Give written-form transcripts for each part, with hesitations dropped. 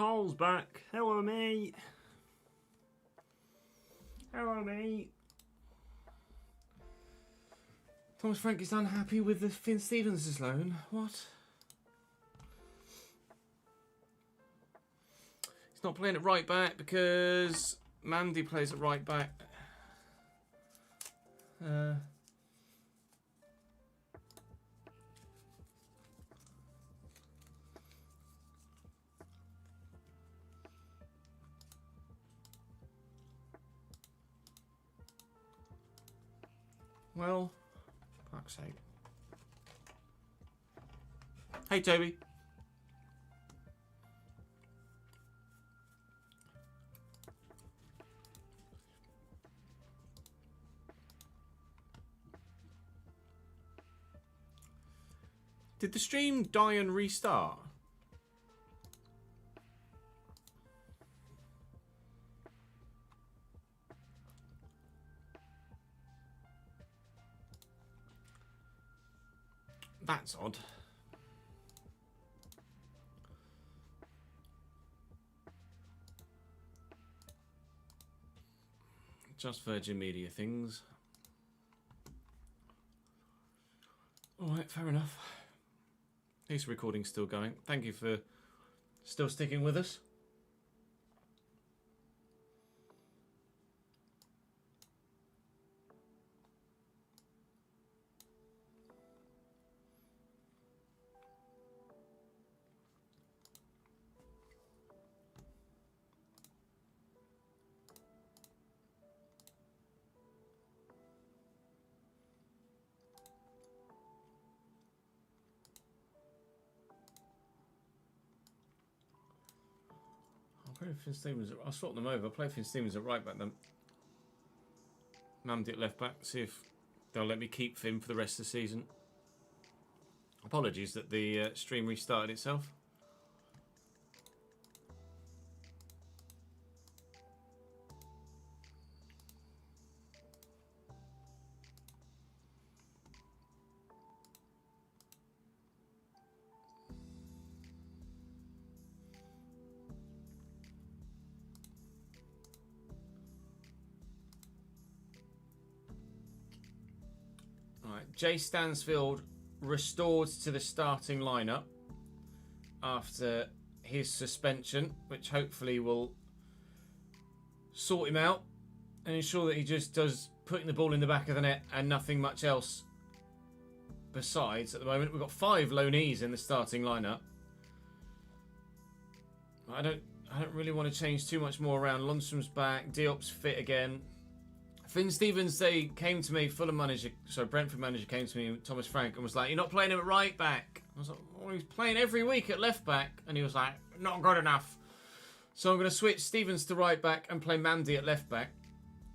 Carl's back. Hello, mate. Hello, mate. Thomas Frank is unhappy with the Finn Stevens' loan. What? He's not playing at right back because Mandy plays at right back. Well, fuck's sake. Hey, Toby. Did the stream die and restart? That's odd. Just Virgin Media things. Alright, fair enough. At least the recording's still going. Thank you for still sticking with us. Finn Stevens, I'll swap them over. I'll play Finn Stevens at right back then. Mamdi at left back. See if they'll let me keep Finn for the rest of the season. Apologies that the stream restarted itself. Jay Stansfield restored to the starting lineup after his suspension, which hopefully will sort him out and ensure that he just does putting the ball in the back of the net and nothing much else besides. At the moment, we've got 5 loanees in the starting lineup. I don't really want to change too much more around. Lundstrom's back. Diop's fit again. Finn Stevens, they came to me, Brentford manager came to me, Thomas Frank, and was like, "You're not playing him at right back." I was like, "Well, he's playing every week at left back." And he was like, "Not good enough." So I'm going to switch Stevens to right back and play Mandy at left back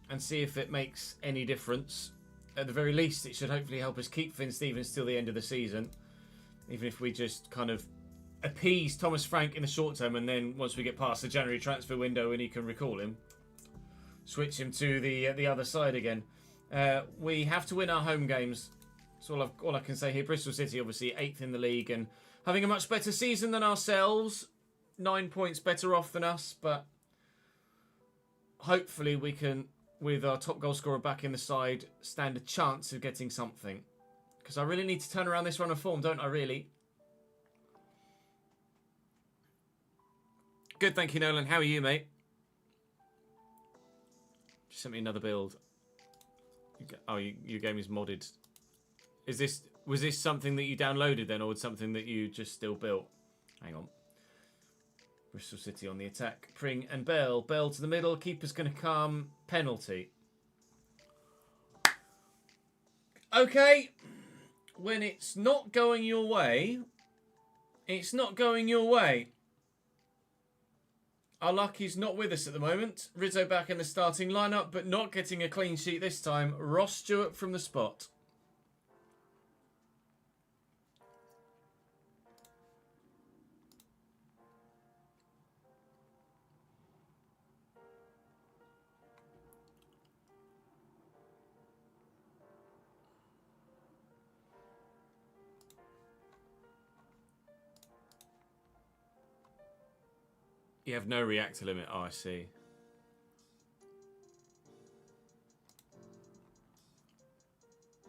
and see if it makes any difference. At the very least, it should hopefully help us keep Finn Stevens till the end of the season. Even if we just kind of appease Thomas Frank in the short term, and then once we get past the January transfer window and he can recall him, switch him to the other side again. We have to win our home games. That's all I can say here. Bristol City, obviously, 8th in the league and having a much better season than ourselves. 9 points better off than us, but hopefully we can, with our top goal scorer back in the side, stand a chance of getting something. Because I really need to turn around this run of form, don't I, really? Good, thank you, Nolan. How are you, mate? Sent me another build. Oh, your game is modded. Was this something that you downloaded then, or was something that you just still built? Hang on. Bristol City on the attack. Pring and Bell. Bell to the middle. Keeper's going to come. Penalty. Okay. When it's not going your way, it's not going your way. Our luck is not with us at the moment. Rizzo back in the starting lineup, but not getting a clean sheet this time. Ross Stewart from the spot. You have no reactor limit. Oh, I see.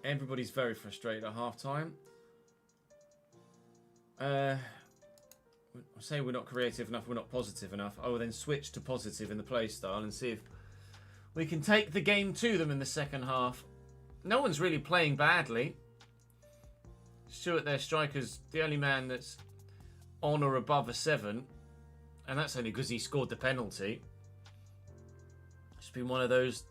Everybody's very frustrated at half-time. I say we're not creative enough, we're not positive enough. I will then switch to positive in the play style and see if we can take the game to them in the second half. No one's really playing badly. Stuart, their striker's the only man that's on or above a 7. And that's only because he scored the penalty. It's been one of those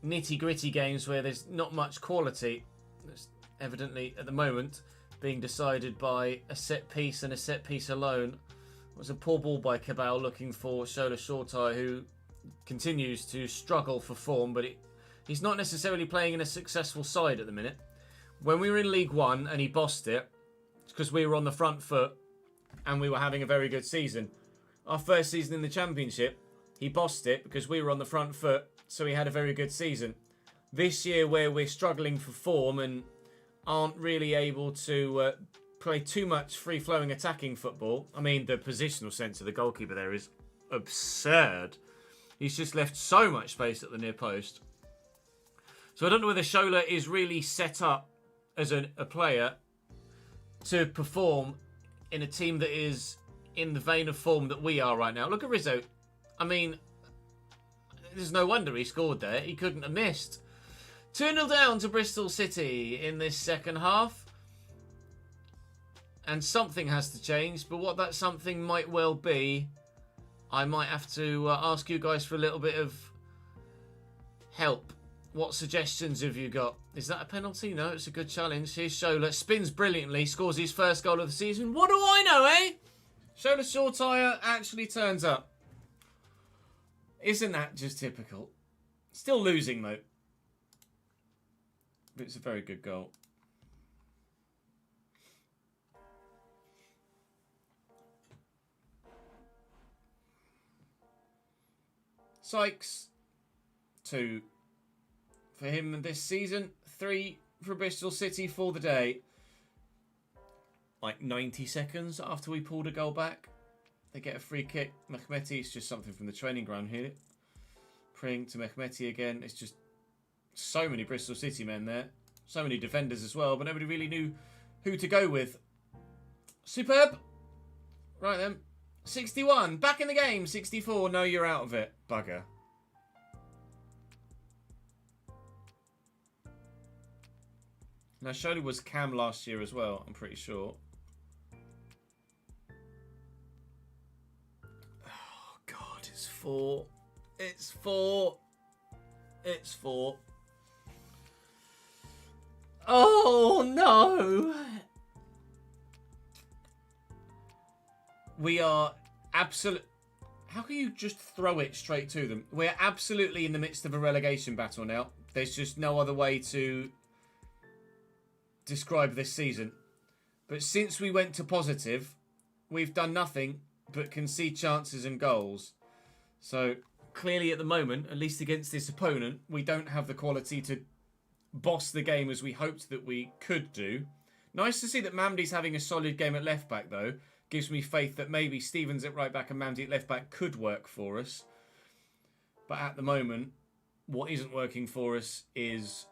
nitty-gritty games where there's not much quality. It's evidently, at the moment, being decided by a set piece and a set piece alone. It was a poor ball by Cabal looking for Shola Shortai, who continues to struggle for form, but he's not necessarily playing in a successful side at the minute. When we were in League One and he bossed it, it's because we were on the front foot and we were having a very good season. Our first season in the Championship, he bossed it because we were on the front foot, so he had a very good season. This year, where we're struggling for form and aren't really able to play too much free-flowing attacking football. I mean, the positional sense of the goalkeeper there is absurd. He's just left so much space at the near post. So I don't know whether Shola is really set up as a player to perform in a team that is in the vein of form that we are right now. Look at Rizzo. I mean, there's no wonder he scored there. He couldn't have missed. 2-0 down to Bristol City in this second half. And something has to change, but what that something might well be, I might have to ask you guys for a little bit of help. What suggestions have you got? Is that a penalty? No, it's a good challenge. Here's Shola. Spins brilliantly. Scores his first goal of the season. What do I know, eh? Shola Shortire actually turns up. Isn't that just typical? Still losing, though. But it's a very good goal. Sykes, 2 for him this season. 3 for Bristol City for the day. Like 90 seconds after we pulled a goal back, they get a free kick. Mehmeti, it's just something from the training ground here. Pring to Mehmeti again. It's just so many Bristol City men there. So many defenders as well, but nobody really knew who to go with. Superb. Right then. 61. Back in the game. 64. No, you're out of it. Bugger. Now, Shola was Cam last year as well, I'm pretty sure. Oh, God. It's 4. It's 4. It's 4. Oh, no. We are absolute. How can you just throw it straight to them? We're absolutely in the midst of a relegation battle now. There's just no other way to describe this season. But since we went to positive, we've done nothing but concede chances and goals. So clearly at the moment, at least against this opponent, we don't have the quality to boss the game as we hoped that we could do. Nice to see that Mamdi's having a solid game at left back though. Gives me faith that maybe Stevens at right back and Mamdi at left back could work for us. But at the moment, what isn't working for us is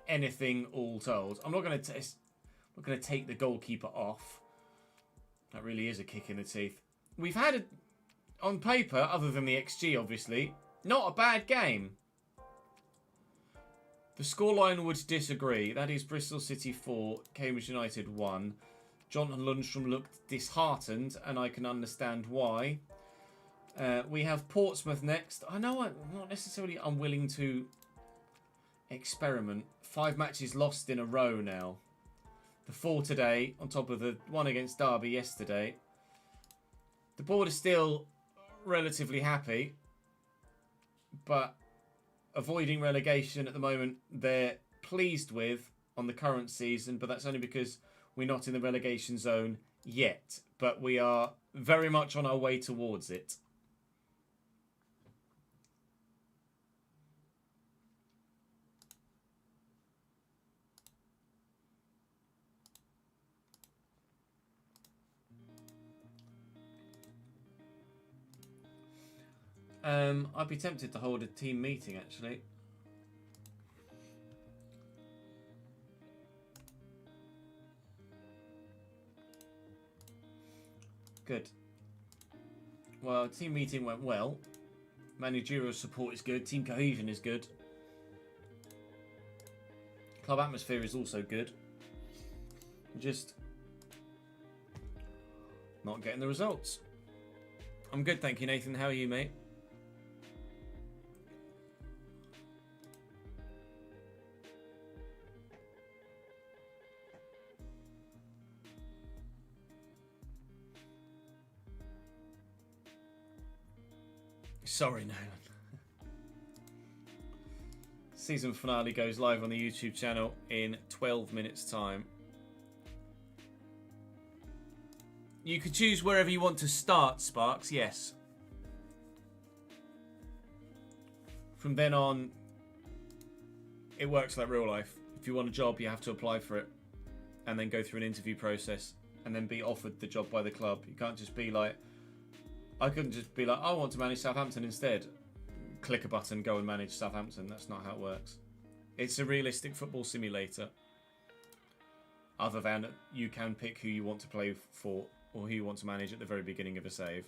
anything all told. I'm not going to take the goalkeeper off. That really is a kick in the teeth. We've had, on paper, other than the XG obviously, not a bad game. The scoreline would disagree. That is Bristol City 4, Cambridge United 1. Jonathan Lundstrom looked disheartened, and I can understand why. We have Portsmouth next. I know I'm not necessarily unwilling to experiment. 5 matches lost in a row now. The 4 today, on top of the 1 against Derby yesterday. The board is still relatively happy, but avoiding relegation at the moment they're pleased with on the current season, but that's only because we're not in the relegation zone yet, but we are very much on our way towards it. I'd be tempted to hold a team meeting, actually. Good. Well, team meeting went well. Managerial support is good. Team cohesion is good. Club atmosphere is also good. Just not getting the results. I'm good, thank you, Nathan. How are you, mate? Sorry, Nolan. Season finale goes live on the YouTube channel in 12 minutes' time. You could choose wherever you want to start, Sparks, yes. From then on, it works like real life. If you want a job, you have to apply for it and then go through an interview process and then be offered the job by the club. You can't just be like, I couldn't just be like, I want to manage Southampton instead. Click a button, go and manage Southampton. That's not how it works. It's a realistic football simulator. Other than you can pick who you want to play for or who you want to manage at the very beginning of a save.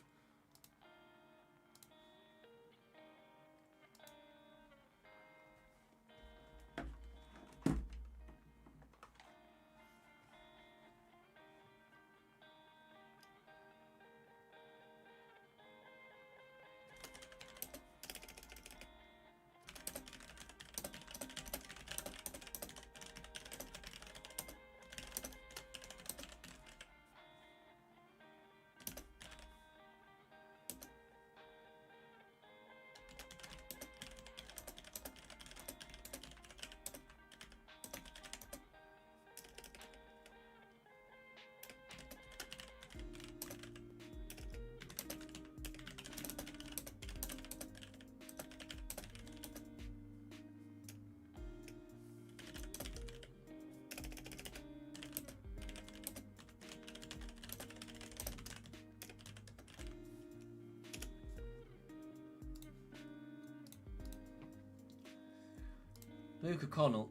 Luke O'Connell.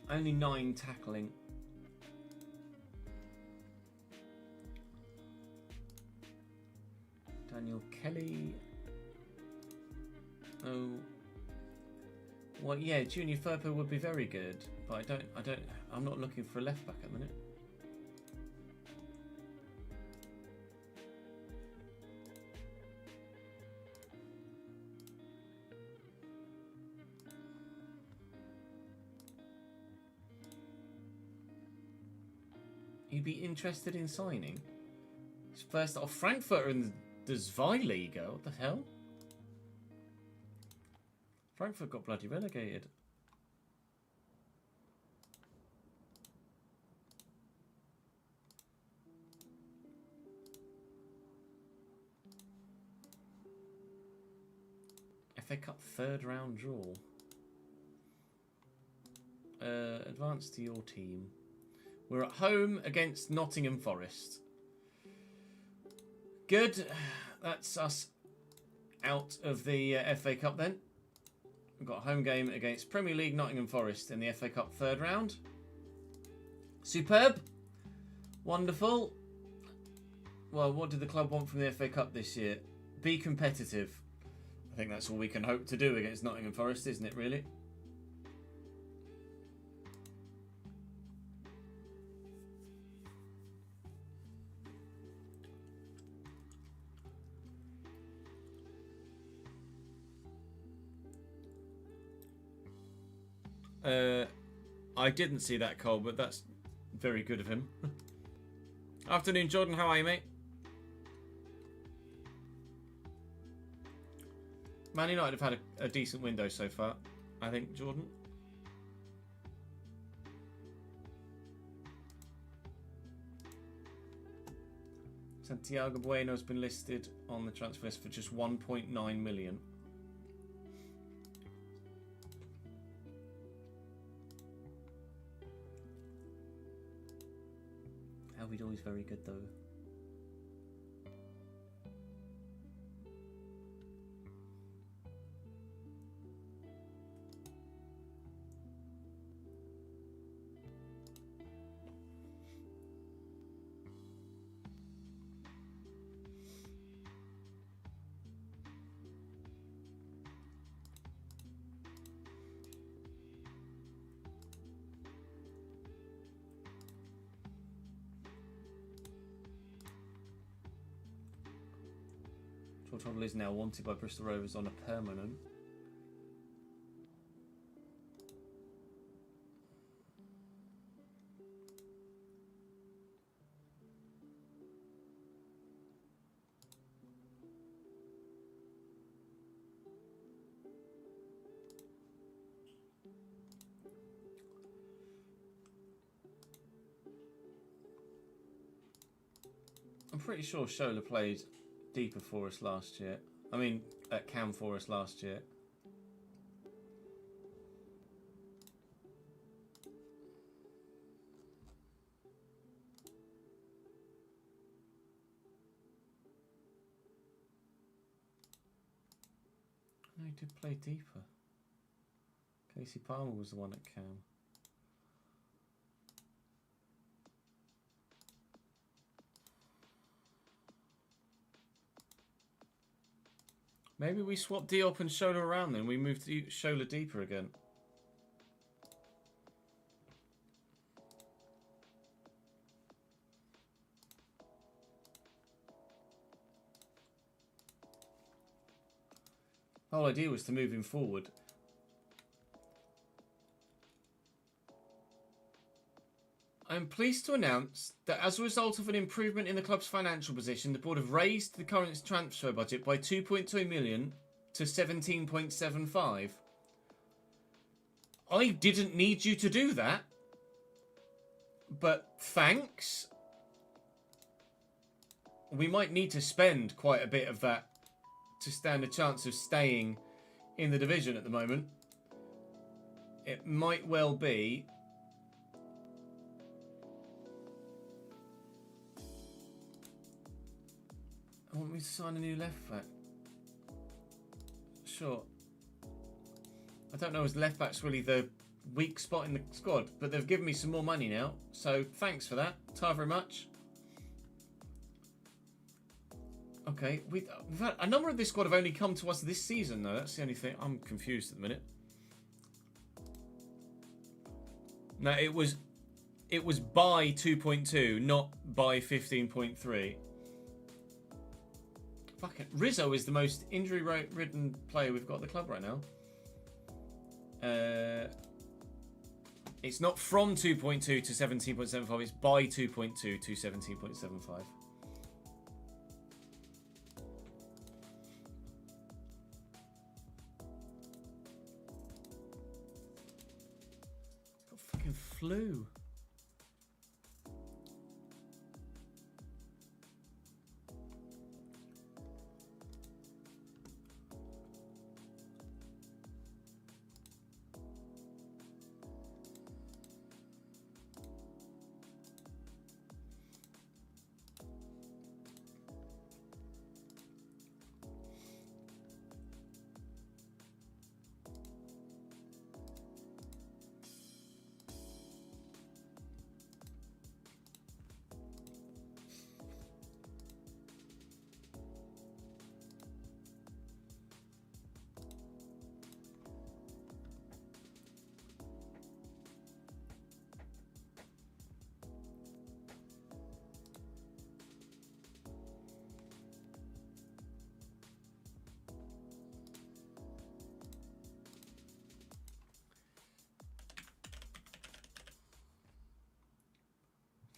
Only 9 tackling. Daniel Kelly. Oh. Well, yeah, Junior Firpo would be very good, but I'm not looking for a left back at the minute. You'd be interested in signing? His first off Frankfurt in the Zweiliga. What the hell? Frankfurt got bloody relegated. FA Cup 3rd round draw. Advance to your team. We're at home against Nottingham Forest. Good. That's us out of the FA Cup then. We've got a home game against Premier League Nottingham Forest in the FA Cup 3rd round. Superb. Wonderful. Well, what did the club want from the FA Cup this year? Be competitive. I think that's all we can hope to do against Nottingham Forest, isn't it, really? I didn't see that, Cole, but that's very good of him. Afternoon, Jordan. How are you, mate? Man United have had a decent window so far, I think, Jordan. Santiago Bueno has been listed on the transfer list for just 1.9 million. Elvidor is very good though. Poor Trouble is now wanted by Bristol Rovers on a permanent. I'm pretty sure Shola played deeper for us last year. I mean, at Cam for us last year. No, he did play deeper. Casey Palmer was the one at Cam. Maybe we swap Diop and Shola around then. We move to Shola deeper again. The whole idea was to move him forward. I am pleased to announce that as a result of an improvement in the club's financial position, the board have raised the current transfer budget by 2.2 million to 17.75. I didn't need you to do that, but thanks. We might need to spend quite a bit of that to stand a chance of staying in the division at the moment. It might well be. I want me to sign a new left back. Sure. I don't know as left back's really the weak spot in the squad, but they've given me some more money now, so thanks for that. Ta very much. Okay, we've had a number of this squad have only come to us this season though. That's the only thing. I'm confused at the minute. No, it was by 2.2, not by 15.3. Fucking Rizzo is the most injury-ridden player we've got at the club right now. It's not from 2.2 to 17.75. It's by 2.2 to 17.75. Got fucking flu.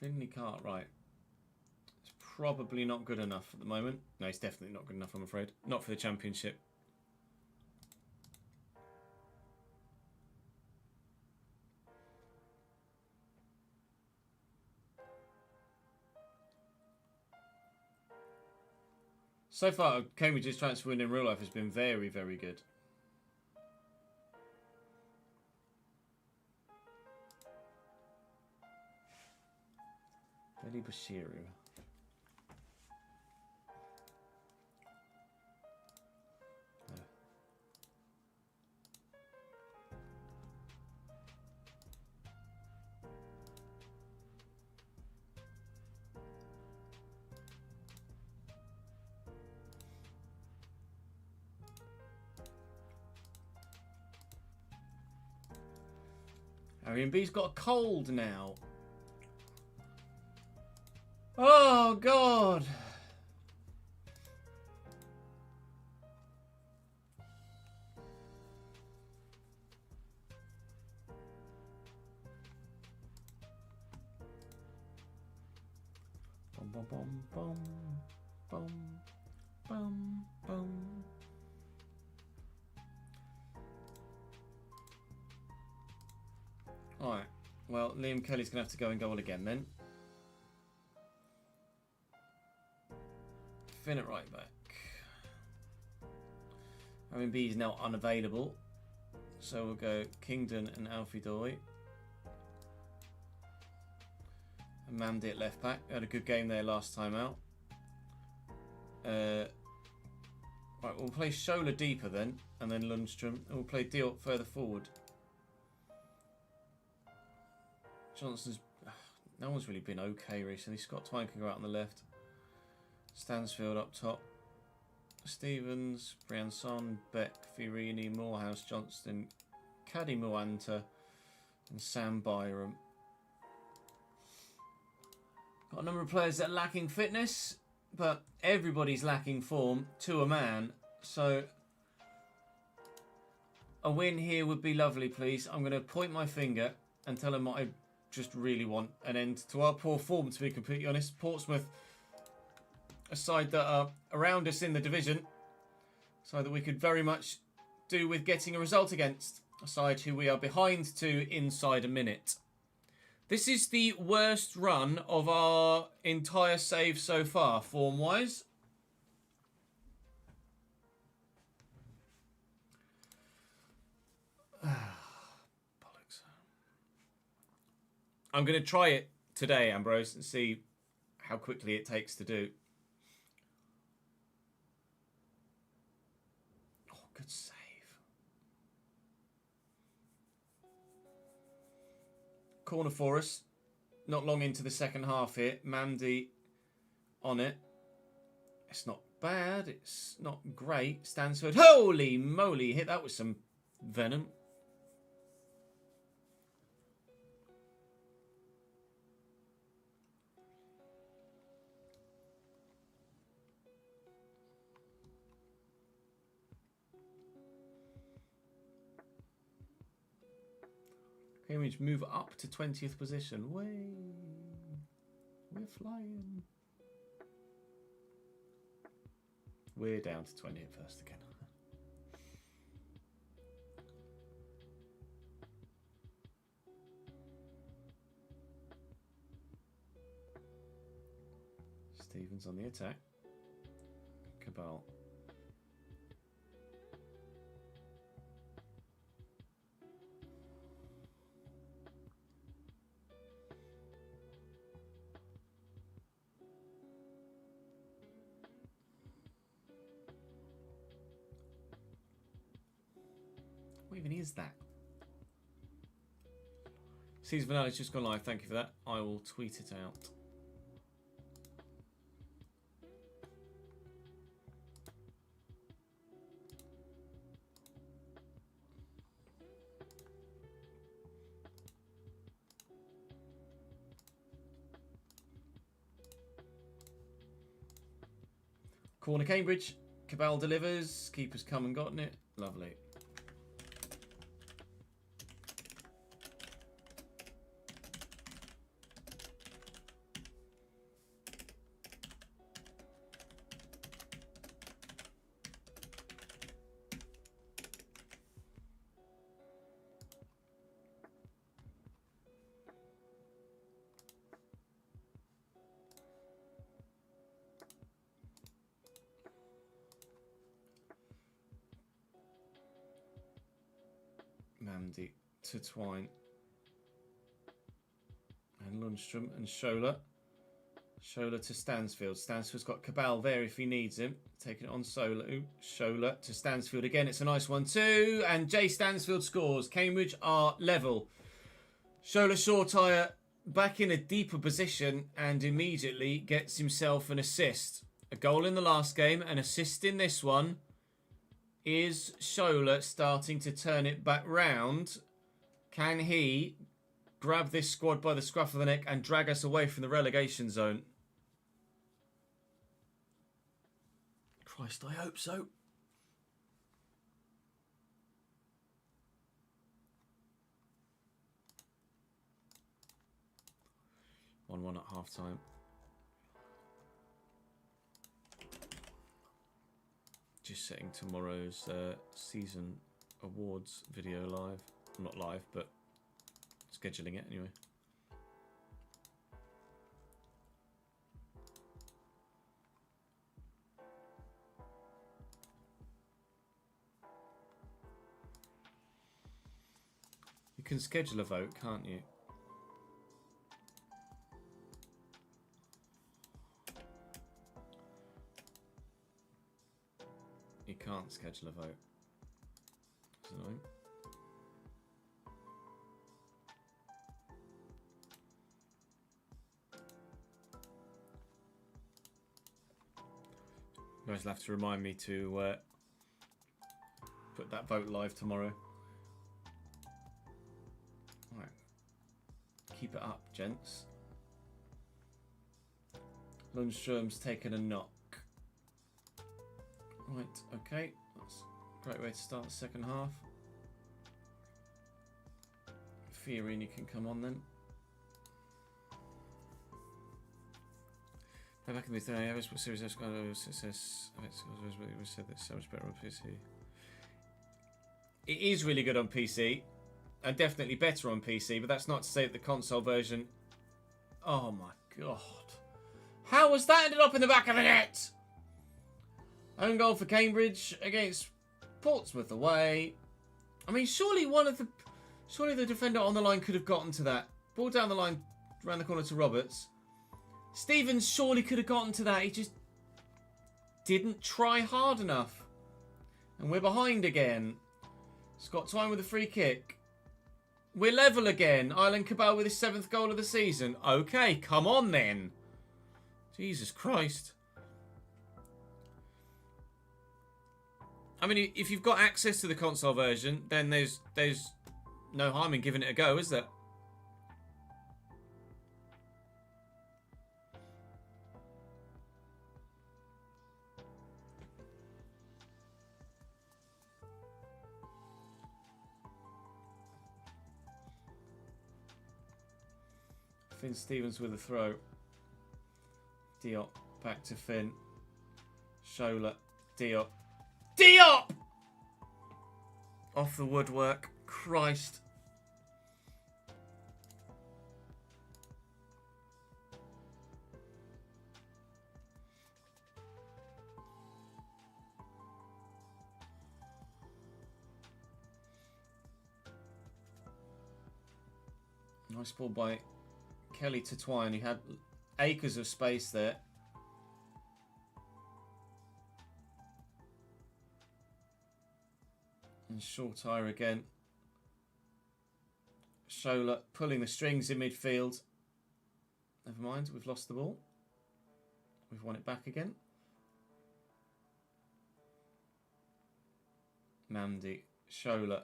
Finley Cartwright. It's probably not good enough at the moment. No, it's definitely not good enough, I'm afraid. Not for the Championship. So far, Cambridge's transfer in real life has been very, very good. Billy Bashiru. Arian B's got a cold now. Oh, God. bum, bum, bum, bum, bum. Alright, well, Liam Kelly's going to have to go in goal again then. Finn at right back. R&B is now unavailable. So we'll go Kingdon and Alfie Doy. And Mandy at left back. Had a good game there last time out. Right, we'll play Shola deeper then. And then Lundstrom. And we'll play Diop further forward. Johnson's... No one's really been okay recently. Scott Twine can go out on the left. Stansfield up top. Stevens, Brianson, Beck, Fiorini, Morehouse, Johnston, Caddy Moanta, and Sam Byram. Got a number of players that are lacking fitness, but everybody's lacking form to a man. So a win here would be lovely, please. I'm going to point my finger and tell them what I just really want an end to our poor form, to be completely honest. Portsmouth, a side that are around us in the division, so that we could very much do with getting a result against a side who we are behind to inside a minute. This is the worst run of our entire save so far, form-wise. Bollocks. I'm going to try it today, Ambrose, and see how quickly it takes to do. Good save. Corner for us. Not long into the second half here. Mandy on it. It's not bad. It's not great. Stansford. Holy moly. Hit that with some venom. Cambridge move up to 20th position. Way, we're flying. We're down to 20th first again. Stevens on the attack. Cabal. What even is that? Season finale's just gone live. Thank you for that. I will tweet it out. Corner Cambridge. Cabal delivers. Keeper's come and gotten it. Lovely. Mandy to Twine and Lundstrom and Shola. Shola to Stansfield. Stansfield's got Cabal there if he needs him. Taking it on Shola. Shola to Stansfield again. It's a nice one too. And Jay Stansfield scores. Cambridge are level. Shola Shortire back in a deeper position and immediately gets himself an assist. A goal in the last game, an assist in this one. Is Shola starting to turn it back round? Can he grab this squad by the scruff of the neck and drag us away from the relegation zone? Christ, I hope so. One at half time. Just setting tomorrow's season awards video live. Not live, but scheduling it anyway. You can schedule a vote, can't you? You can't schedule a vote. That's annoying. You guys will have to remind me to put that vote live tomorrow. Alright. Keep it up, gents. Lundstrom's taken a knock. Right, okay. That's a great way to start the second half. Fiorini can come on then. Back in the day, I was series of success. We said that so much better on PC. It is really good on PC, and definitely better on PC. But that's not to say that the console version. Oh my god! How has that ended up in the back of the net? Own goal for Cambridge against Portsmouth away. I mean, surely the defender on the line could have gotten to that. Ball down the line, around the corner to Roberts. Stevens surely could have gotten to that. He just didn't try hard enough. And we're behind again. Scott Twine with a free kick. We're level again. Ireland Cabal with his 7th goal of the season. Okay, come on then. Jesus Christ. I mean, if you've got access to the console version, then there's no harm in giving it a go, is there? Finn Stevens with a throw. Diop back to Finn. Shola. Diop. Diop! Off the woodwork. Christ. Nice ball by Kelly to Twine. He had acres of space there. And short tire again. Shola pulling the strings in midfield. Never mind, we've lost the ball. We've won it back again. Mandy, Shola.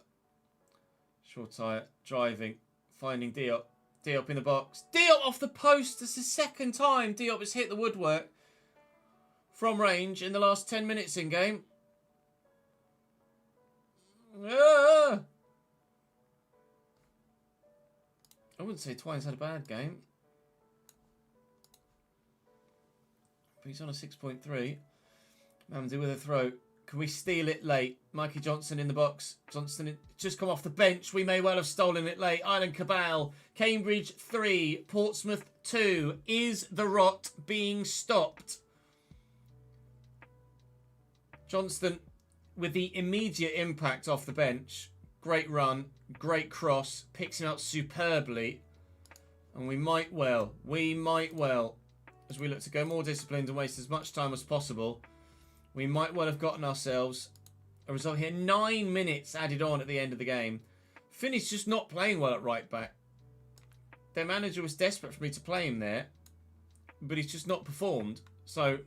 Short tire, driving, finding Diop. Diop in the box. Diop off the post. It's the second time Diop has hit the woodwork from range in the last 10 minutes in game. I wouldn't say Twine's had a bad game. But he's on a 6.3. Mamdi with a throw. Can we steal it late? Mikey Johnson in the box. Johnson just come off the bench. We may well have stolen it late. Ireland Cabal. Cambridge 3. Portsmouth 2. Is the rot being stopped? Johnston with the immediate impact off the bench. Great run. Great cross. Picks him up superbly. And we might well, as we look to go more disciplined and waste as much time as possible, we might well have gotten ourselves a result here. 9 minutes added on at the end of the game. Finn's just not playing well at right back. Their manager was desperate for me to play him there, but he's just not performed. So,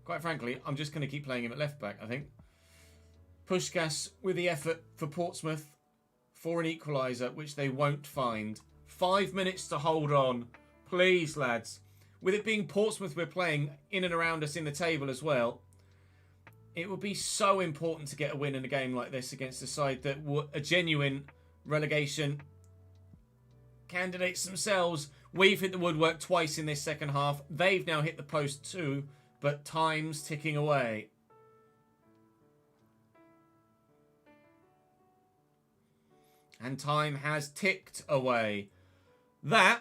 quite frankly, I'm just going to keep playing him at left back, I think. Pushkas with the effort for Portsmouth for an equaliser, which they won't find. 5 minutes to hold on. Please, lads. With it being Portsmouth we're playing in and around us in the table as well, it would be so important to get a win in a game like this against a side that were a genuine relegation candidates themselves. We've hit the woodwork twice in this second half. They've now hit the post too, but time's ticking away. And time has ticked away. That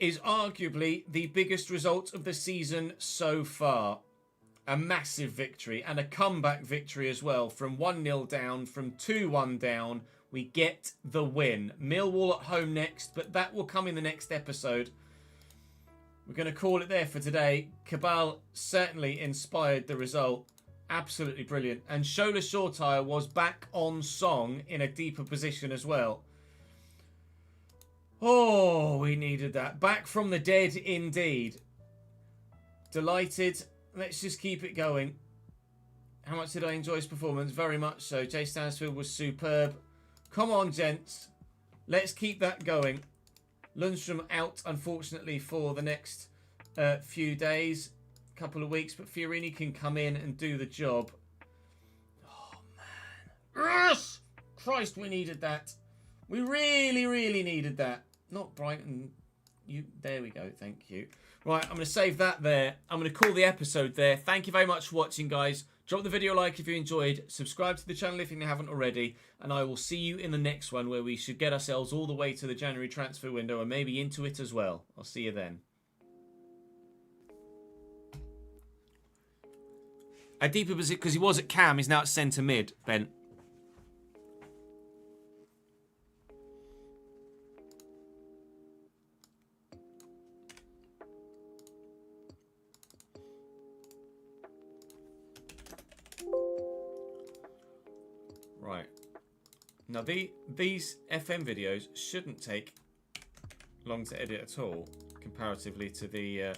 is arguably the biggest result of the season so far. A massive victory and a comeback victory as well. From 1-0 down, from 2-1 down, we get the win. Millwall at home next, but that will come in the next episode. We're going to call it there for today. Cabal certainly inspired the result. Absolutely brilliant. And Shola Shortire was back on song in a deeper position as well. Oh, we needed that. Back from the dead indeed. Delighted. Let's just keep it going. How much did I enjoy his performance? Very much so. Jay Stansfield was superb. Come on, gents. Let's keep that going. Lundstrom out, unfortunately, for the next few days. Couple of weeks. But Fiorini can come in and do the job. Oh, man. Yes! Christ, we needed that. We really, really needed that. Not Brighton. There we go. Thank you. Right, I'm going to save that there. I'm going to call the episode there. Thank you very much for watching, guys. Drop the video a like if you enjoyed. Subscribe to the channel if you haven't already. And I will see you in the next one where we should get ourselves all the way to the January transfer window and maybe into it as well. I'll see you then. A deeper position, because he was at cam, he's now at centre mid, Ben. Right. Now, these FM videos shouldn't take long to edit at all, comparatively to the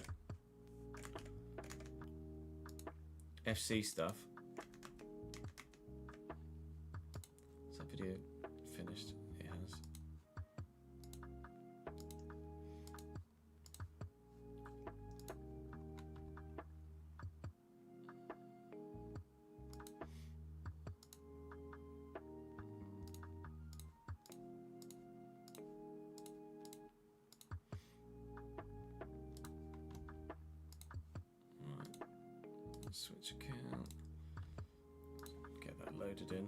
FC stuff. Is that video finished? It has. Switch account. Get that loaded in.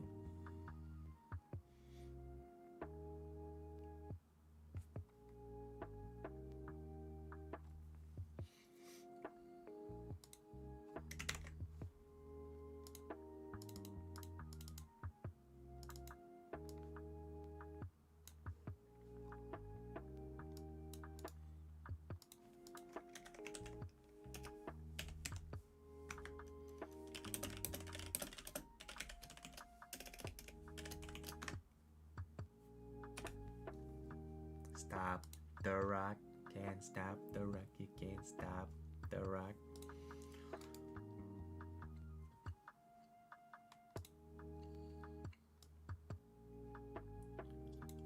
Stop the rock, can't stop the rock, you can't stop the rock.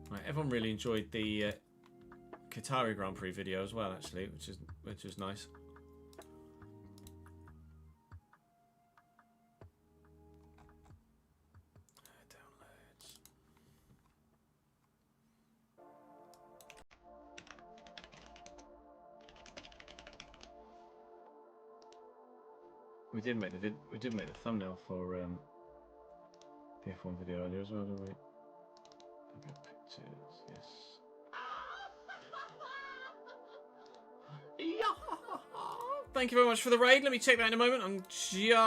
Right, everyone really enjoyed the Qatari Grand Prix video as well, actually, which is nice. We did make the thumbnail for the F1 video earlier as well, didn't we? Pictures, yes. Thank you very much for the raid. Let me check that in a moment. I'm just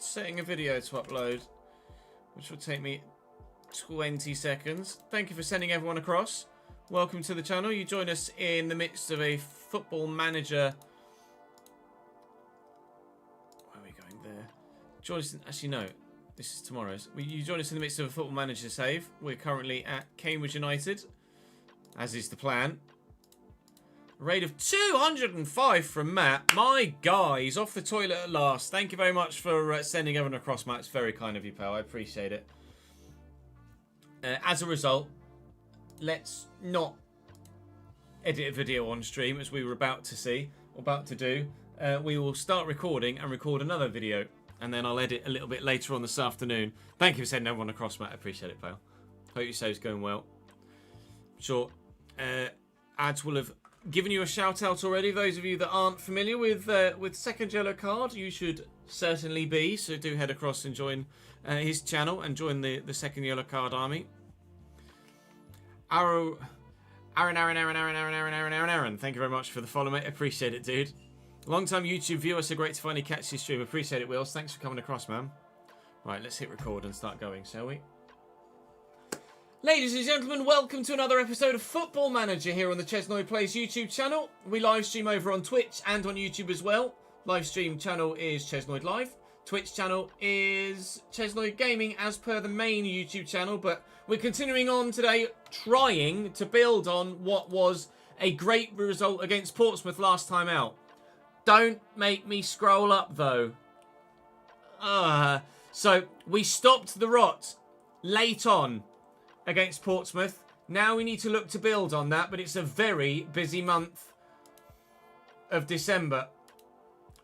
setting a video to upload, which will take me 20 seconds. Thank you for sending everyone across. Welcome to the channel. You join us in the midst of a Football Manager. Join us, actually no, this is tomorrow's. You join us in the midst of a Football Manager save. We're currently at Cambridge United, as is the plan. A raid of 205 from Matt. My guy, he's off the toilet at last. Thank you very much for sending everyone across, Matt. It's very kind of you, pal. I appreciate it. As a result, let's not edit a video on stream, as we were about to do. We will start recording and record another video. And then I'll edit a little bit later on this afternoon. Thank you for sending everyone across, Matt. I appreciate it, pal. Hope your save's going well. I'm sure ads will have given you a shout out already. Those of you that aren't familiar with Second Yellow Card, you should certainly be. So do head across and join his channel and join the Second Yellow Card army. Aaron. Thank you very much for the follow, mate. Appreciate it, dude. Long-time YouTube viewer, so great to finally catch your stream. Appreciate it, Wills. Thanks for coming across, man. Right, let's hit record and start going, shall we? Ladies and gentlemen, welcome to another episode of Football Manager here on the Chesnoy Plays YouTube channel. We live stream over on Twitch and on YouTube as well. Live stream channel is Chesnoy Live. Twitch channel is Chesnoy Gaming as per the main YouTube channel. But we're continuing on today trying to build on what was a great result against Portsmouth last time out. Don't make me scroll up though. So we stopped the rot late on against Portsmouth. Now we need to look to build on that, but it's a very busy month of December.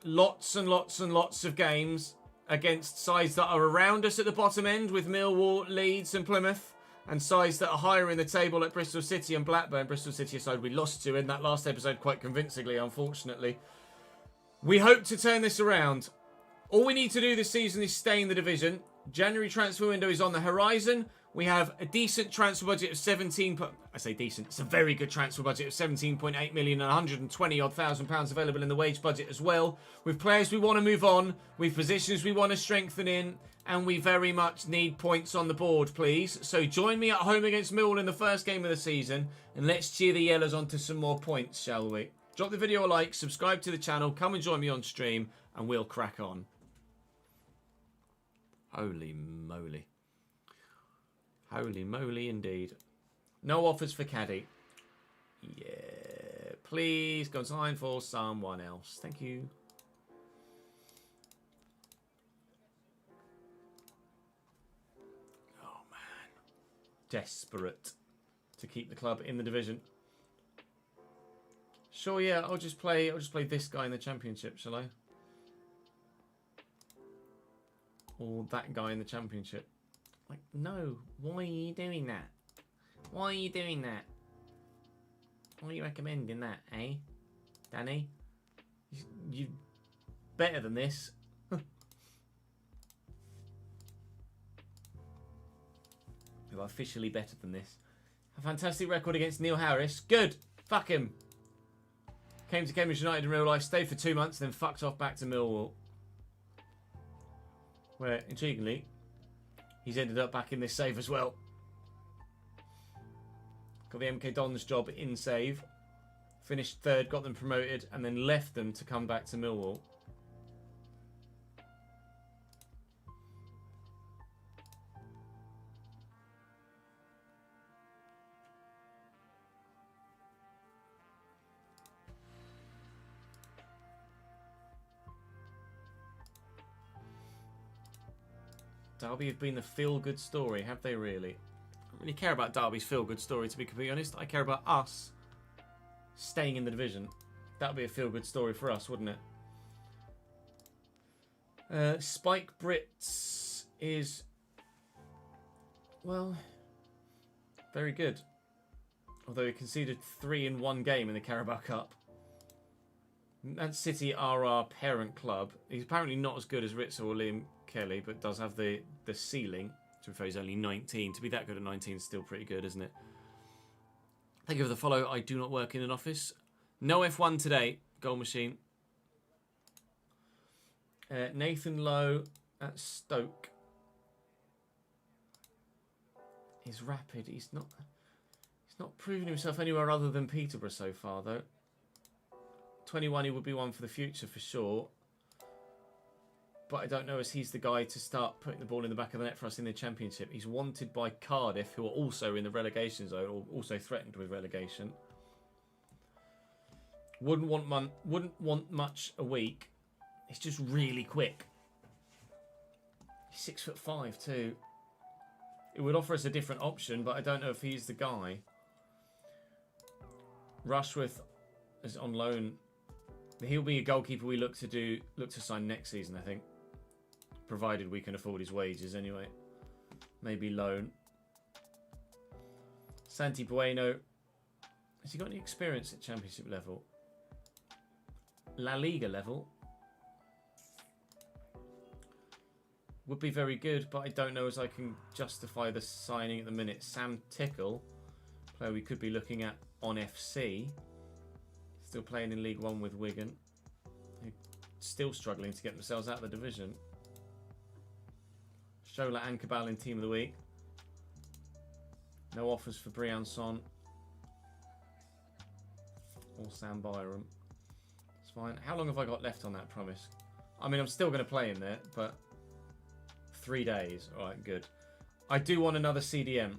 Lots and lots and lots of games against sides that are around us at the bottom end with Millwall, Leeds and Plymouth, and sides that are higher in the table at Bristol City and Blackburn. Bristol City, a side we lost to in that last episode quite convincingly, unfortunately. We hope to turn this around. All we need to do this season is stay in the division. January transfer window is on the horizon. We have a decent transfer budget of 17... I say decent. It's a very good transfer budget of 17.8 million and 120 odd thousand pounds available in the wage budget as well. With players we want to move on, with positions we want to strengthen in, and we very much need points on the board, please. So join me at home against Millwall in the first game of the season, and let's cheer the Yellows on to some more points, shall we? Drop the video a like, subscribe to the channel, come and join me on stream, and we'll crack on. Holy moly. Holy moly indeed. No offers for Caddy. Yeah. Please go and sign for someone else. Thank you. Oh man. Desperate to keep the club in the division. Sure, yeah, I'll just play this guy in the championship, shall I? Or that guy in the championship. Like, no. Why are you doing that? Why are you doing that? Why are you recommending that, eh? Danny? You better than this. You're officially better than this. A fantastic record against Neil Harris. Good. Fuck him. Came to Cambridge United in real life, stayed for 2 months, then fucked off back to Millwall. Where, intriguingly, he's ended up back in this save as well. Got the MK Dons job in save. Finished third, got them promoted, and then left them to come back to Millwall. Derby have been the feel-good story, have they really? I don't really care about Derby's feel-good story, to be completely honest. I care about us staying in the division. That would be a feel-good story for us, wouldn't it? Spike Brits is, well, very good. Although he conceded 3 in 1 game in the Carabao Cup. Man City are our parent club. He's apparently not as good as Ritz or Liam Kelly, but does have the ceiling. To be fair, he's only 19. To be that good at 19 is still pretty good, isn't it? Thank you for the follow. I do not work in an office. No F1 today. Goal machine. Nathan Lowe at Stoke. He's rapid. He's not proven himself anywhere other than Peterborough so far, though. 21, he would be one for the future for sure. But I don't know if he's the guy to start putting the ball in the back of the net for us in the Championship. He's wanted by Cardiff, who are also in the relegation zone, or also threatened with relegation. Wouldn't want much a week. He's just really quick. He's 6'5" too. It would offer us a different option, but I don't know if he's the guy. Rushworth is on loan. He'll be a goalkeeper we look to sign next season, I think. Provided we can afford his wages anyway. Maybe loan. Santi Bueno. Has he got any experience at Championship level? La Liga level? Would be very good, but I don't know as I can justify the signing at the minute. Sam Tickle Player we could be looking at on FC. Still playing in League One with Wigan. Who still struggling to get themselves out of the division. Shola and Cabal in Team of the Week. No offers for Briançon or Sam Byram. It's fine. How long have I got left on that promise? I mean, I'm still going to play in there, but 3 days. All right, good. I do want another CDM.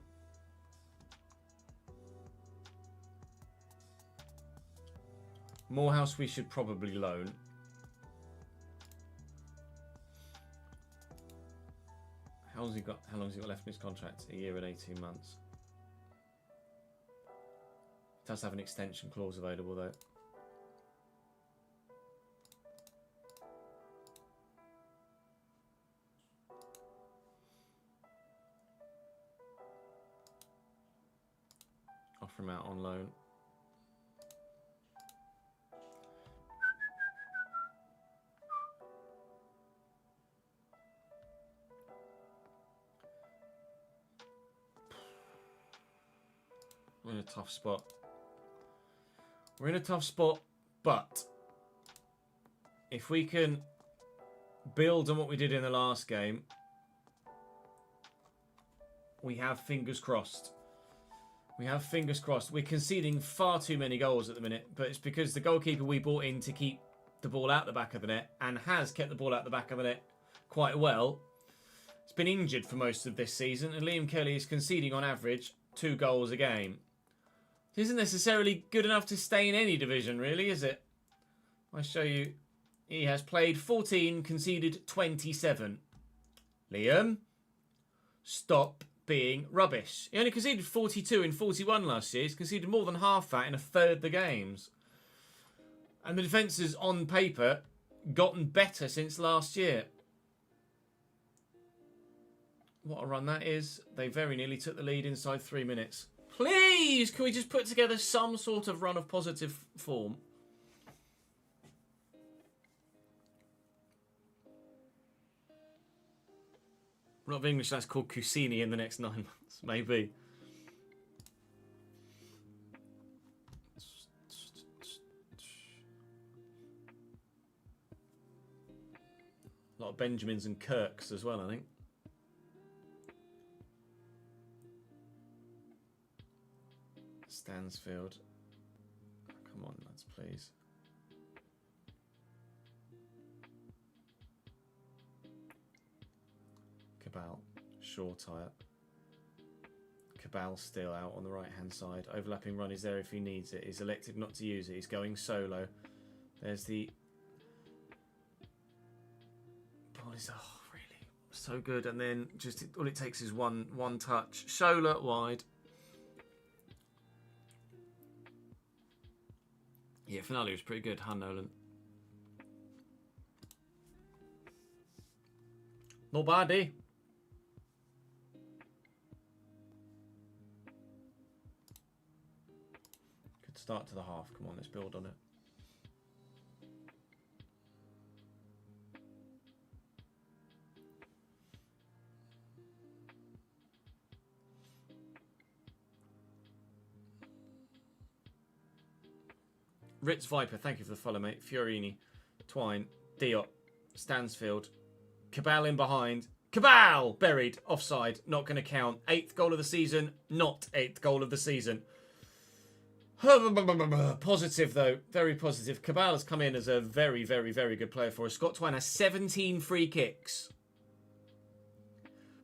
Morehouse we should probably loan. How long has he got left in his contract? A year and 18 months. It does have an extension clause available though. Offer him out on loan. We're in a tough spot. We're in a tough spot, but if we can build on what we did in the last game, we have fingers crossed. We have fingers crossed. We're conceding far too many goals at the minute, but it's because the goalkeeper we brought in to keep the ball out the back of the net and has kept the ball out the back of the net quite well. It's been injured for most of this season, and Liam Kelly is conceding on average 2 goals a game. It isn't necessarily good enough to stay in any division, really, is it? I'll show you. He has played 14, conceded 27. Liam, stop being rubbish. He only conceded 42 in 41 last year. He's conceded more than half that in a third of the games. And the defence has, on paper, gotten better since last year. What a run that is. They very nearly took the lead inside 3 minutes. Please, can we just put together some sort of run of positive form? A lot of English that's called Cusini in the next 9 months, maybe. A lot of Benjamins and Kirks as well, I think. Stansfield. Come on, lads, please. Cabal, Shaw tie up. Cabal still out on the right hand side. Overlapping run is there if he needs it. He's elected not to use it. He's going solo. There's the ball is really so good, and then just all it takes is one touch. Shola wide. Yeah, finale was pretty good, huh, Nolan? Not bad, eh? Good start to the half. Come on, let's build on it. Ritz Viper, thank you for the follow, mate. Fiorini, Twine, Diop, Stansfield, Cabal in behind. Cabal! Buried, offside, not going to count. 8th goal of the season, not 8th goal of the season. Positive, though. Very positive. Cabal has come in as a very, very, very good player for us. Scott Twine has 17 free kicks,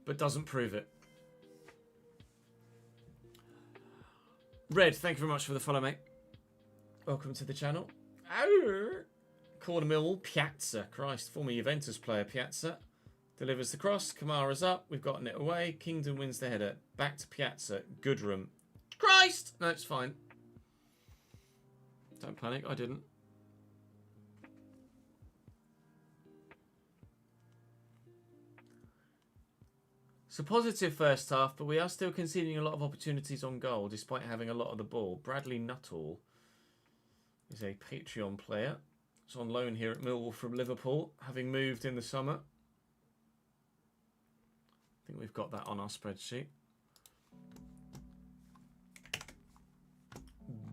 but doesn't prove it. Red, thank you very much for the follow, mate. Welcome to the channel. Corner Millwall, Piazza. Christ, former Juventus player, Piazza. Delivers the cross. Kamara's up. We've gotten it away. Kingdom wins the header. Back to Piazza. Goodrum. Christ! No, it's fine. Don't panic. I didn't. It's a positive first half, but we are still conceding a lot of opportunities on goal, despite having a lot of the ball. Bradley Nuttall is a Patreon player. It's on loan here at Millwall from Liverpool, having moved in the summer. I think we've got that on our spreadsheet.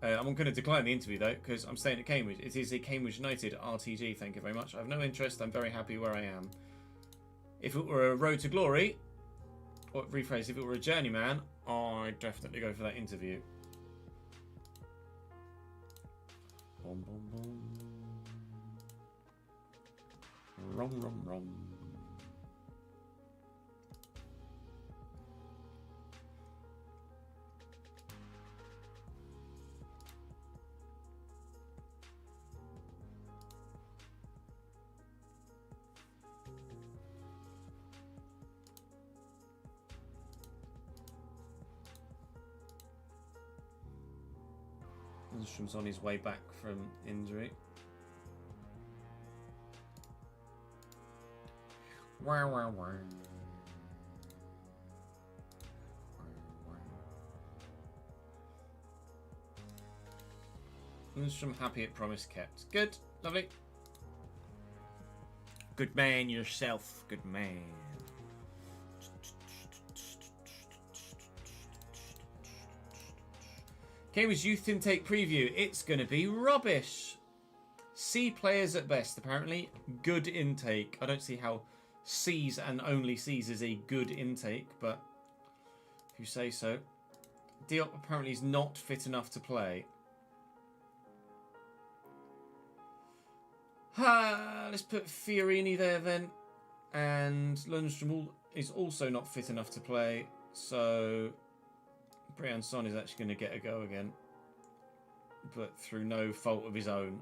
I'm going to decline the interview though, because I'm staying at Cambridge. It is a Cambridge United RTG, thank you very much. I have no interest, I'm very happy where I am. If it were a road to glory, or rephrase, if it were a journeyman, I'd definitely go for that interview. Boom, boom, boom. Rum, rum, rum. Lundstrom's on his way back from injury. Wow, wow, wow. Lundstrom happy at promise kept. Good, lovely. Good man yourself, good man. Cambridge Youth Intake Preview. It's going to be rubbish. C players at best, apparently. Good intake. I don't see how C's and only C's is a good intake, but if you say so. Diop apparently is not fit enough to play. Let's put Fiorini there then. And Lundstrom is also not fit enough to play, so Brian Son is actually going to get a go again, but through no fault of his own.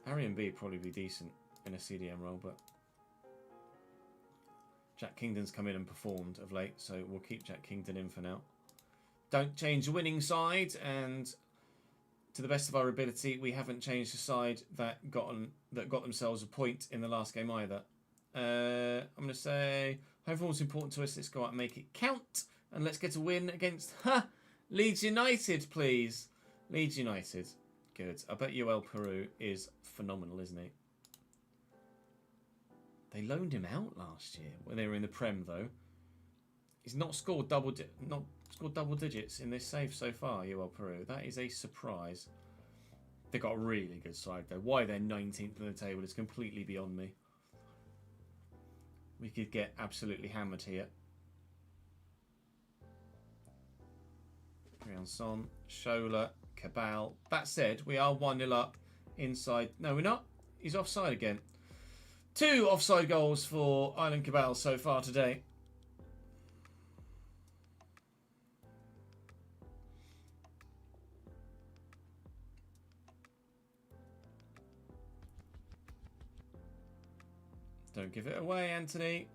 Arian B would probably be decent in a CDM role, but Jack Kingdon's come in and performed of late, so we'll keep Jack Kingdon in for now. Don't change the winning side, and to the best of our ability, we haven't changed the side that got themselves a point in the last game either. I'm going to say home form is important to us. Let's go out and make it count. And let's get a win against Leeds United, please. Leeds United. Good. I bet UL Peru is phenomenal, isn't he? They loaned him out last year when they were in the Prem, though. He's not scored double digits in this save so far, UL Peru. That is a surprise. They've got a really good side, though. Why they're 19th on the table is completely beyond me. We could get absolutely hammered here. Brianson, Shola, Cabal. That said, we are 1-0 up inside. No, we're not. He's offside again. 2 offside goals for Island Cabal so far today. Don't give it away, Anthony.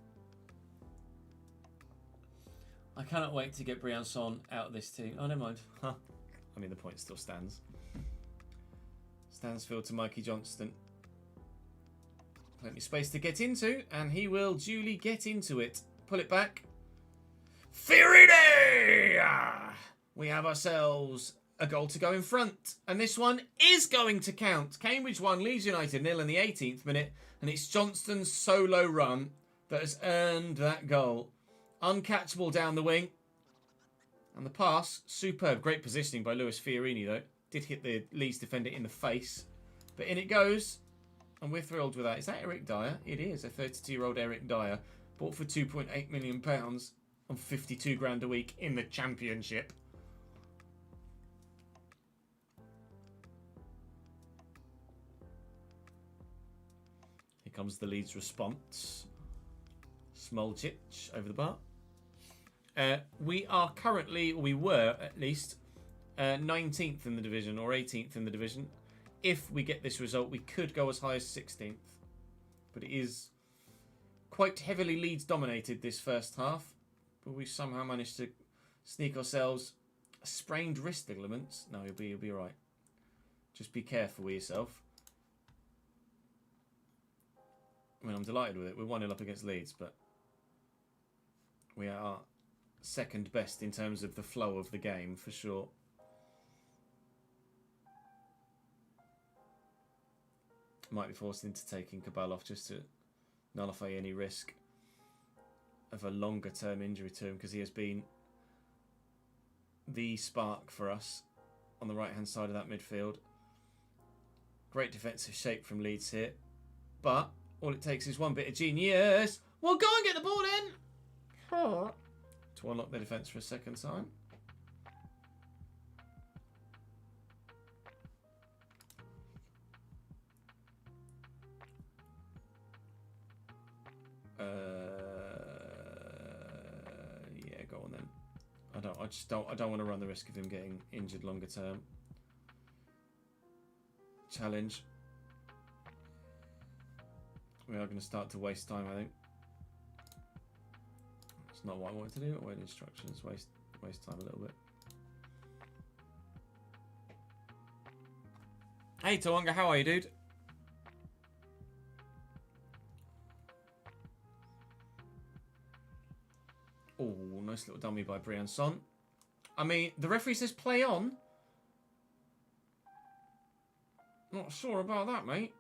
I cannot wait to get Brianson out of this team. Oh, never mind. Huh. I mean, the point still stands. Stansfield to Mikey Johnston. Plenty of space to get into, and he will duly get into it. Pull it back. Fiorini! We have ourselves a goal to go in front, and this one is going to count. Cambridge 1, Leeds United 0 in the 18th minute, and it's Johnston's solo run that has earned that goal. Uncatchable down the wing. And the pass, superb. Great positioning by Lewis Fiorini, though. Did hit the Leeds defender in the face. But in it goes. And we're thrilled with that. Is that Eric Dyer? It is. A 32-year-old Eric Dyer. Bought for £2.8 million on 52 grand a week in the Championship. Here comes the Leeds response. Smolcic over the bar. We are currently, we were at least, 19th in the division or 18th in the division. If we get this result, we could go as high as 16th. But it is quite heavily Leeds dominated this first half. But we somehow managed to sneak ourselves sprained wrist ligaments. No, you'll be all right. Just be careful with yourself. I mean, I'm delighted with it. We're 1-0 up against Leeds, but we are second best in terms of the flow of the game, for sure. Might be forced into taking Cabal off just to nullify any risk of a longer term injury to him, because he has been the spark for us on the right-hand side of that midfield. Great defensive shape from Leeds here. But all it takes is one bit of genius. Well, go and get the ball in! To unlock the defence for a second time. Yeah, go on then. I don't want to run the risk of him getting injured longer term. Challenge. We are going to start to waste time, I think. It's not what I wanted to do. Wait, instructions. Waste time a little bit. Hey, Tawanga, how are you, dude? Oh, nice little dummy by Brian Son. I mean, the referee says play on. Not sure about that, mate.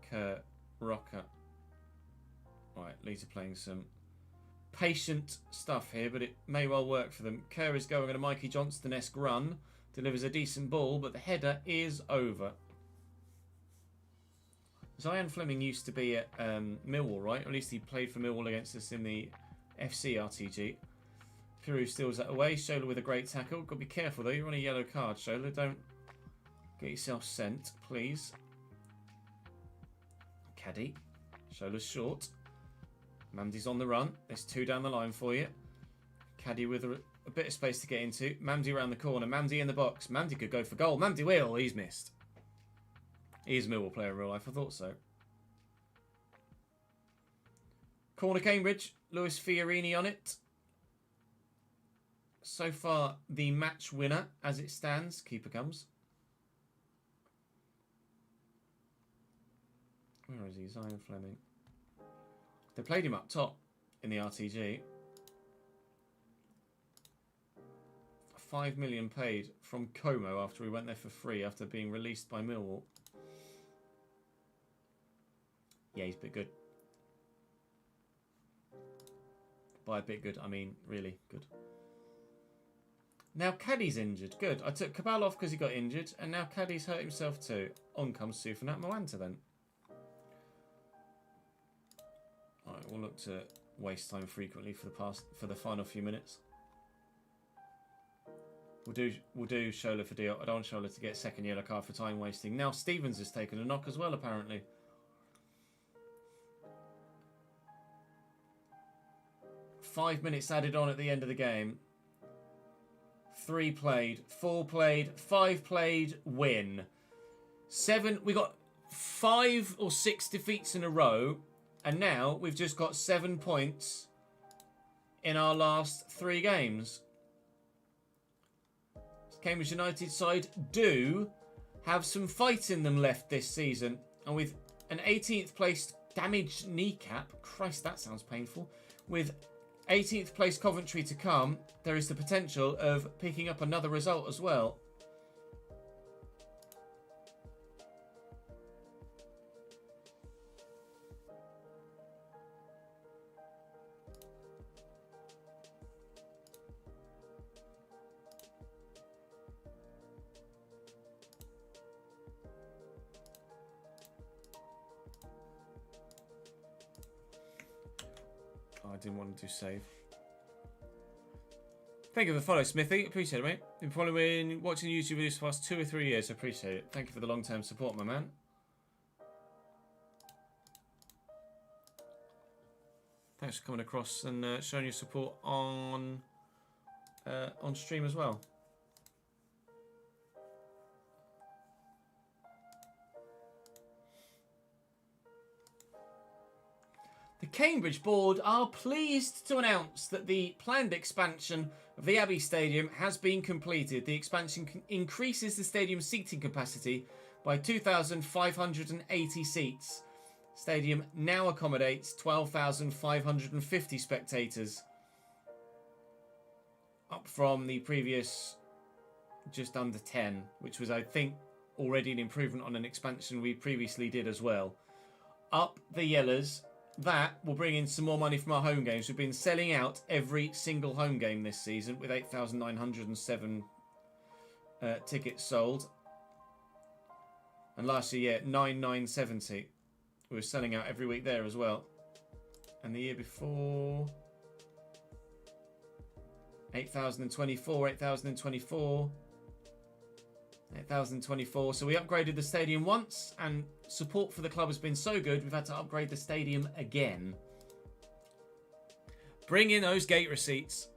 Kurt Rocker. Right, Leeds are playing some patient stuff here, but it may well work for them. Kerr is going on a Mikey Johnston-esque run. Delivers a decent ball, but the header is over. Zion Fleming used to be at Millwall, right? Or at least he played for Millwall against us in the FC RTG. Peru steals that away. Shola with a great tackle. Got to be careful though. You're on a yellow card, Shola. Don't get yourself sent, please. Caddy. Shola's short. Mamdi's on the run. There's two down the line for you. Caddy with a bit of space to get into. Mamdi around the corner. Mamdi in the box. Mamdi could go for goal. Mamdi will. He's missed. He's a Millwall player in real life. I thought so. Corner Cambridge. Lewis Fiorini on it. So far, the match winner as it stands. Keeper comes. Where is he? Zion Fleming. They played him up top in the RTG. 5 million paid from Como after he went there for free after being released by Millwall. Yeah, he's a bit good. By a bit good, I mean really good. Now Caddy's injured. Good. I took Cabal off because he got injured, and now Caddy's hurt himself too. On comes Sufanat Moanta then. Alright, we'll look to waste time frequently for the final few minutes. We'll do Shola for Diop. I don't want Shola to get second yellow card for time wasting. Now Stevens has taken a knock as well, apparently. Five minutes added on at the end of the game. 3 played, 4 played, 5 played, win. 7, we got 5 or 6 defeats in a row, and now we've just got 7 points in our last 3 games. Cambridge United side do have some fight in them left this season, and with an 18th placed damaged kneecap, Christ, that sounds painful, with 18th place Coventry to come, there is the potential of picking up another result as well. I didn't want to save. Thank you for the follow, Smithy. Appreciate it, mate. Been following, watching YouTube videos for the past 2 or 3 years. Appreciate it. Thank you for the long-term support, my man. Thanks for coming across and showing your support on stream as well. The Cambridge board are pleased to announce that the planned expansion of the Abbey Stadium has been completed. The expansion increases the stadium's seating capacity by 2,580 seats. Stadium now accommodates 12,550 spectators, up from the previous just under 10, which was, I think, already an improvement on an expansion we previously did as well. Up the Yellers. that will bring in some more money from our home games. We've been selling out every single home game this season with 8,907 tickets sold. And last year, yeah, 9,970. We were selling out every week there as well. And the year before, 8,024, 8,024, 8,024. So we upgraded the stadium once, and support for the club has been so good, we've had to upgrade the stadium again. Bring in those gate receipts.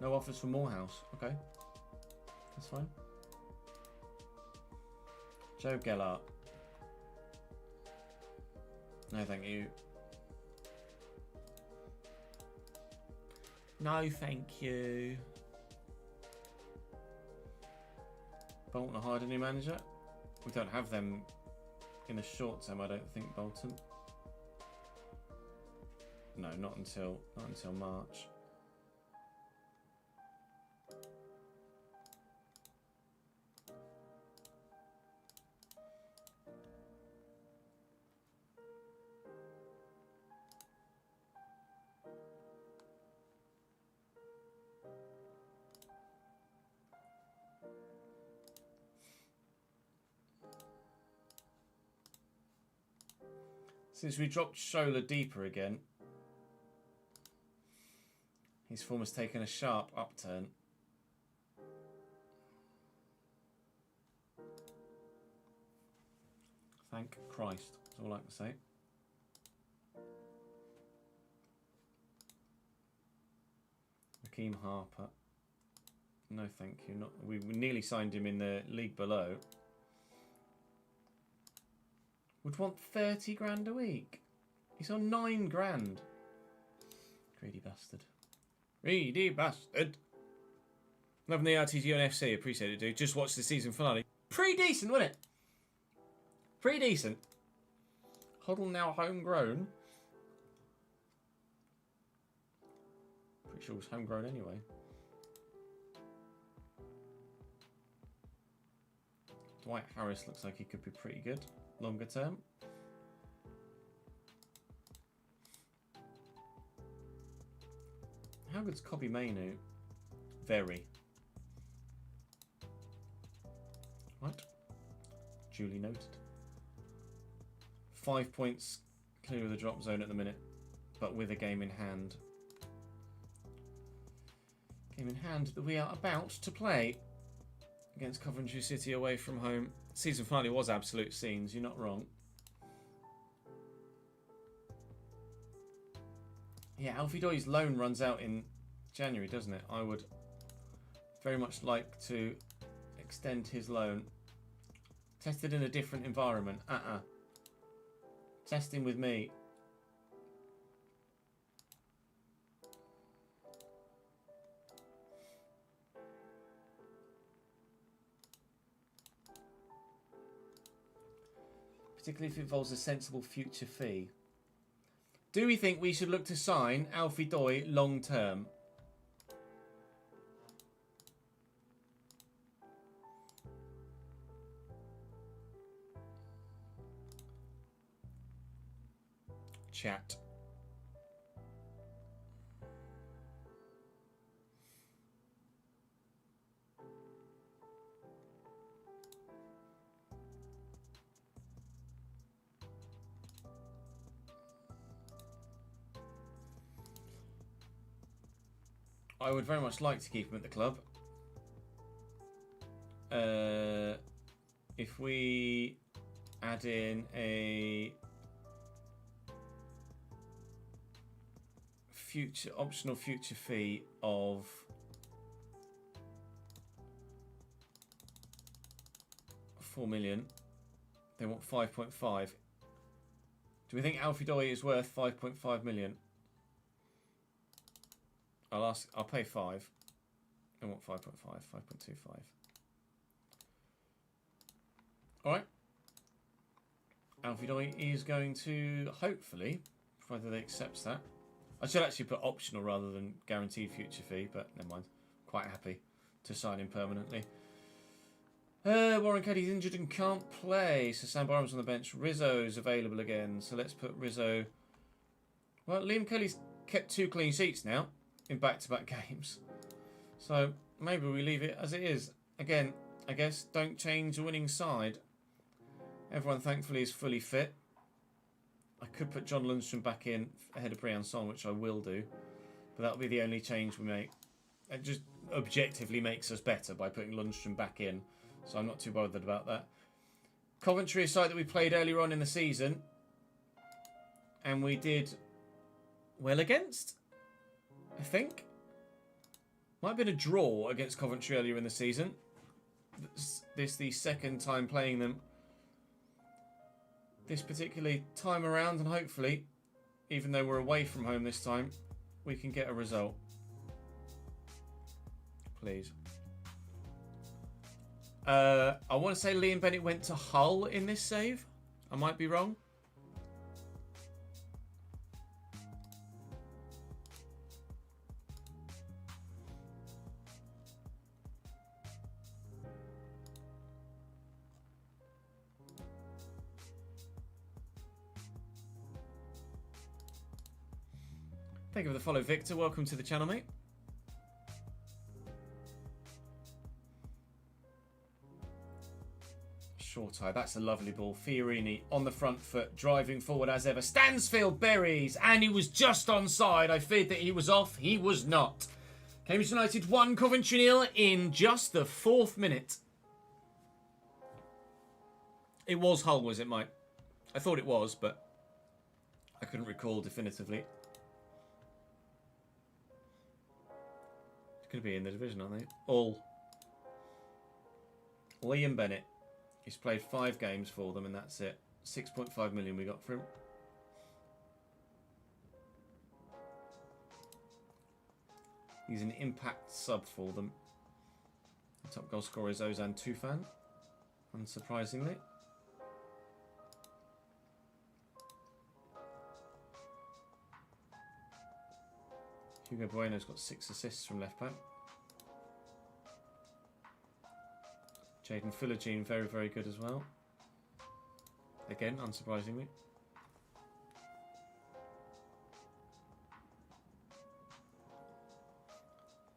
No offers for Morehouse. Okay. That's fine. Joe Gellart. No, thank you. No, thank you. Bolton hired a new manager. We don't have them in the short term, I don't think, Bolton. No, not until March. Since we dropped Shola deeper again, his form has taken a sharp upturn. Thank Christ, that's all I can say. Raheem Harper. No, thank you. Not. We nearly signed him in the league below. Would want 30 grand a week. He's on 9 grand. Greedy bastard. Greedy bastard. Loving the RTG on FC. Appreciate it, dude. Just watched the season finale. Pretty decent, wasn't it? Pretty decent. Huddle now homegrown. Pretty sure it was homegrown anyway. Dwight Harris looks like he could be pretty good longer term. How good's Kobe Mainu? Very. Right. Duly noted. 5 points clear of the drop zone at the minute, but with a game in hand. Game in hand that we are about to play against Coventry City away from home. Season finale was absolute scenes, you're not wrong. Yeah, Alfie Doy's loan runs out in January, doesn't it? I would very much like to extend his loan. Tested in a different environment. Testing with me. Particularly if it involves a sensible future fee. Do we think we should look to sign Alfie Doy long term? Chat. I would very much like to keep him at the club. If we add in a optional future fee of $4 million, they want 5.5. Do we think Alfie Doy is worth 5.5 million? I'll pay 5. I want 5.5, 5.25. Alright. Alfie Doy is going to, hopefully, provided they accepts that. I should actually put optional rather than guaranteed future fee, but never mind. Quite happy to sign him permanently. Warren Caddy's injured and can't play, so Sam Barham's on the bench. Rizzo's available again, so let's put Rizzo. Well, Liam Kelly's kept 2 clean sheets now in back-to-back games, so maybe we leave it as it is. Again, I guess don't change the winning side. Everyone thankfully is fully fit. I could put John Lundstrom back in ahead of Brian Song, which I will do, but that'll be the only change we make. It just objectively makes us better by putting Lundstrom back in. So I'm not too bothered about that. Coventry, a side that we played earlier on in the season. And we did well against, I think. Might have been a draw against Coventry earlier in the season. This is the second time playing them this particular time around. And hopefully, even though we're away from home this time, we can get a result. Please. I want to say Liam Bennett went to Hull in this save. I might be wrong. Thank you for the follow, Victor. Welcome to the channel, mate. Short eye, that's a lovely ball. Fiorini on the front foot, driving forward as ever. Stansfield buries, and he was just onside. I feared that he was off. He was not. Cambridge United 1, Coventry 0 in just the 4th minute. It was Hull, was it, Mike? I thought it was, but I couldn't recall definitively. It's going to be in the division, aren't they? All. Liam Bennett. He's played 5 games for them, and that's it. 6.5 million we got for him. He's an impact sub for them. The top goal scorer is Ozan Tufan, unsurprisingly. Hugo Bueno's got 6 assists from left back. Jaden Philogene, very, very good as well. Again, unsurprisingly.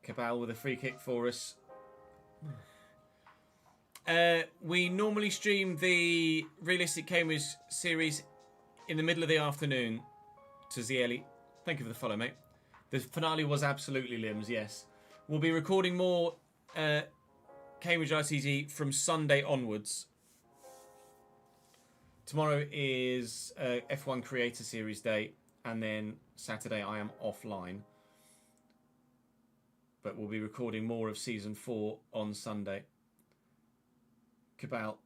Cabal with a free kick for us. We normally stream the Realistic Cambridge series in the middle of the afternoon to Zieli. Thank you for the follow, mate. The finale was absolutely limbs, yes. We'll be recording more Cambridge ICG from Sunday onwards. Tomorrow is F1 Creator Series Day, and then Saturday I am offline. But we'll be recording more of Season 4 on Sunday. Cabal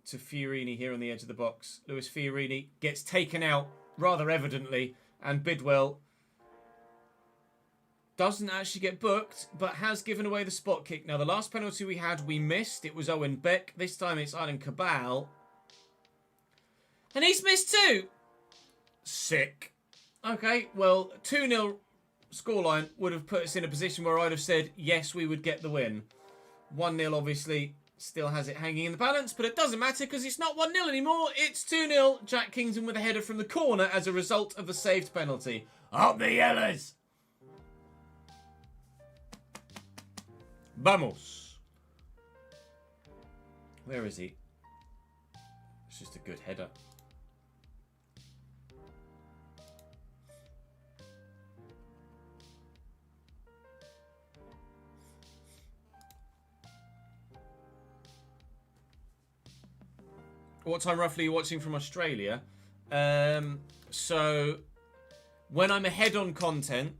to Fiorini here on the edge of the box. Lewis Fiorini gets taken out rather evidently, and Bidwell doesn't actually get booked, but has given away the spot kick. Now, the last penalty we had, we missed. It was Owen Beck. This time it's Alan Cabal. And he's missed too. Sick. Okay, well, 2-0 scoreline would have put us in a position where I'd have said, yes, we would get the win. 1-0, obviously, still has it hanging in the balance, but it doesn't matter because it's not 1-0 anymore. It's 2-0. Jack Kingston with a header from the corner as a result of the saved penalty. Up the Yellers! Vamos. Where is he? It's just a good header. What time roughly are you watching from Australia? So when I'm ahead on content,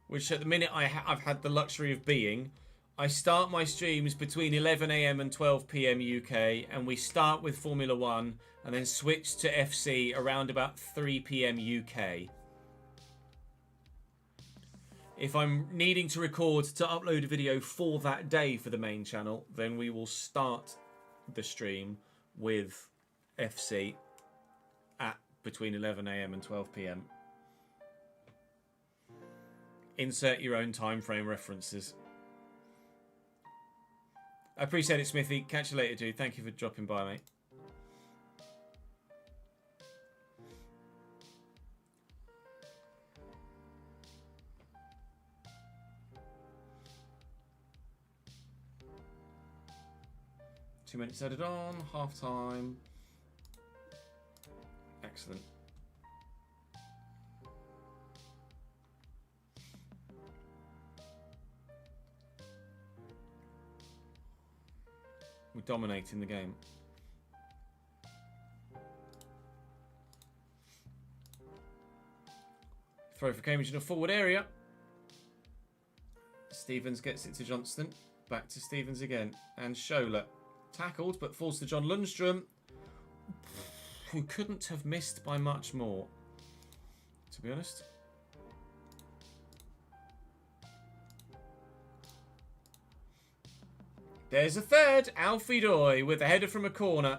which at the minute I've had the luxury of being, I start my streams between 11 AM and 12 PM UK, and we start with Formula 1 and then switch to FC around about 3 PM UK. If I'm needing to record to upload a video for that day for the main channel, then we will start the stream with FC. between 11 a.m. and 12 p.m. Insert your own time frame references. I appreciate it, Smithy. Catch you later, dude. Thank you for dropping by, mate. Two minutes added on, half time. Excellent. We're dominating the game. Throw for Cambridge in a forward area. Stevens gets it to Johnston. Back to Stevens again. And Schola. Tackled, but falls to John Lundstrom, who couldn't have missed by much more, to be honest. There's a third. Alfie Doy with a header from a corner.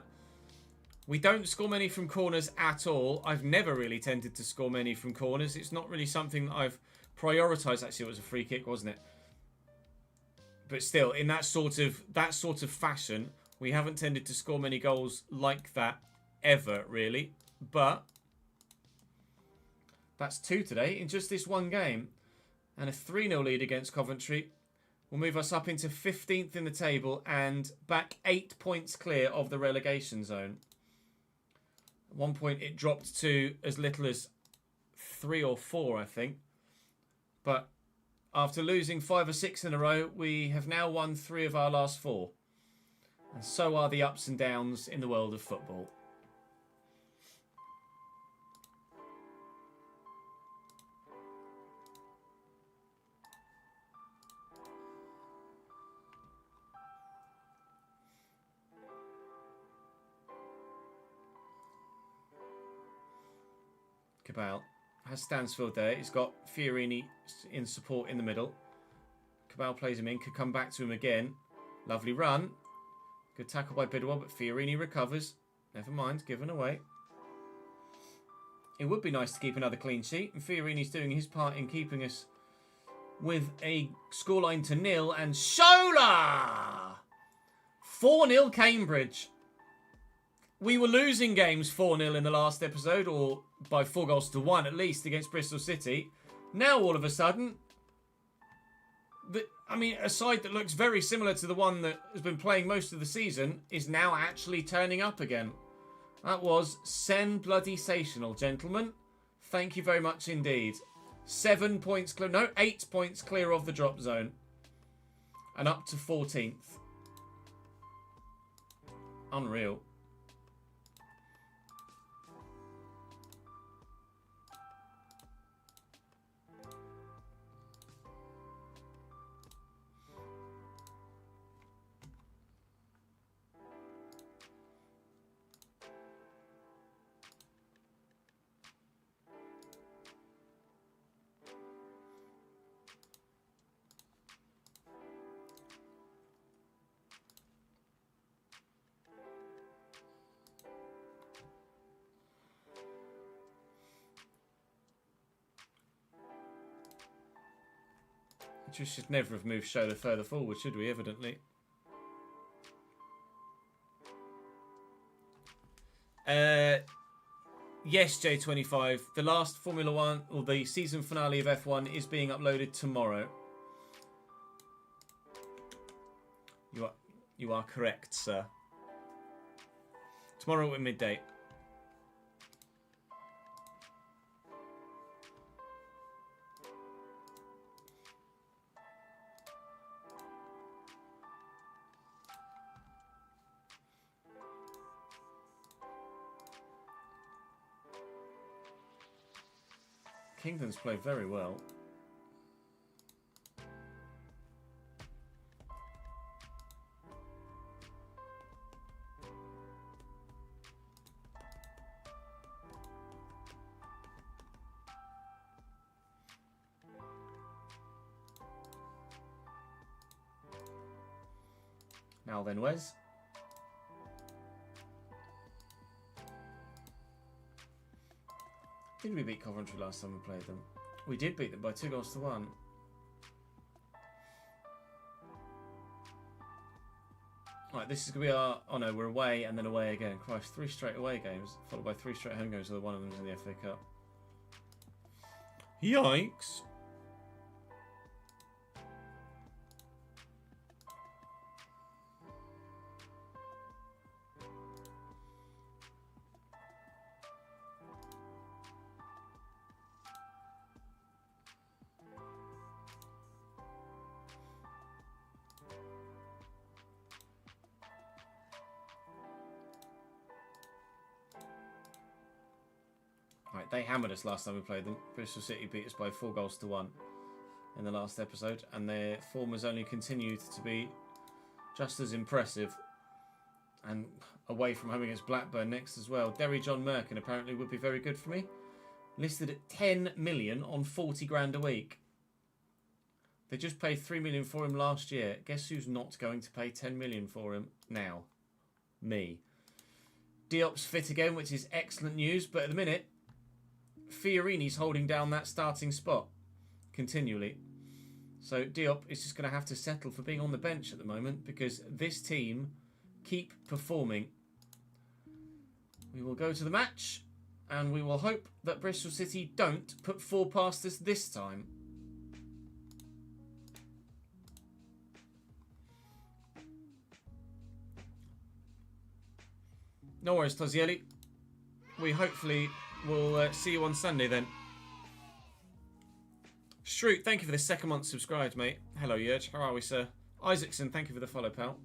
We don't score many from corners at all. I've never really tended to score many from corners. It's not really something that I've prioritised. Actually, it was a free kick, wasn't it? But still, in that sort of fashion, we haven't tended to score many goals like that ever, really. But that's 2 today in just this one game. And a 3-0 lead against Coventry will move us up into 15th in the table and back 8 points clear of the relegation zone. At one point, it dropped to as little as 3 or 4, I think. But after losing 5 or 6 in a row, we have now won 3 of our last 4. And so are the ups and downs in the world of football. Cabal has Stansfield there. He's got Fiorini in support in the middle. Cabal plays him in. Could come back to him again. Lovely run. Good tackle by Bidwell, but Fiorini recovers. Never mind, given away. It would be nice to keep another clean sheet. And Fiorini's doing his part in keeping us with a scoreline to 0. And Schola! 4-0 Cambridge. We were losing games 4-0 in the last episode, or by 4 goals to 1 at least, against Bristol City. Now, all of a sudden, a side that looks very similar to the one that has been playing most of the season is now actually turning up again. That was sensational, gentlemen. Thank you very much indeed. 7 points clear, no, 8 points clear of the drop zone. And up to 14th. Unreal. Just should never have moved Schola further forward, should we? Evidently. Yes, J25. The last Formula 1, or the season finale of F1 is being uploaded tomorrow. You are correct, sir. Tomorrow at midday. Kingdon's played very well. Now then, Wes. Did we beat Coventry last time we played them? We did beat them by 2-1. Right, this is going to be our... Oh no, we're away and then away again. Christ, 3 straight away games, followed by 3 straight home games, although one of them's in the FA Cup. Yikes. Right, they hammered us last time we played them. Bristol City beat us by 4-1 in the last episode, and their form has only continued to be just as impressive. And away from home against Blackburn next as well. Derry John Merkin apparently would be very good for me. Listed at 10 million on 40 grand a week. They just paid 3 million for him last year. Guess who's not going to pay 10 million for him now? Me. Diop's fit again, which is excellent news, but at the minute, Fiorini's holding down that starting spot continually. So Diop is just going to have to settle for being on the bench at the moment because this team keep performing. We will go to the match and we will hope that Bristol City don't put 4 past us this time. No worries, Tozielli. We hopefully will see you on Sunday then. Shroot, thank you for the 2nd month subscribed, mate. Hello, Yerge. How are we, sir? Isaacson, thank you for the follow, pal.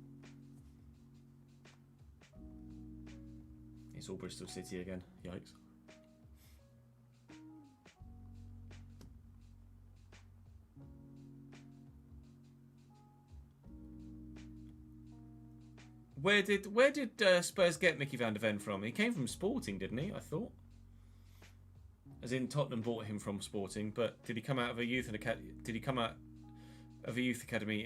It's all Bristol City again. Yikes. Where did Spurs get Mickey van de Ven from? He came from Sporting, didn't he? I thought. As in Tottenham bought him from Sporting, but did he come out of a youth academy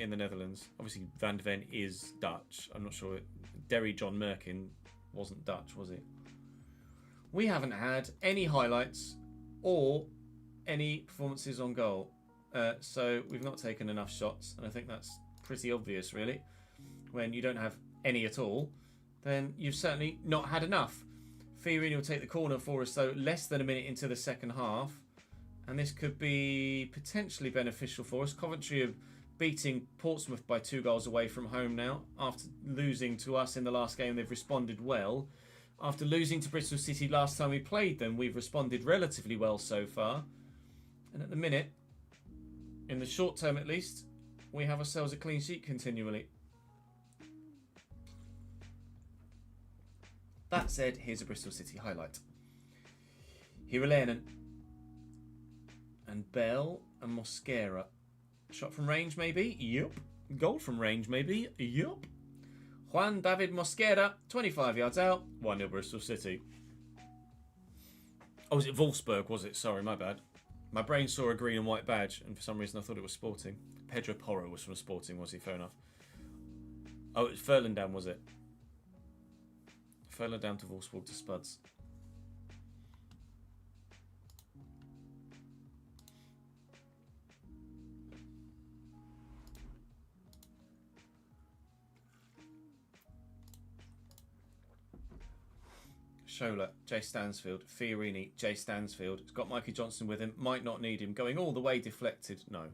in the Netherlands? Obviously, Van de Ven is Dutch. I'm not sure. Derry John Merkin wasn't Dutch, was he? We haven't had any highlights or any performances on goal, so we've not taken enough shots, and I think that's pretty obvious, really. When you don't have any at all, then you've certainly not had enough. Fiorini will take the corner for us, though, less than a minute into the second half. And this could be potentially beneficial for us. Coventry are beating Portsmouth by 2 goals away from home now. After losing to us in the last game, they've responded well. After losing to Bristol City last time we played them, we've responded relatively well so far. And at the minute, in the short term at least, we have ourselves a clean sheet continually. That said, here's a Bristol City highlight. Hiralainen and Bell and Mosquera. Shot from range, maybe? Yup. Goal from range, maybe? Yup. Juan David Mosquera, 25 yards out, 1-0 Bristol City. Oh, was it Wolfsburg, was it? Sorry, my bad. My brain saw a green and white badge, and for some reason I thought it was Sporting. Pedro Porro was from Sporting, was he? Fair enough. Oh, it was Furlingham, was it? Furler down to Wolfsburg to Spuds. Shola, Jay Stansfield, Fiorini, Jay Stansfield. It's got Mikey Johnson with him. Might not need him. Going all the way deflected. No.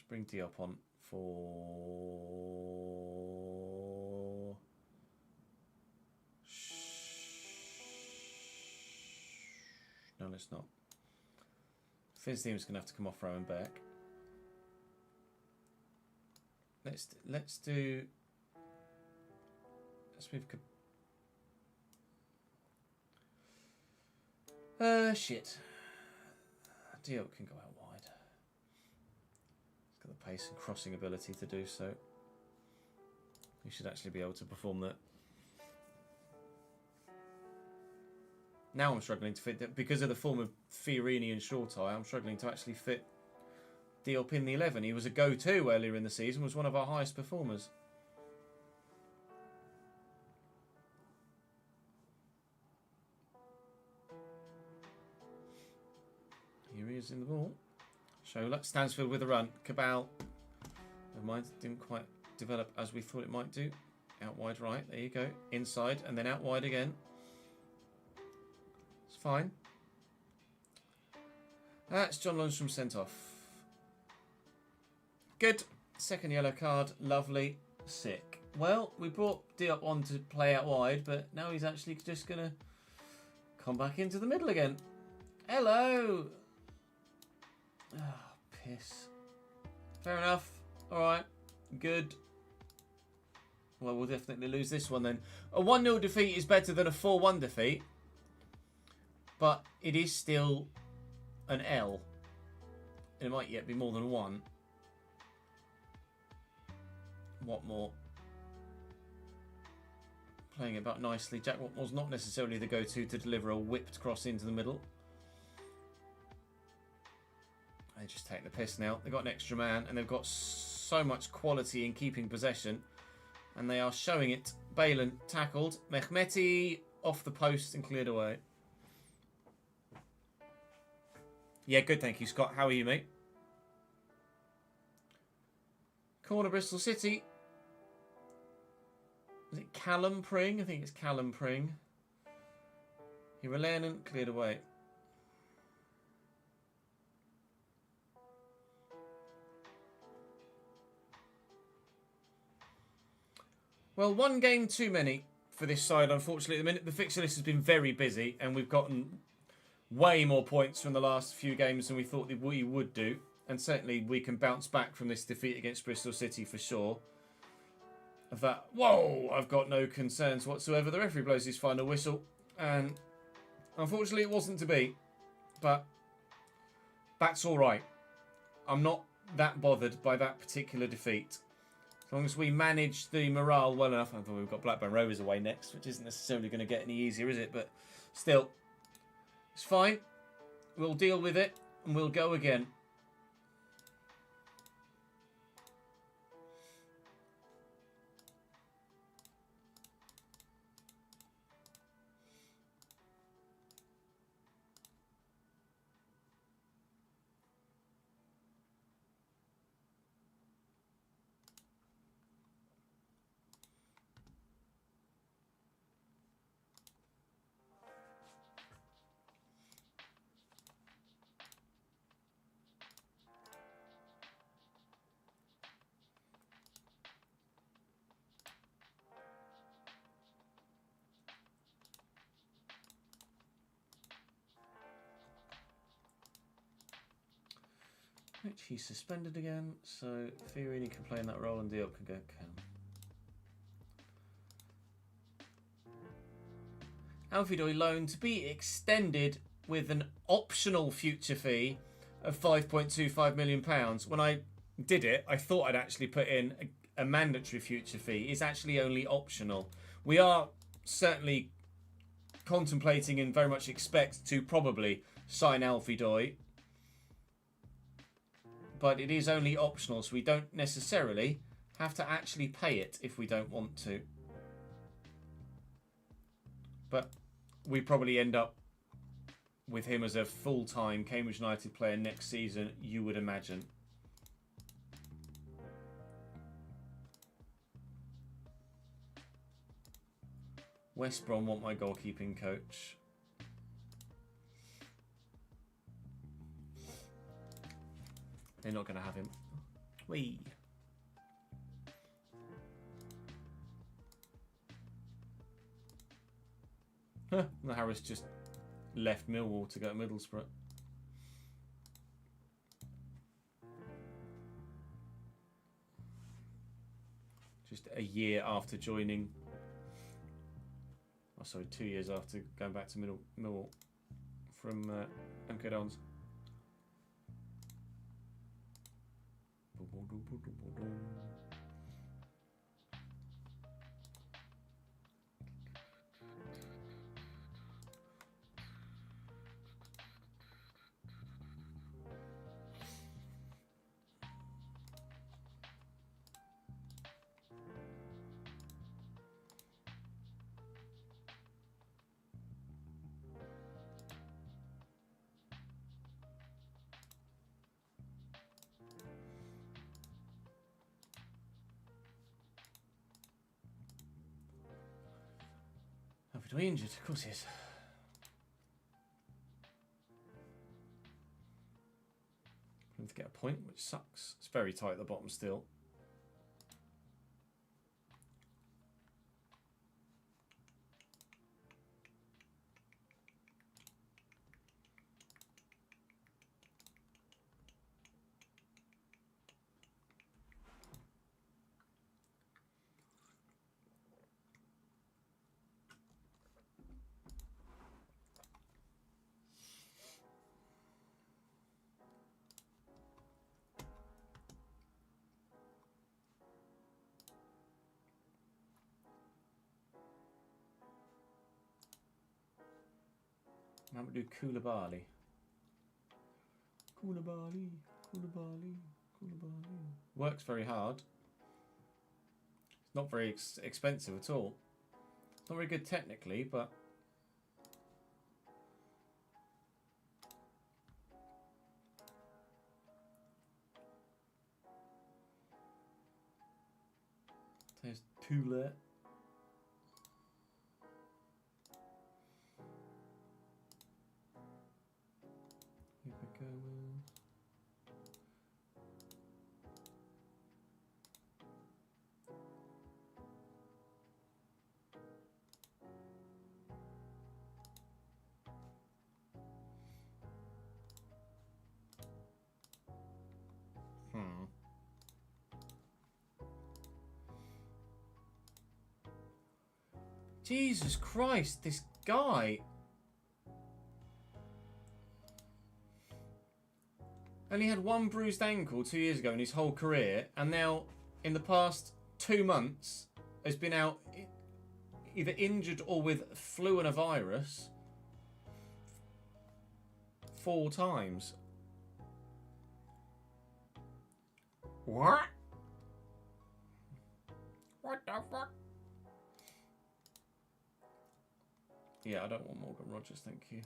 Bring Diop on for... No, let's not. Finn's team's going to have to come off Rowan Beck. Let's move... Shit. Diop can go out wide. Got the pace and crossing ability to do so. He should actually be able to perform that. Now I'm struggling to fit that because of the form of Fiorini and Shorty. I'm struggling to actually fit Diop in the 11. He was a go-to earlier in the season, was one of our highest performers. Here he is in the ball. Shola, Stansfield with a run. Cabal, never mind, didn't quite develop as we thought it might do. Out wide right, there you go. Inside, and then out wide again. It's fine. That's John Lundstrom sent off. Good. Second yellow card. Lovely. Sick. Well, we brought Diop on to play out wide, but now he's actually just going to come back into the middle again. Hello. Oh, piss. Fair enough. All right. Good. Well, we'll definitely lose this one then. A 1-0 defeat is better than a 4-1 defeat. But it is still an L. And it might yet be more than one. What more? Playing it back nicely. Jack Watmore's not necessarily the go-to to deliver a whipped cross into the middle. They just take the piss now. They've got an extra man and they've got so much quality in keeping possession. And they are showing it. Balin tackled. Mehmeti off the post and cleared away. Yeah, good, thank you, Scott. How are you, mate? Corner, Bristol City. Is it Callum Pring? I think it's Callum Pring. Hiralainen cleared away. Well, one game too many for this side, unfortunately. At the minute, the fixture list has been very busy, and we've gotten way more points from the last few games than we thought that we would do. And certainly we can bounce back from this defeat against Bristol City for sure. Of that, whoa, I've got no concerns whatsoever. The referee blows his final whistle. And unfortunately it wasn't to be. But that's all right. I'm not that bothered by that particular defeat. As long as we manage the morale well enough. I thought we've got Blackburn Rovers away next, which isn't necessarily going to get any easier, is it? But still, it's fine. We'll deal with it and we'll go again. Which he's suspended again, so Fiorini can play in that role and Diop can go Cam. Alfie Doyle loan to be extended with an optional future fee of £5.25 million. When I did it, I thought I'd actually put in a mandatory future fee. It's actually only optional. We are certainly contemplating and very much expect to probably sign Alfie Doyle. But it is only optional, so we don't necessarily have to actually pay it if we don't want to. But we probably end up with him as a full-time Cambridge United player next season, you would imagine. West Brom want my goalkeeping coach. They're not going to have him. Whee! Huh, Harris just left Millwall to go to Middlesbrough. Just a year after joining. Oh, sorry, 2 years after going back to Millwall from MK Dons. Injured. We're injured. Of course he is. To get a point, which sucks. It's very tight at the bottom still. Mamadou Koulibaly. Koulibaly. Works very hard. It's not very expensive at all. It's not very good technically, but... There's Tula. Here we go. Jesus Christ, this guy. Only had one bruised ankle 2 years ago in his whole career, and now in the past 2 months has been out either injured or with flu and a virus 4 times. What? What the fuck? Yeah, I don't want Morgan Rogers, thank you.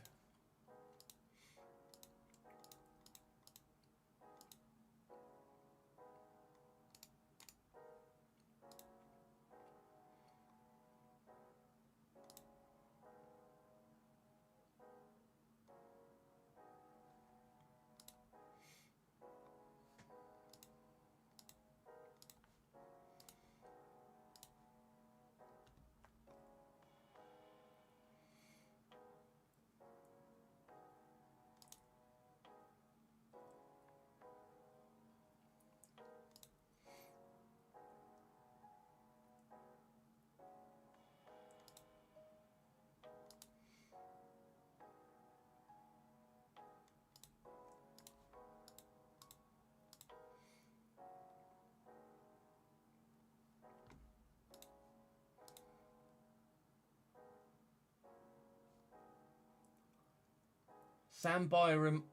Sam Byram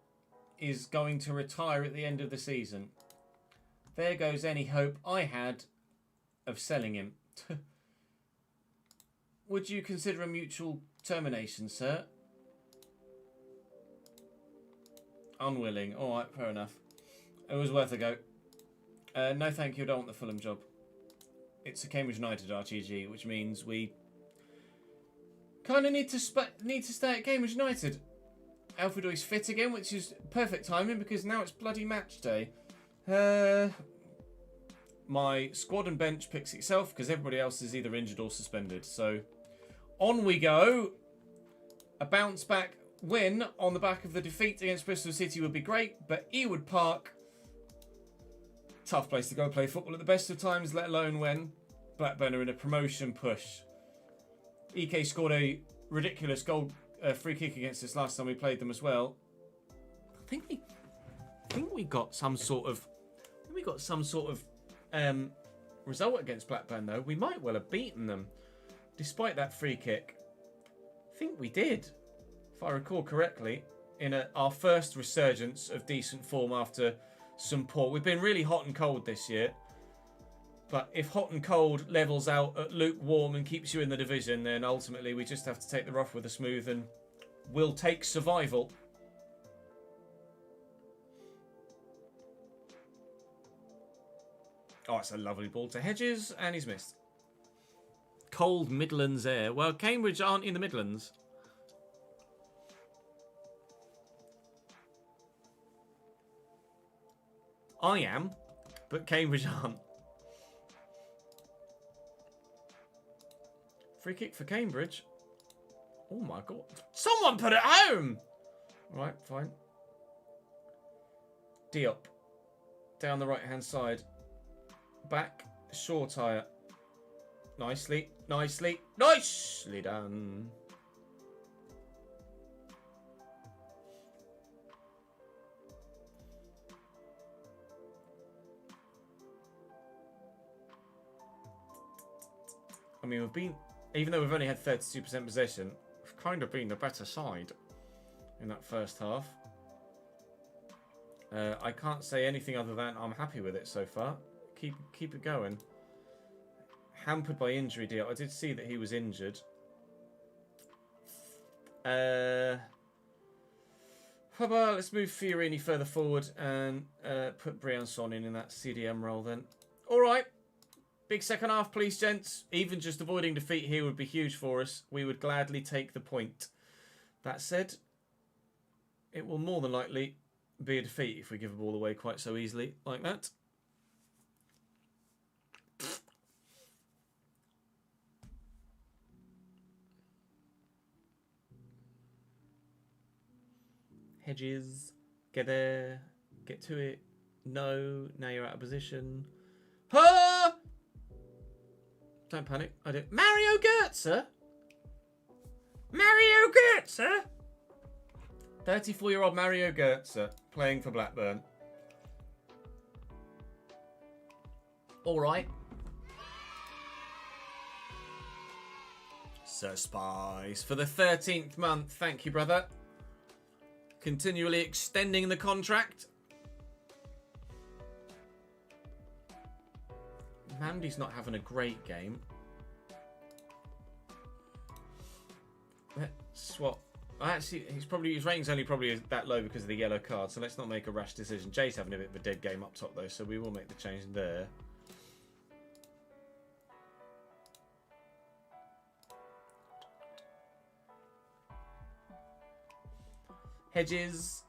is going to retire at the end of the season. There goes any hope I had of selling him. Would you consider a mutual termination, sir? Unwilling. Alright, fair enough. It was worth a go. No thank you, I don't want the Fulham job. It's a Cambridge United RTG, which means we kind of need to stay at Cambridge United. Alfredo is fit again, which is perfect timing because now it's bloody match day. My squad and bench picks itself because everybody else is either injured or suspended. So on we go. A bounce back win on the back of the defeat against Bristol City would be great, but Ewood Park, tough place to go play football at the best of times, let alone when Blackburn are in a promotion push. EK scored a ridiculous goal. Free kick against us last time we played them as well. I think we got some sort of result against Blackburn though. We might well have beaten them despite that free kick. I think we did, if I recall correctly, in our first resurgence of decent form after some poor. We've been really hot and cold this year. But if hot and cold levels out at lukewarm and keeps you in the division, then ultimately we just have to take the rough with the smooth and we'll take survival. Oh, it's a lovely ball to Hedges and he's missed. Cold Midlands air. Well, Cambridge aren't in the Midlands. I am, but Cambridge aren't. Free kick for Cambridge. Oh my god. Someone put it home! Right, fine. Diop. Down the right-hand side. Back. Short tire. Nicely. Nicely. Nicely done. I mean, we've been... Even though we've only had 32% possession, we've kind of been the better side in that first half. I can't say anything other than I'm happy with it so far. Keep it going. Hampered by injury deal. I did see that he was injured. Let's move Fiorini further forward and put Briançon in that CDM role then. All right. Big second half, please, gents. Even just avoiding defeat here would be huge for us. We would gladly take the point. That said, it will more than likely be a defeat if we give the ball away quite so easily like that. Hedges, get there, get to it. No, now you're out of position. Ah! Don't panic. I did. Mario Götze? Mario Götze? 34-year-old Mario Götze playing for Blackburn. All right. Sir Spice for the 13th month. Thank you, brother. Continually extending the contract. Mandy's not having a great game. Let's swap. Actually, his rating's only probably that low because of the yellow card, so let's not make a rash decision. Jay's having a bit of a dead game up top though, so we will make the change there. Hedges,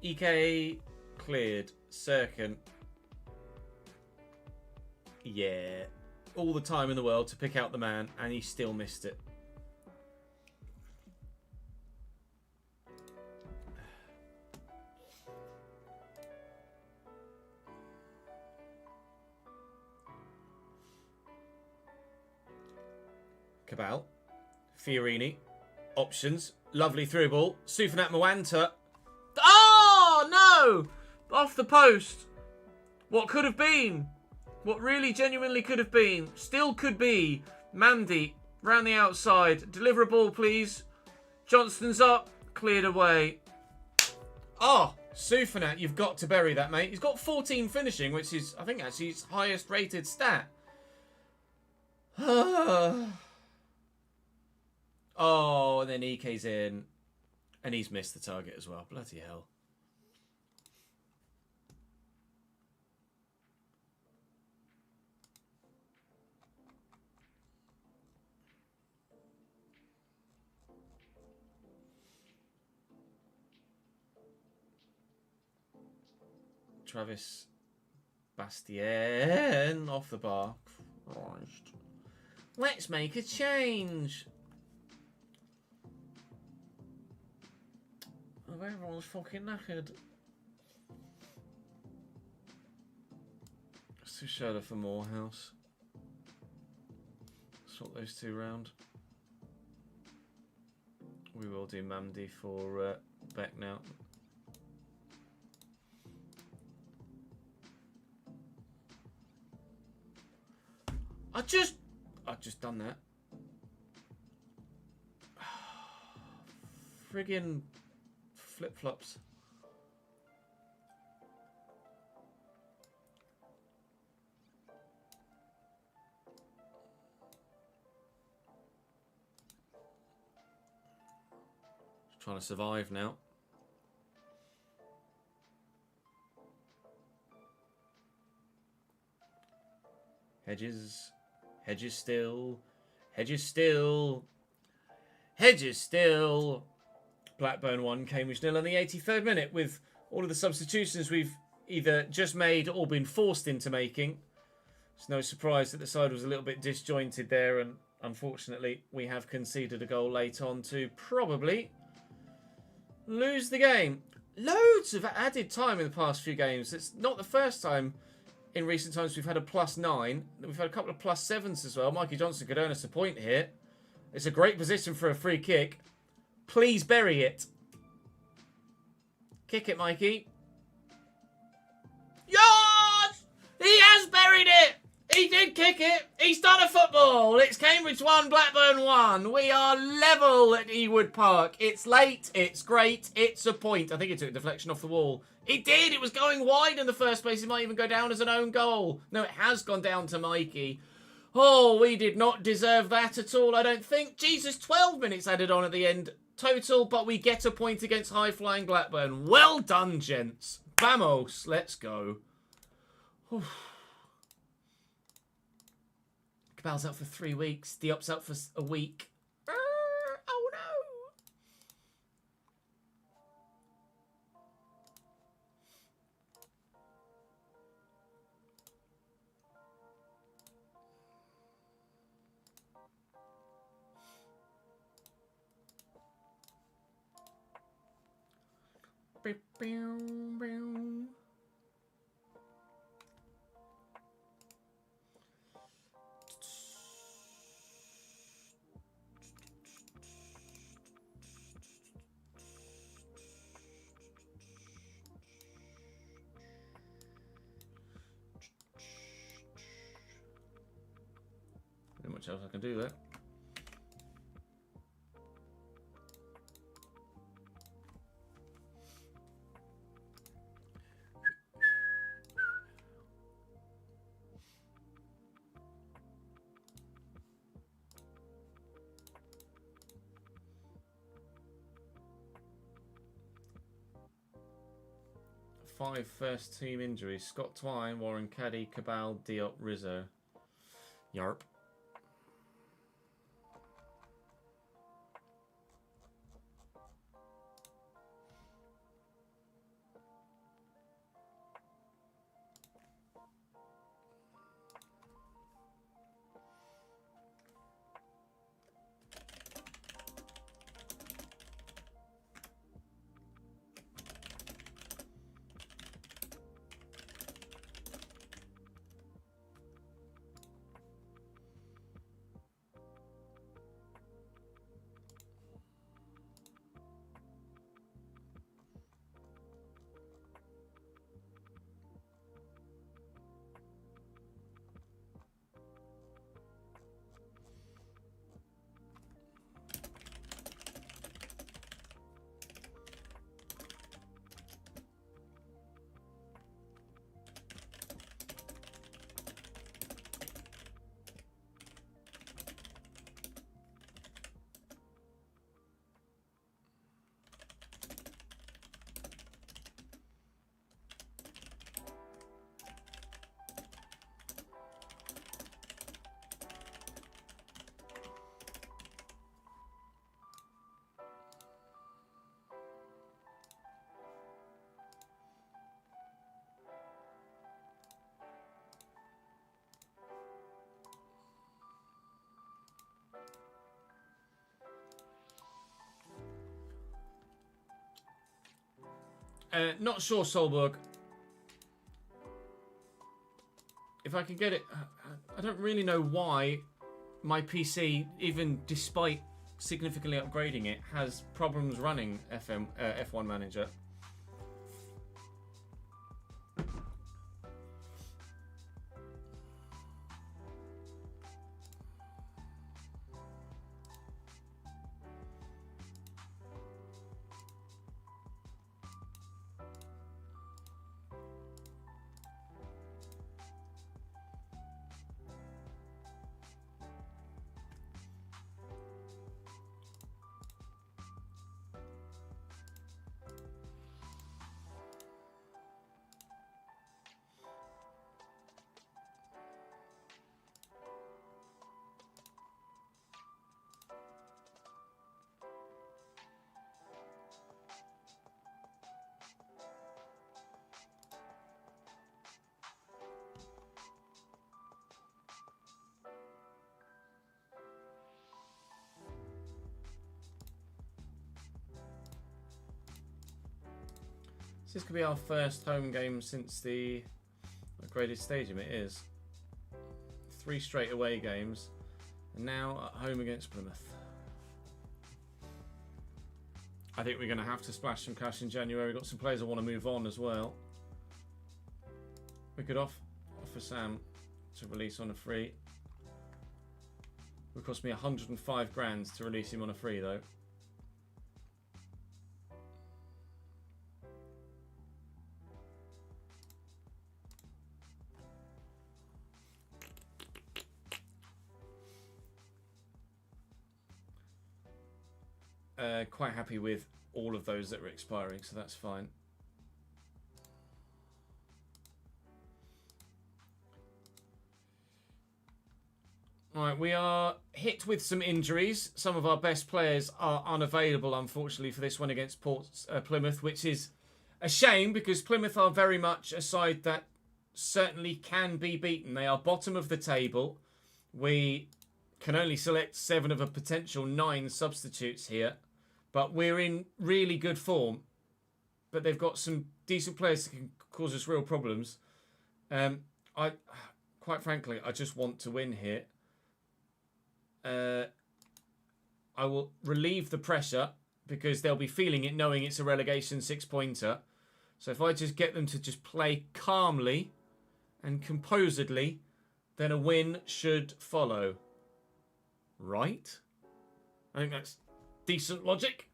EK cleared, Sirkin. Yeah, all the time in the world to pick out the man, and he still missed it. Cabal, Fiorini, options, lovely through ball, Sufanat Mwanta. Oh no! Off the post. What could have been? What really genuinely could have been, still could be. Mandy, round the outside. Deliver a ball, please. Johnston's up. Cleared away. Oh, Sufanat, you've got to bury that, mate. He's got 14 finishing, which is, I think, actually his highest rated stat. Oh, and then EK's in. And he's missed the target as well. Bloody hell. Travis Bastien off the bar. Christ. Let's make a change. Oh, everyone's fucking knackered. Sushada for Morehouse. Swap those two round. We will do Mamdi for Beck now. I've just done that. Friggin' flip-flops. Just trying to survive now. Hedges still. Hedges still. Hedges still. Blackburn 1, Cambridge 0 in the 83rd minute with all of the substitutions we've either just made or been forced into making. It's no surprise that the side was a little bit disjointed there, and unfortunately we have conceded a goal late on to probably lose the game. Loads of added time in the past few games. It's not the first time in recent times we've had a +9. We've had a couple of +7s as well. Mikey Johnson could earn us a point here. It's a great position for a free kick. Please bury it. Kick it, Mikey. Yes! He has buried it! He did kick it. He's done a football. It's Cambridge 1, Blackburn 1. We are level at Ewood Park. It's late. It's great. It's a point. I think it took a deflection off the wall. It did. It was going wide in the first place. It might even go down as an own goal. No, it has gone down to Mikey. Oh, we did not deserve that at all, I don't think. Jesus, 12 minutes added on at the end total, but we get a point against high-flying Blackburn. Well done, gents. Vamos. Let's go. Whew. Cabal's out for 3 weeks. Diop's out for a week. Oh, no. Not much else I can do there. Five first team injuries. Scott Twine, Warren Caddy, Cabal, Diop, Rizzo. Yarp. Not sure, Solberg. If I can get it... I don't really know why my PC, even despite significantly upgrading it, has problems running F1 Manager. This could be our first home game since the upgraded stadium. It is. 3 straight away games. And now at home against Plymouth. I think we're going to have to splash some cash in January. We've got some players that want to move on as well. We could offer Sam to release on a free. It would cost me 105 grand to release him on a free though. Quite happy with all of those that were expiring, so that's fine. Alright, we are hit with some injuries. Some of our best players are unavailable, unfortunately, for this one against Plymouth, which is a shame because Plymouth are very much a side that certainly can be beaten. They are bottom of the table. We can only select 7 of a potential 9 substitutes here. But we're in really good form. But they've got some decent players that can cause us real problems. Quite frankly, I just want to win here. I will relieve the pressure because they'll be feeling it knowing it's a relegation 6-pointer. So if I just get them to just play calmly and composedly, then a win should follow. Right? I think that's decent logic.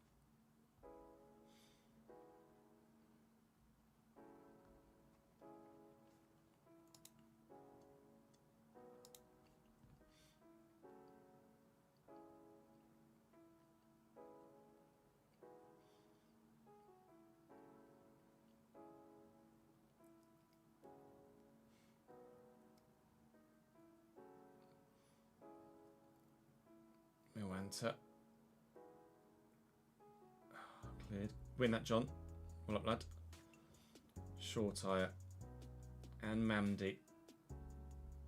Millwall. Cleared. Win that, John. Well up, lad. Short tire. And Mamdi.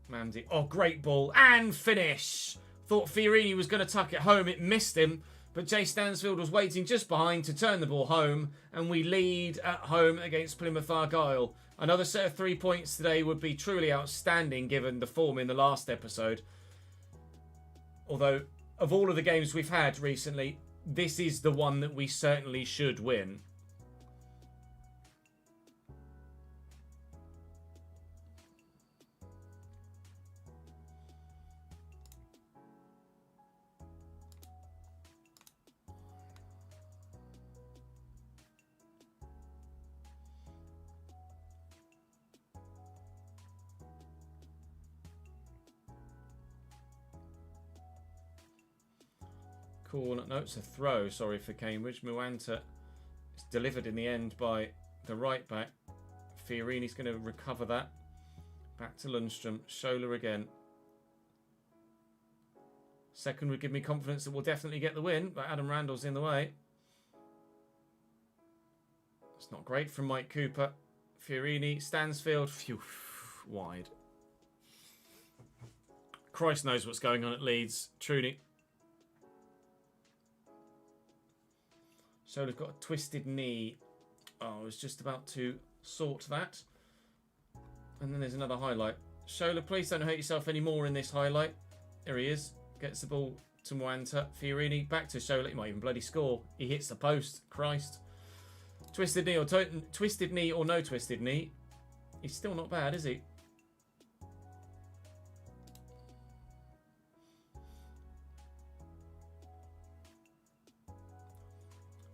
Mamdi. Oh, great ball. And finish. Thought Fiorini was going to tuck it home. It missed him. But Jay Stansfield was waiting just behind to turn the ball home. And we lead at home against Plymouth Argyle. Another set of 3 points today would be truly outstanding given the form in the last episode. Although, of all of the games we've had recently, this is the one that we certainly should win. Corner. No, it's a throw. Sorry for Cambridge. Muanta is delivered in the end by the right back. Fiorini's going to recover that. Back to Lundstrom. Scholler again. Second would give me confidence that we'll definitely get the win, but Adam Randall's in the way. It's not great from Mike Cooper. Fiorini, Stansfield. Phew, wide. Christ knows what's going on at Leeds. Truly. Scholer's got a twisted knee. Oh, I was just about to sort that. And then there's another highlight. Scholler, please don't hurt yourself anymore in this highlight. There he is. Gets the ball to Muanta. Fiorini back to Scholler. He might even bloody score. He hits the post. Christ. Twisted knee or no twisted knee. He's still not bad, is he?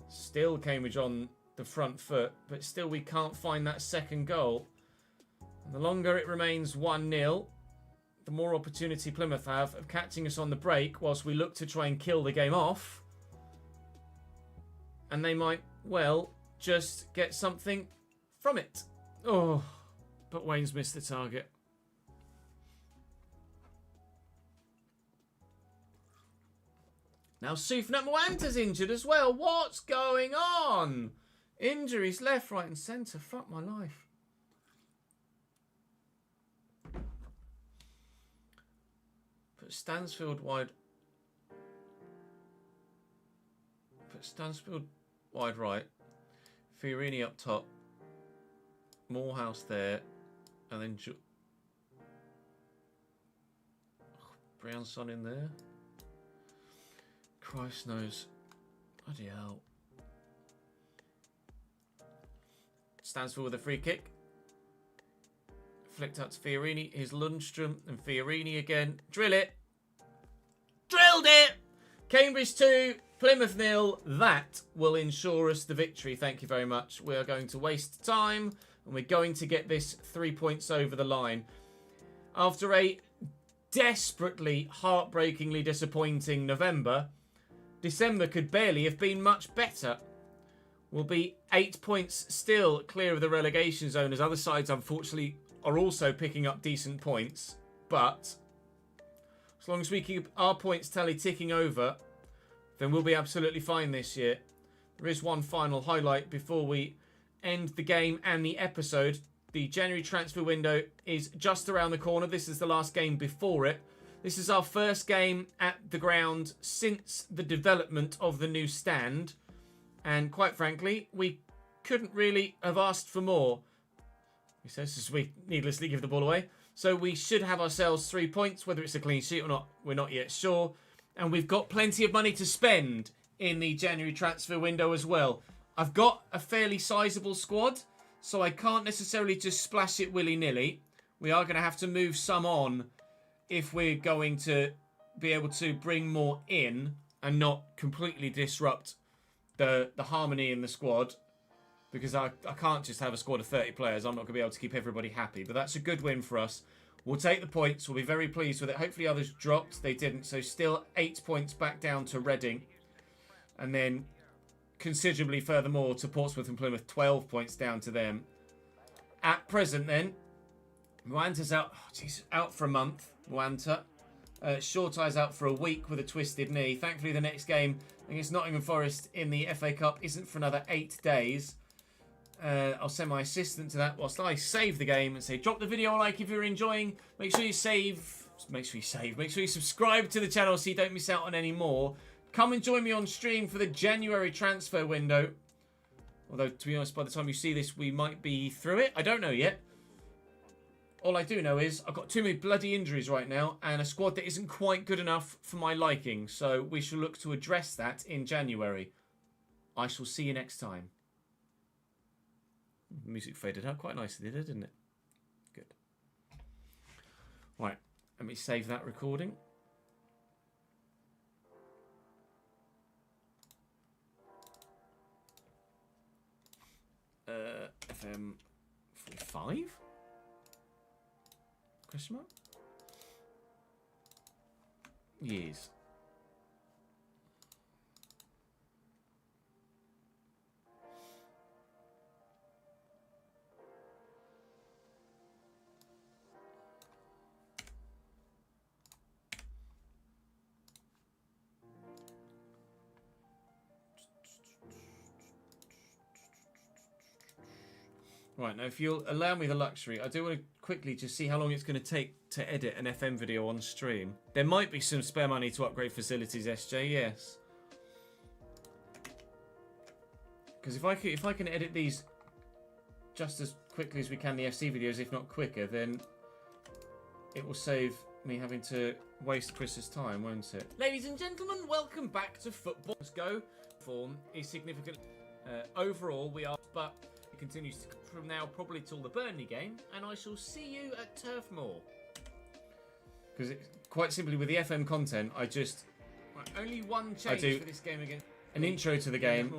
Still Cambridge on the front foot, but still we can't find that second goal. And the longer it remains 1-0, the more opportunity Plymouth have of catching us on the break whilst we look to try and kill the game off. And they might, well, just get something from it. Oh, but Wayne's missed the target. Now Sufnat Mwanta's injured as well. What's going on? Injuries left, right and centre. Fuck my life. Put Stansfield wide. Put Stansfield wide right. Fiorini up top. Morehouse there. And then Brown's son in there. Christ knows. Bloody hell. Stansford with a free kick. Flicked out to Fiorini. Here's Lundstrom and Fiorini again. Drill it. Drilled it! Cambridge 2, Plymouth 0. That will ensure us the victory. Thank you very much. We are going to waste time and we're going to get this 3 points over the line. After a desperately, heartbreakingly disappointing November, December could barely have been much better. We'll be 8 points still clear of the relegation zone, as other sides, unfortunately, are also picking up decent points. But as long as we keep our points tally ticking over, then we'll be absolutely fine this year. There is one final highlight before we end the game and the episode. The January transfer window is just around the corner. This is the last game before it. This is our first game at the ground since the development of the new stand. And quite frankly, we couldn't really have asked for more. He says as we needlessly give the ball away. So we should have ourselves 3 points. Whether it's a clean sheet or not, we're not yet sure. And we've got plenty of money to spend in the January transfer window as well. I've got a fairly sizable squad, so I can't necessarily just splash it willy-nilly. We are going to have to move some on if we're going to be able to bring more in and not completely disrupt the harmony in the squad. Because I can't just have a squad of 30 players. I'm not going to be able to keep everybody happy. But that's a good win for us. We'll take the points. We'll be very pleased with it. Hopefully others dropped. They didn't. So still 8 points back down to Reading. And then considerably furthermore to Portsmouth and Plymouth. 12 points down to them. At present then, Mwanta's out. Oh, geez, out for a month. Mwanta. Shortie's out for a week with a twisted knee. Thankfully the next game against Nottingham Forest in the FA Cup isn't for another 8 days. I'll send my assistant to that whilst I save the game and say drop the video a like if you're enjoying. Make sure you subscribe to the channel so you don't miss out on any more. Come and join me on stream for the January transfer window. Although, to be honest, by the time you see this, we might be through it. I don't know yet. All I do know is I've got too many bloody injuries right now and a squad that isn't quite good enough for my liking. So we shall look to address that in January. I shall see you next time. The music faded out quite nicely, didn't it? Good. Right, let me save that recording. FM 45? Question mark? Yes. Right, now if you'll allow me the luxury, I do want to quickly just see how long it's going to take to edit an FM video on stream. There might be some spare money to upgrade facilities, SJ, yes. Because if I can edit these just as quickly as we can the FC videos, if not quicker, then it will save me having to waste Chris's time, won't it? Ladies and gentlemen, welcome back to Football. Let's go. Form is significant. Overall, we are, but it continues to, from now probably till the Burnley game, and I shall see you at Turf Moor. Because quite simply with the FM content, I just only one change for this game again. An intro to the game,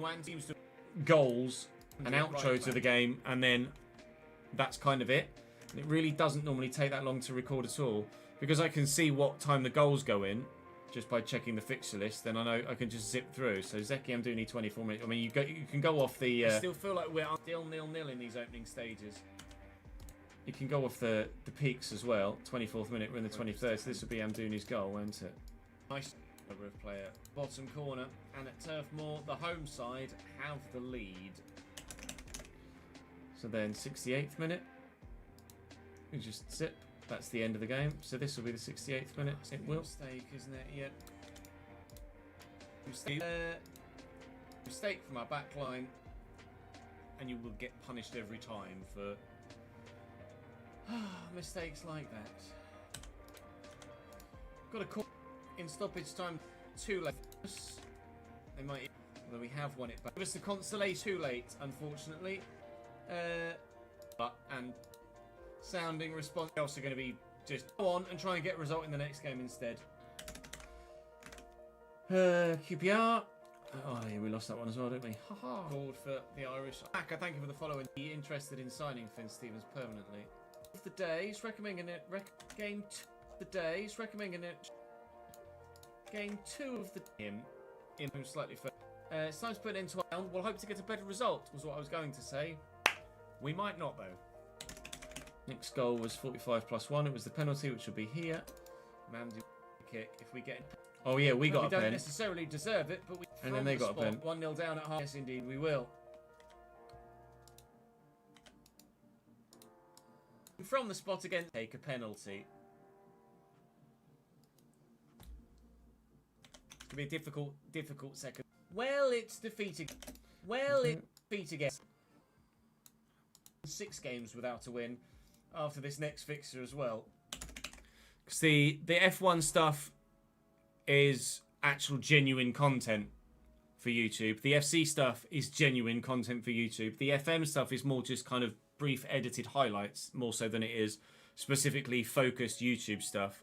goals, an outro to the game, and then that's kind of it. And it really doesn't normally take that long to record at all, because I can see what time the goals go in just by checking the fixture list. Then I know I can just zip through. So Zeki, I'm doing 24 minutes. I mean, you can go off the. I still feel like we're still 0-0 in these opening stages. You can go off the peaks as well. 24th minute, we're in the 23rd. So this will be Amdouni's goal, won't it? Nice player, bottom corner, and at Turf Moor, the home side have the lead. So then 68th minute, we just zip. That's the end of the game. So this will be the 68th minute. It will. Mistake, isn't it? Yep. Mistake from our back line, and you will get punished every time for Mistakes like that. Got a call in stoppage time too late. They might, although we have won it back. Give us the consolation too late, unfortunately. And sounding response. They're also going to be just go on and try and get a result in the next game instead. QPR. Oh yeah, we lost that one as well, didn't we? Called for the Irish. Aka, thank you for the follow. And be interested in signing Finn Stevens permanently. Of the days, recommending it. Game 2 of the days, recommending it. Game 2 of the him slightly further. It's time to put an end to round. We'll hope to get a better result. Was what I was going to say. We might not though. Next goal was 45+1. It was the penalty, which will be here. Mamdi kick. If we get. Oh yeah, we got a pen. We don't necessarily deserve it, but we. And then they got a pen. 1-0 down at half. Yes, indeed, we will. From the spot again, take a penalty. It's gonna be a difficult second. Well, it's defeated. Well, it's defeated again. 6 games without a win after this next fixture as well. Because the F1 stuff is actual genuine content for YouTube. The FC stuff is genuine content for YouTube. The FM stuff is more just kind of brief edited highlights, more so than it is specifically focused YouTube stuff.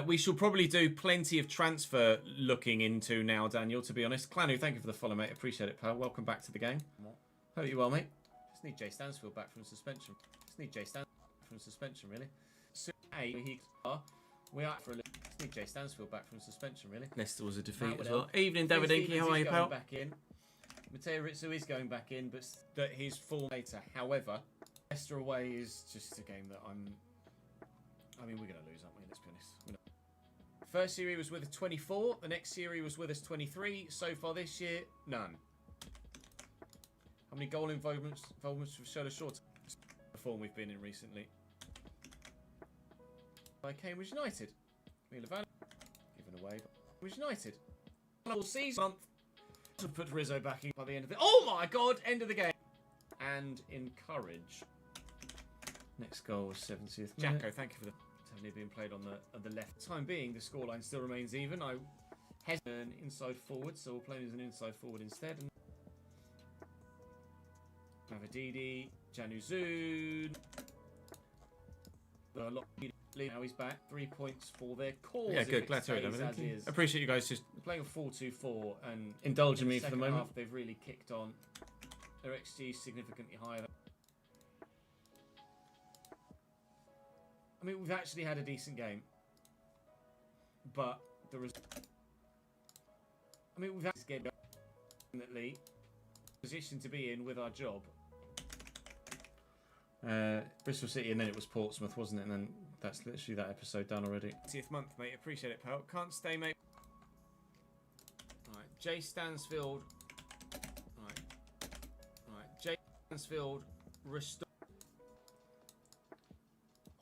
We shall probably do plenty of transfer looking into now, Daniel, to be honest. Clanu, thank you for the follow, mate. Appreciate it, pal. Welcome back to the game. Hope you're well, mate. Just need Jay Stansfield back from suspension. Really. So, we are for a little. Just need Jay Stansfield back from suspension, really. Leicester was a defeat as well. Evening, David Inky. How are you, pal? Back in. Mateo Rizzo is going back in, but that his full later. However, Leicester away is just a game that I mean, we're going to lose, aren't we? Let's be honest. First series was with us 24. The next series was with us 23. So far this year, none. How many goal involvements for Shola Short? The form we've been in recently. By Cambridge United. Given away. Cambridge United. All season month to put Rizzo back in by the end of the. Oh my God! End of the game. And encourage. Next goal was 70th. Jacko, thank you for the. Being played on the left. Time being, the scoreline still remains even. I hesitate an inside forward, so we'll play as an inside forward instead. And Mavadidi, Januzun. Now he's back. 3 points for their cause. Yeah, good. Glad to hear it. Appreciate you guys just playing a 4-2-4 and indulging me for the moment. Half, they've really kicked on. Their XG is significantly higher. I mean, we've actually had a decent game, but there is. I mean, we've had this game definitely position to be in with our job. Bristol City, and then it was Portsmouth, wasn't it? And then that's literally that episode done already. 20th month, mate. Appreciate it, pal. Can't stay, mate. All right, Jay Stansfield. All right, Jay Stansfield. Restore.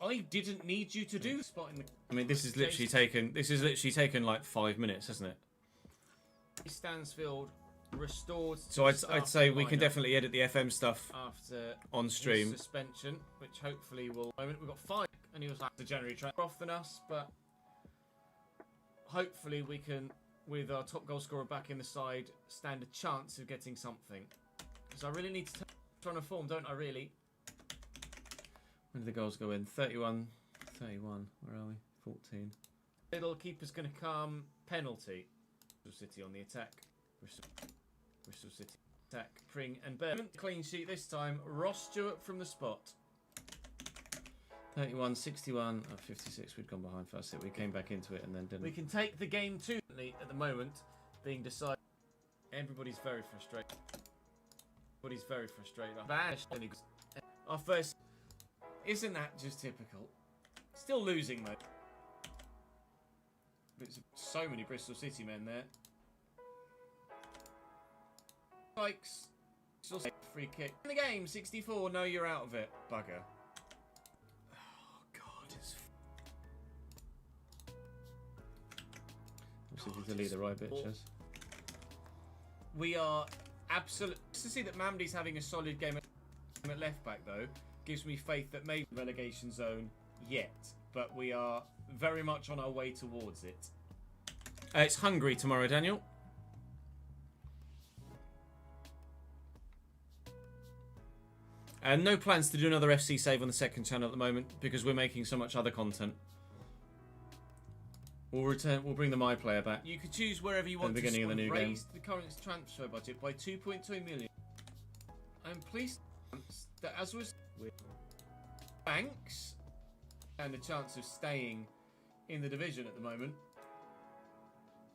I didn't need you to do spot in the. I mean, this is literally taken like 5 minutes, hasn't it? Stansfield restored. So I'd say we can definitely edit the FM stuff after on stream. Suspension, which hopefully will. I mean, we've got 5, and he was like the January track off than us, but hopefully we can, with our top goal scorer back in the side, stand a chance of getting something. Because I really need to turn a form, don't I? Really. When did the goals go in? 31. Where are we? 14. Little keeper's going to come. Penalty. Bristol City on the attack. Bristol City attack. Pring and Bear. Clean sheet this time. Ross Stewart from the spot. 31, 61, 56. We'd gone behind first. We came back into it and then didn't. We can take the game too at the moment. Being decided. Everybody's very frustrated. Our first. Isn't that just typical? Still losing though. There's so many Bristol City men there. Spikes. Free kick. In the game, 64. No, you're out of it. Bugger. Oh, God. Let's see if you delete the right bit, Chaz. We are absolute. To see that Mamdi's having a solid game at left back though gives me faith that maybe relegation zone yet, but we are very much on our way towards it. It's Hungary tomorrow, Daniel. And no plans to do another FC save on the second channel at the moment because we're making so much other content. We'll bring the My Player back. You could choose wherever you want to raise the current transfer budget by 2.2 million. I'm pleased that as was with Banks and the chance of staying in the division at the moment,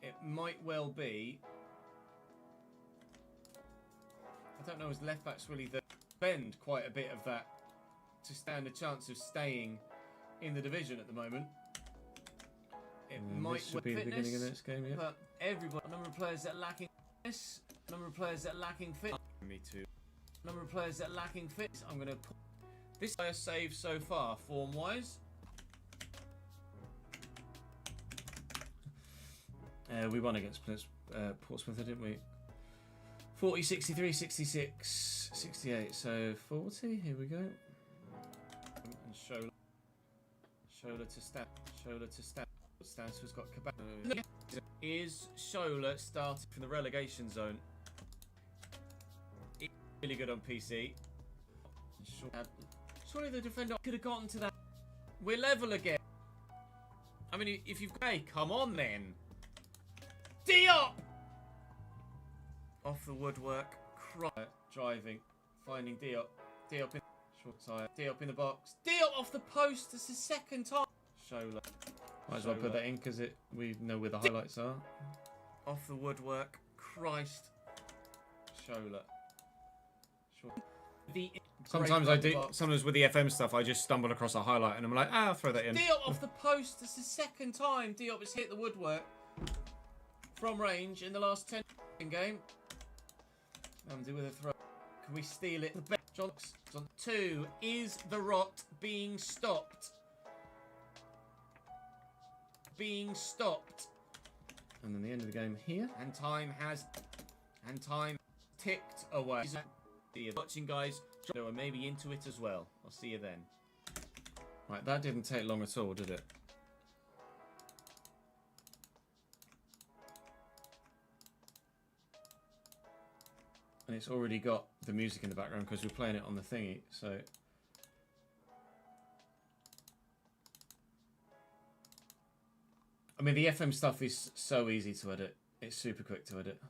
it might well be. I don't know, as left back's really spend quite a bit of that to stand a chance of staying in the division at the moment. It might should be the beginning of the next game, yeah. But everyone, number of players that are lacking fitness, number of players that are lacking fit. Me too. Number of players that are lacking fit. I'm going to put this player save so far, form-wise. We won against Portsmouth, didn't we? 40, 63, 66, 68. So 40. Here we go. And Shola to Stan. Shola to Stan. Stansford's got Cabal. Is Shola starting from the relegation zone? It's really good on PC. Surely the defender could have gotten to that. We're level again. I mean, if you've... Hey, come on then. Diop! Off the woodwork. Driving. Finding Diop. Diop in... Short tire. Diop in the box. Diop off the post. That's the second time. Shola. Might as well put that in because we know where the highlights are. Off the woodwork. Christ. Shola. Sometimes I do. Sometimes with the FM stuff, I just stumble across a highlight and I'm like, I'll throw that in. Diop off the post. That's the second time Diop has hit the woodwork from range in the last 10 game. Andy with a throw. Can we steal it? Johnson 2. Is the rot being stopped? Being stopped. And then the end of the game here. And time ticked away. See you watching, guys. Or maybe into it as well. I'll see you then. Right, that didn't take long at all, did it? And it's already got the music in the background because we're playing it on the thingy, so... I mean, the FM stuff is so easy to edit. It's super quick to edit.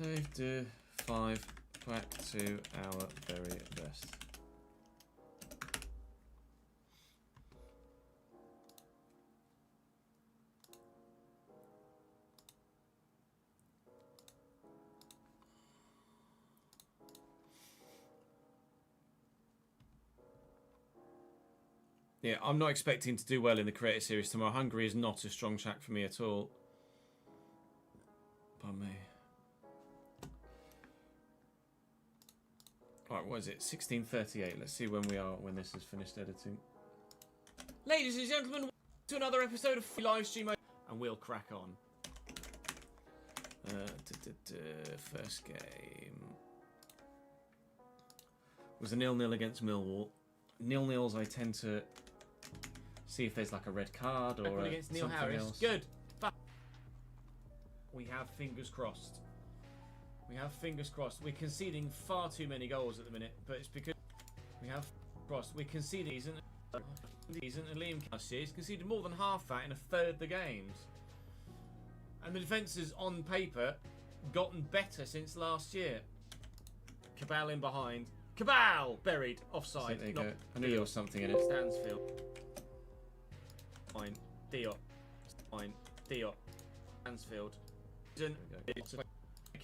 Save to 5 back to our very best. Yeah, I'm not expecting to do well in the Creator Series tomorrow. Hungary is not a strong track for me at all. By me. Right, what is it? 16:38. Let's see when we are when this is finished editing. Ladies and gentlemen, to another episode of live stream, and we'll crack on. First game was a 0-0 against Millwall. 0-0s, I tend to see if there's like a red card or against Neil something Harris. else. Good. We have fingers crossed. We have fingers crossed. We're conceding far too many goals at the minute, but it's because we have crossed. We're conceding isn't Liam He's conceded more than half that in a third of the games. And the defence has, on paper, gotten better since last year. Cabal in behind. Cabal! Buried. Offside. There you go. I knew there was something in it. Stansfield. Fine. Diop. Fine. Diop. Stansfield.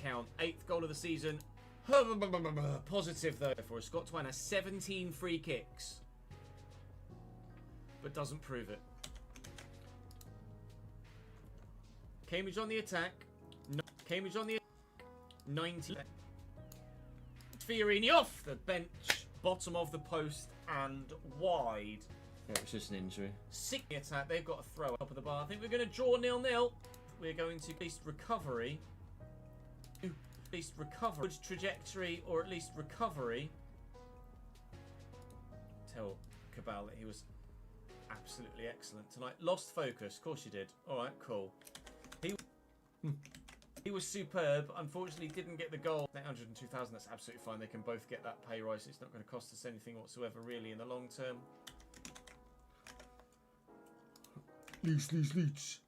Count. 8th goal of the season. Positive though for us. Scott Twine has 17 free kicks. But doesn't prove it. Cambridge on the attack. No, Cambridge on the 90. Fiorini off the bench. Bottom of the post and wide. Yeah, it's just an injury. Sick attack. They've got a throw up of the bar. I think we're going to draw 0-0. We're going to at least recovery. At least recovery. Trajectory or at least recovery. Tell Cabal that he was absolutely excellent tonight. Lost focus. Of course you did. All right, cool. He was superb. Unfortunately, didn't get the goal. 802,000. That's absolutely fine. They can both get that pay rise. It's not going to cost us anything whatsoever, really, in the long term. Leach.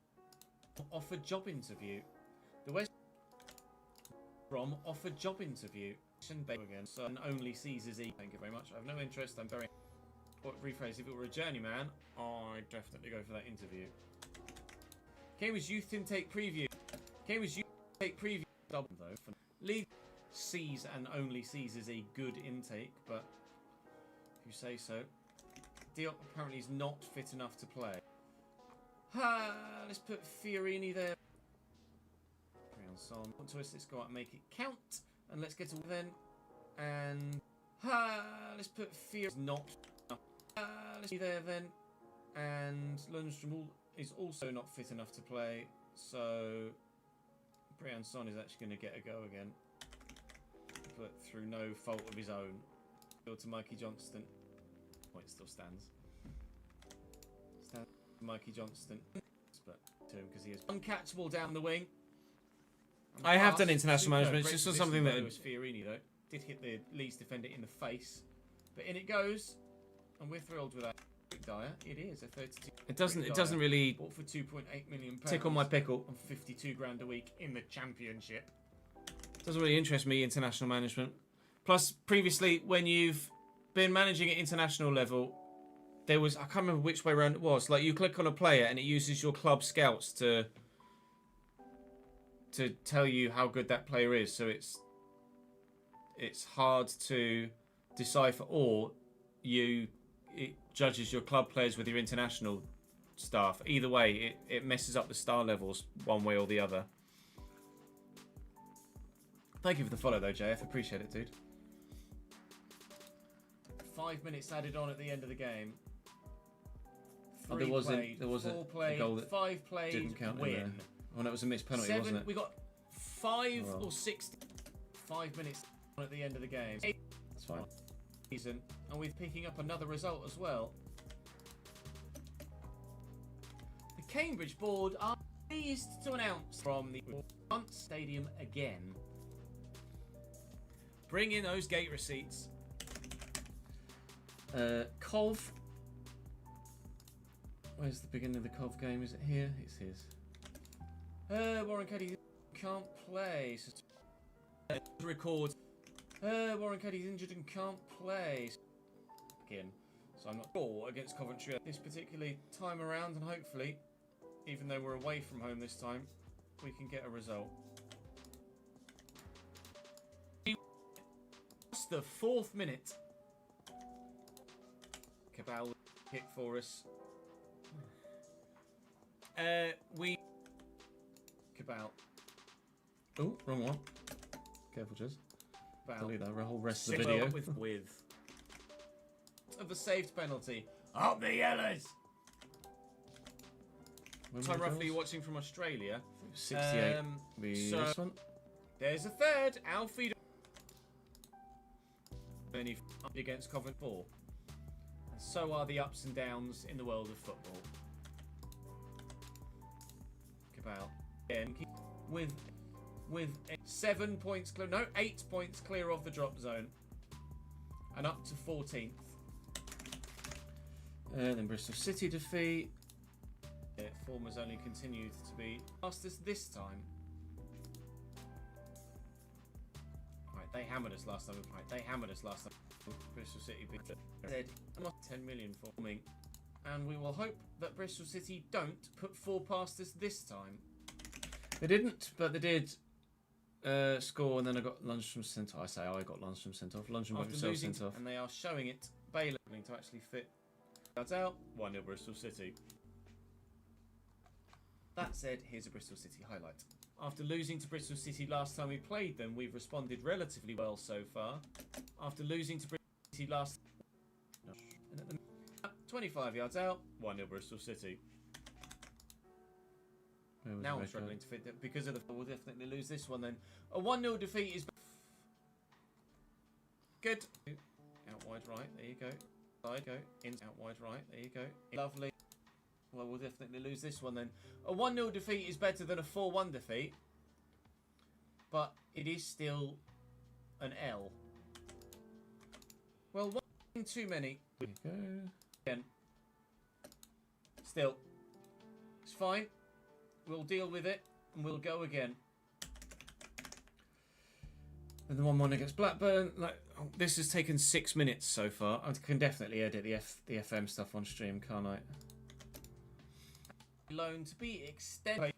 Offered job interview. The West Brom offered job interview. Again, so and only Caesar's E. Thank you very much. I have no interest. I'm very. Rephrase. If it were a journeyman, I'd definitely go for that interview. Cambridge Youth Intake Preview. Cambridge Youth Intake Preview. Double though. For League C's and only C's is a good intake, but if you say so. Diop apparently is not fit enough to play. Let's put Fiorini there. Let's go out and make it count. And let's get to then. And let's put Fiorini not. Let's be there then. And Lundstrom is also not fit enough to play. So Brian Son is actually going to get a go again. But through no fault of his own. Go to Mikey Johnston. Point still stands. Mikey Johnston, but to him because he is uncatchable down the wing. I have done international management. It's just not something that was Fiorini though. Did hit the Leeds defender in the face, but in it goes, and we're thrilled with that. Dyer, it is a 32. It doesn't really bought for 2.8 million pounds. tickle my pickle. On 52 grand a week in the Championship. Doesn't really interest me, international management. Plus, previously when you've been managing at international level. There was, I can't remember which way around it was. Like you click on a player and it uses your club scouts to tell you how good that player is. So it's hard to decipher, or it judges your club players with your international staff. Either way, it messes up the star levels one way or the other. Thank you for the follow though, JF. Appreciate it, dude. 5 minutes added on at the end of the game. There was a goal that 5 played, didn't count. win. Oh, that was a missed penalty, wasn't it? We got 5 or 6. 5 minutes at the end of the game. That's fine. Season, and we're picking up another result as well. The Cambridge board are pleased to announce from the front stadium again. Bring in those gate receipts. Cov. Where's the beginning of the Cov game? Is it here? It's his. Warren Cuddy can't play. Record. Warren Cuddy's injured and can't play. Again. So I'm not sure against Coventry this particular time around, and hopefully, even though we're away from home this time, we can get a result. It's the 4th minute. Cabal kick for us. Cabal. Oh, wrong one. Careful, Jez. Delete that whole rest of the video. video. Of a saved penalty. Up the yellows! Time roughly you're watching from Australia. 68. So this one. There's a third. Alfie. Up against Coventry 4. And so are the ups and downs in the world of football. Cabal. Again, with 7 points clear. No, 8 points clear of the drop zone. And up to 14th. Then Bristol City defeat. Form has only continued to be fastest this time. Right, they hammered us last time. Bristol City beat 10 million forming. And we will hope that Bristol City don't put 4 past us this time. They didn't, but they did score, and then I got Lundstrom sent off. I got Lundstrom sent off. Lundstrom got himself sent off. And they are showing it. Baylor to actually fit. That's out. 1-0 Bristol City. That said, here's a Bristol City highlight. After losing to Bristol City last time we played them, we've responded relatively well so far. After losing to Bristol City last... And at the 25 yards out, 1-0 Bristol City. Now I'm struggling to fit that because of the... We'll definitely lose this one then. A 1-0 defeat is... Good. Out wide right, there you go. Side go, in, out wide right, there you go. Lovely. Well, we'll definitely lose this one then. A 1-0 defeat is better than a 4-1 defeat. But it is still an L. Well, one too many. There you go. Again. Still. It's fine. We'll deal with it. And we'll go again. And the 1-1 against Blackburn. Like, this has taken 6 minutes so far. I can definitely edit the FM stuff on stream, can't I? Loan to be extended.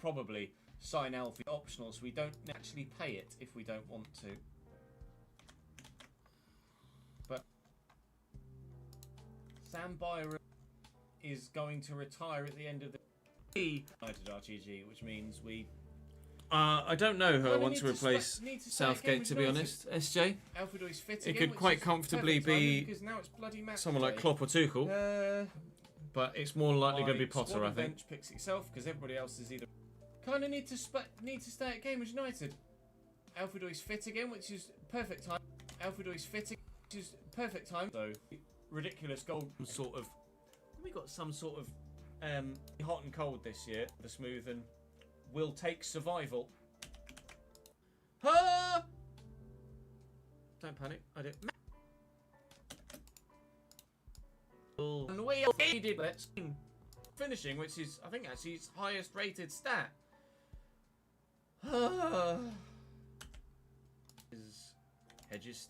Probably sign Alfie optional, so we don't actually pay it if we don't want to. But Sam Byron is going to retire at the end of the United RTG, which means we. I don't know who I want to replace Southgate, to be honest. SJ. It could quite comfortably be someone like Klopp or Tuchel. But it's more likely going to be Potter, I think. Bench picks itself because everybody else is either. Kind of need to stay at Cambridge United. Alfredo's fit again, which is perfect time. Alfredo's fit, which is perfect time. So ridiculous goal, sort of. We got some sort of hot and cold this year. The smooth and will take survival. Ah! Don't panic. I did. And we needed let's finishing, which is I think actually its highest rated stat. Hedges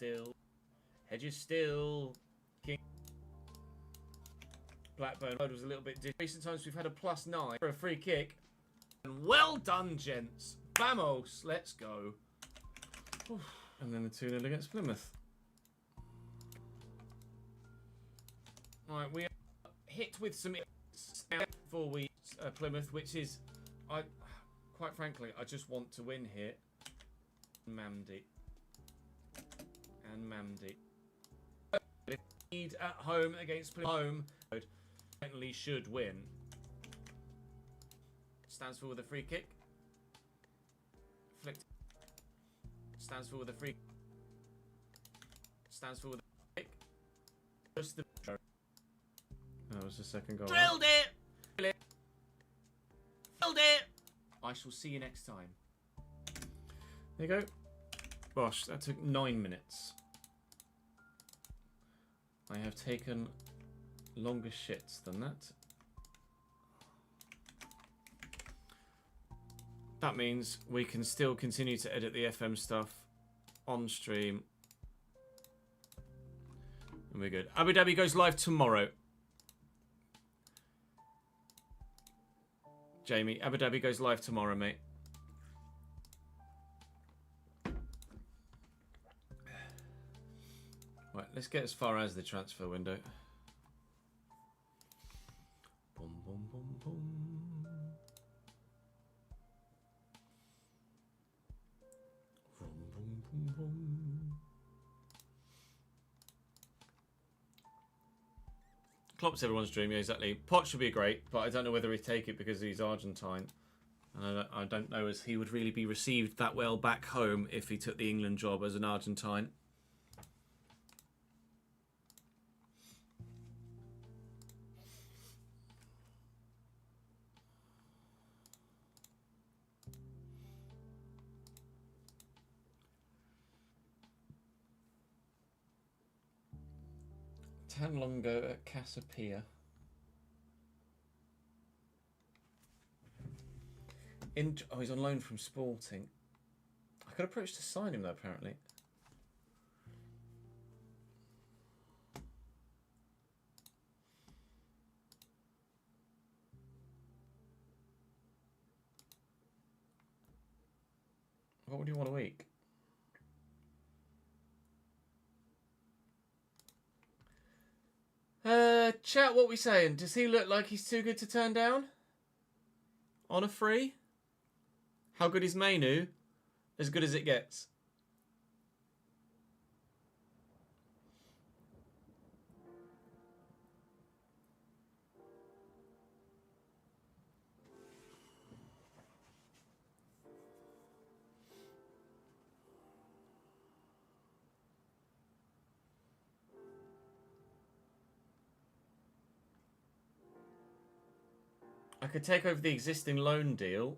still. King. Blackburn was a little bit different. Recent times we've had a +9 for a free kick. And well done, gents. Vamos, let's go. And then the 2-0 against Plymouth. Right, we are hit with some before we Plymouth, which is, quite frankly, I just want to win here. Mamdi. Lead at home against Plymouth. Home, definitely should win. Stands for with a free kick. Flicked. Stands for with a free. Stands for with a kick. Just the. That was the second goal. Drilled it! Drilled it! I shall see you next time. There you go. Gosh, that took 9 minutes. I have taken longer shits than that. That means we can still continue to edit the FM stuff on stream. And we're good. Abu Dhabi goes live tomorrow. Jamie, Abu Dhabi goes live tomorrow, mate. Right, let's get as far as the transfer window. Boom, boom, boom, boom. Boom, boom, boom, boom. Klopp's everyone's dream, yeah, exactly. Pot should be great, but I don't know whether he'd take it because he's Argentine. And I don't know as he would really be received that well back home if he took the England job as an Argentine. Tanlongo at Casapia. Oh, he's on loan from Sporting. I could approach to sign him though, apparently. What would you want a week? Chat, what we saying? Does he look like he's too good to turn down? on a free. How good is Mainu? As good as it gets. I could take over the existing loan deal.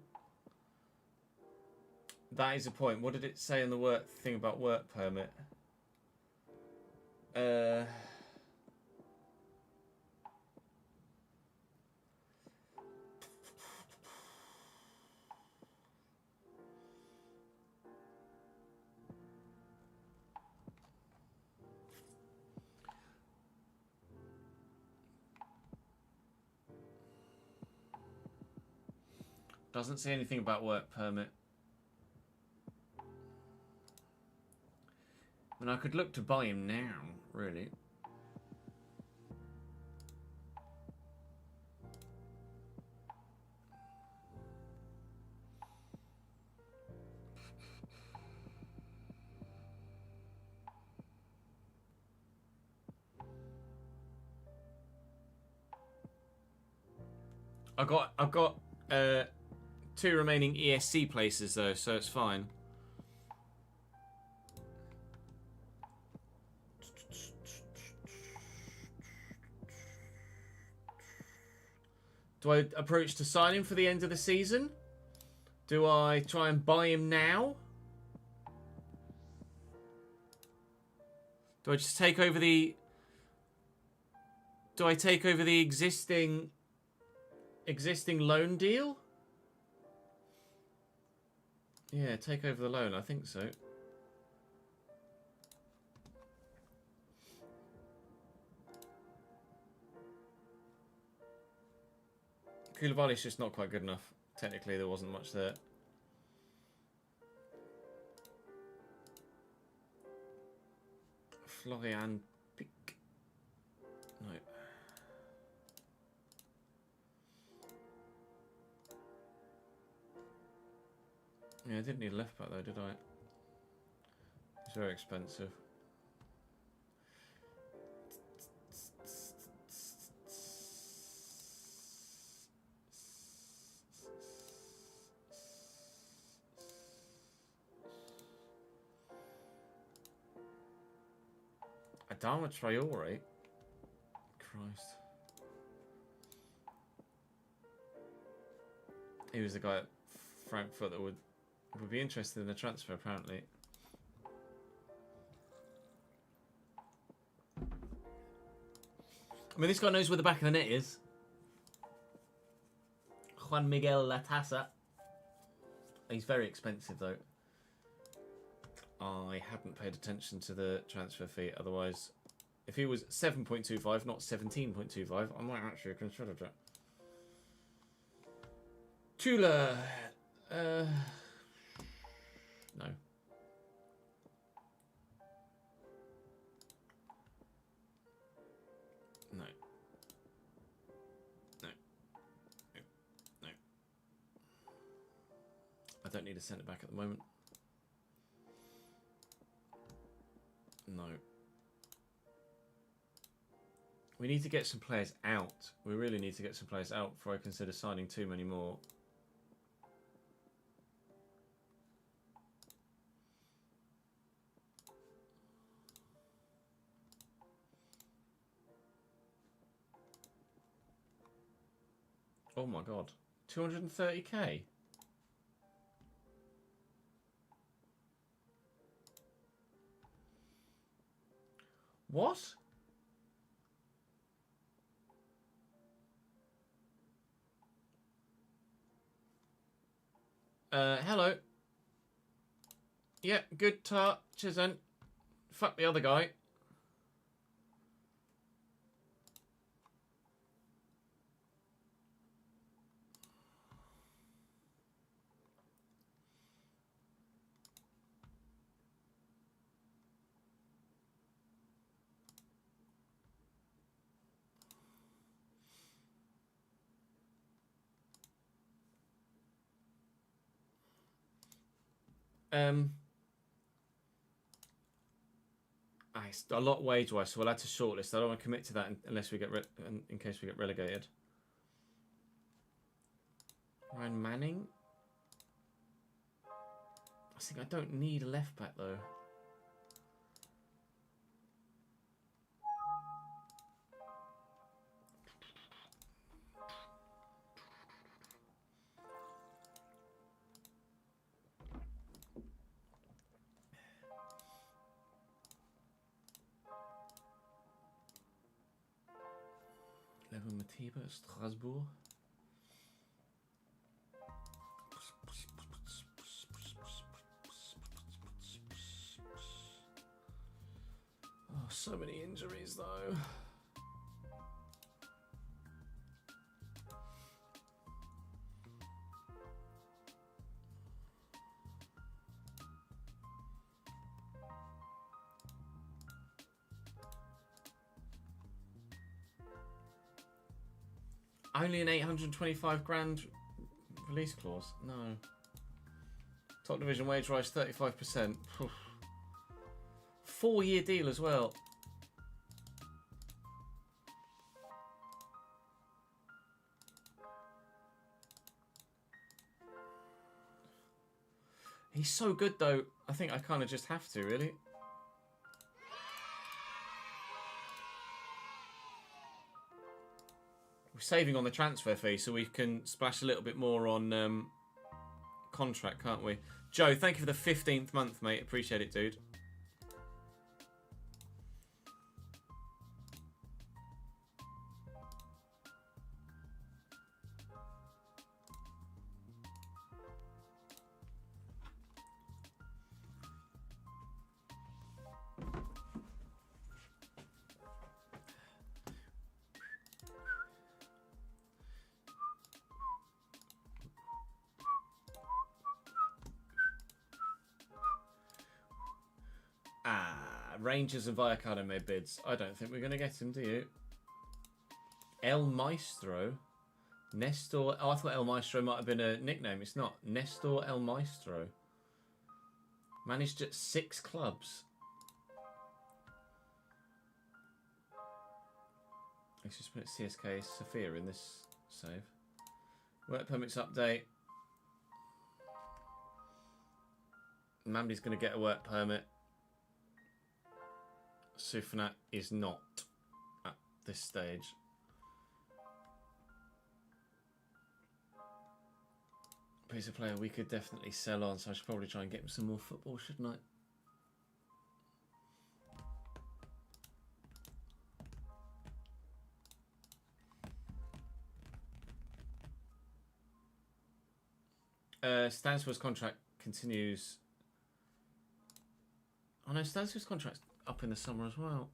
That is a point. What did it say in the work thing about work permit? Doesn't say anything about work permit. I mean, I could look to buy him now, really. I've got 2 remaining ESC places though, so it's fine. Do I approach to sign him for the end of the season? Do I try and buy him now? Do I just take over the... Do I take over the existing loan deal? Yeah, take over the loan, I think so. Koulibaly's just not quite good enough. Technically, there wasn't much there. Florian Pick. No. Yeah, I didn't need a left back though, did I? It's very expensive. Adama Traore? Christ. He was the guy at Frankfurt that would be interested in the transfer, apparently. I mean, this guy knows where the back of the net is. Juan Miguel Latasa. He's very expensive, though. I hadn't paid attention to the transfer fee. Otherwise, if he was 7.25, not 17.25, I might actually consider it. Tula. No. No. No. No. I don't need a centre back at the moment. No. We need to get some players out. We really need to get some players out before I consider signing too many more. Oh my god. 230k? What? Hello. Yeah, good tart. Cheers then. Fuck the other guy. It's a lot wage-wise, so we'll add to shortlist. I don't want to commit to that unless we get in case we get relegated. Ryan Manning. I think I don't need a left back though. Levin Matiba, Strasbourg. Oh, so many injuries though. Only an 825 grand release clause? No. Top division wage rise 35%. 4-year deal as well. He's so good though, I think I kind of just have to, really. We're saving on the transfer fee so we can splash a little bit more on contract, can't we? Joe, thank you for the 15th month, mate. Appreciate it, dude. Rangers and Vallecano made bids. I don't think we're going to get him, do you? El Maestro. Nestor. Oh, I thought El Maestro might have been a nickname. It's not. Nestor El Maestro. Managed at 6 clubs. Let's just put CSK Sofia in this save. Work permits update. Mamdi's going to get a work permit. Sufanat is not at this stage. Piece of player we could definitely sell on, so I should probably try and get him some more football, shouldn't I? Stansford's contract continues. Oh no, Stansford's contract's up in the summer as well.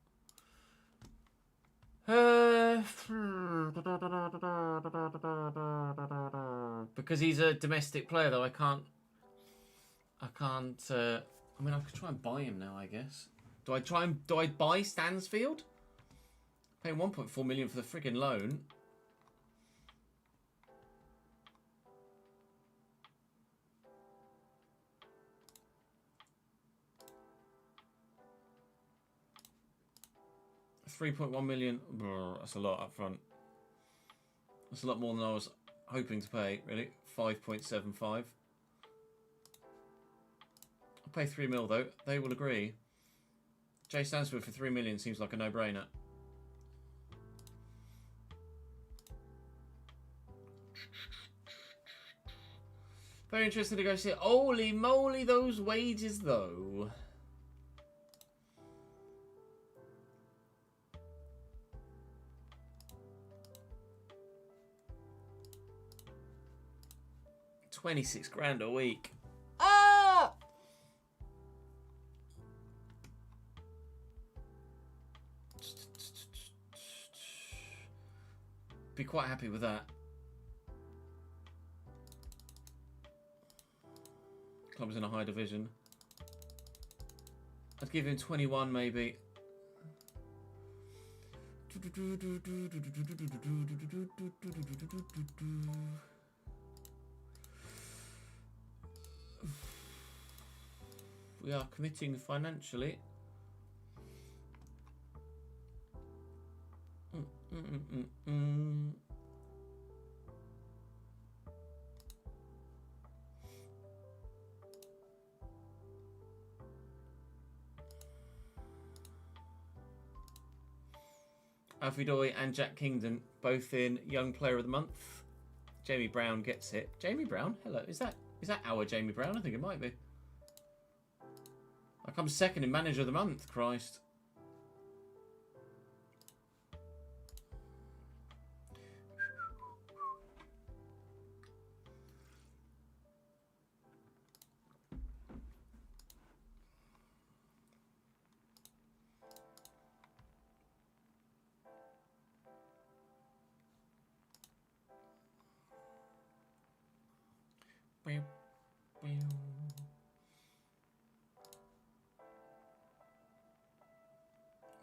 Because he's a domestic player, though, I can't. I mean, I could try and buy him now, I guess. Do I buy Stansfield? Paying 1.4 million for the friggin' loan. $3.1 million. That's a lot up front. That's a lot more than I was hoping to pay, really. 5.75. I'll pay 3 mil though. They will agree. Jay Stansford for 3 million seems like a no-brainer. Very interested to go see it. Holy moly, those wages though. $26 grand a week. Ah! Be quite happy with that. Club's in a high division. I'd give him 21 maybe. we are committing financially. Alfie Doy and Jack Kingdon both in Young Player of the Month. Jamie Brown gets it. Jamie Brown? Hello. Is that our Jamie Brown? I think it might be. I come second in Manager of the Month. Christ.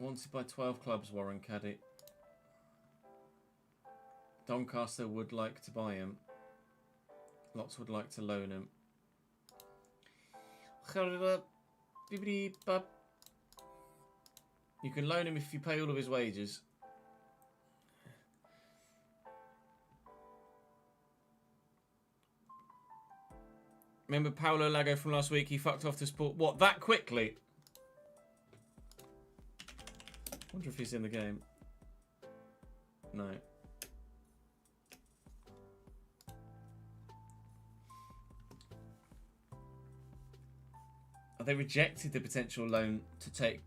Wanted by 12 clubs, Warren Caddy. Doncaster would like to buy him. Lots would like to loan him. You can loan him if you pay all of his wages. Remember Paolo Lago from last week? He fucked off to Sport. What, that quickly? Wonder if he's in the game. No. They rejected the potential loan to take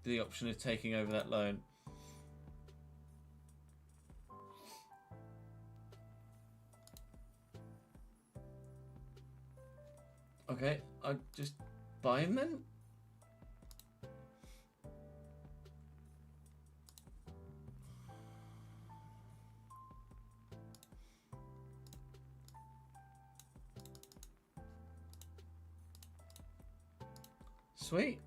the option of taking over that loan. Okay, I'll just buy him then. Sweet.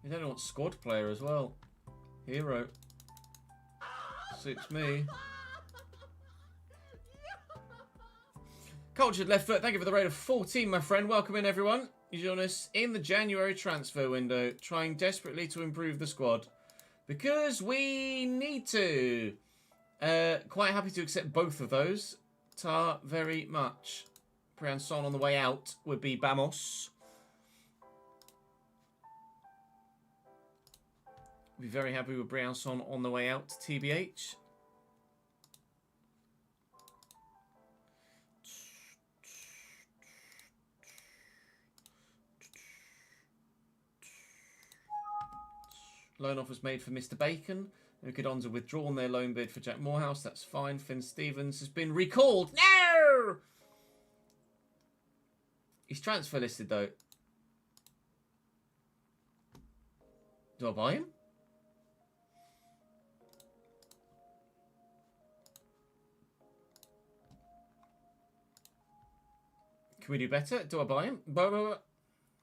You don't want squad player as well. Hero. Suits me. Cultured Left Foot, thank you for the rate of 14, my friend. Welcome in, everyone. You join us in the January transfer window, trying desperately to improve the squad. Because we need to. Quite happy to accept both of those. Tar very much. Prianson on the way out would be Bamos. Be very happy with Briançon on the way out, TBH. Loan offers made for Mr. Bacon. Ukidons have withdrawn their loan bid for Jack Morehouse. That's fine. Finn Stevens has been recalled. No! He's transfer listed, though. Do I buy him? Can we do better? Do I buy him?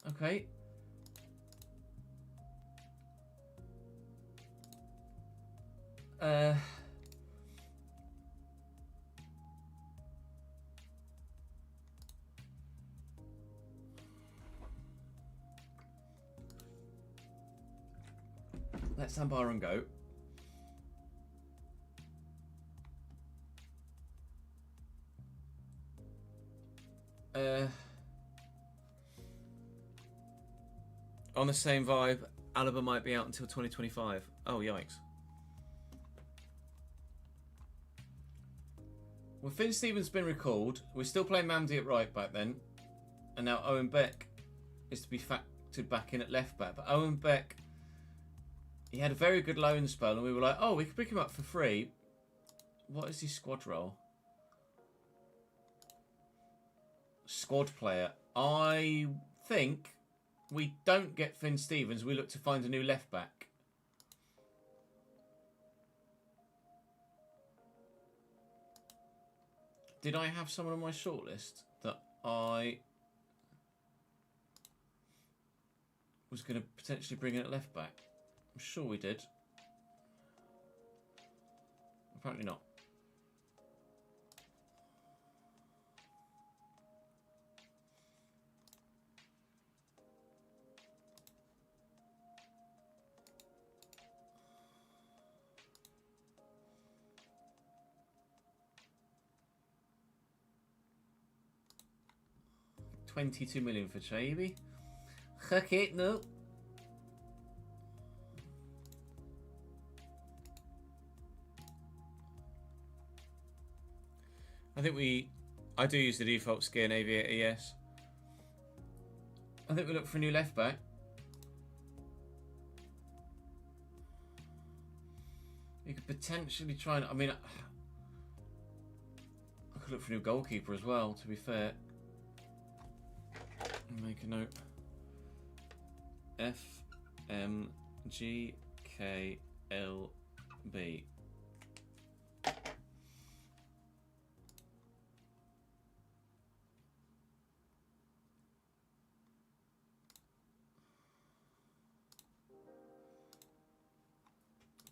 Okay. Let Sam Byron go. On the same vibe, Alaba might be out until 2025. Oh, yikes. Well, Finn Stevens has been recalled. We're still playing Mamdi at right back then. And now Owen Beck is to be factored back in at left back. But Owen Beck, he had a very good loan spell. And we were like, oh, we could pick him up for free. What is his squad role? Squad player. I think we don't get Finn Stevens. We look to find a new left back. Did I have someone on my shortlist that I... was going to potentially bring in at left back. I'm sure we did. Apparently not. $22 million for Chaibi. Okay, no. I do use the default Skier Aviator, yes. I think we look for a new left back. You could potentially try and, I mean, I could look for a new goalkeeper as well, to be fair. Make a note. FMGKLB.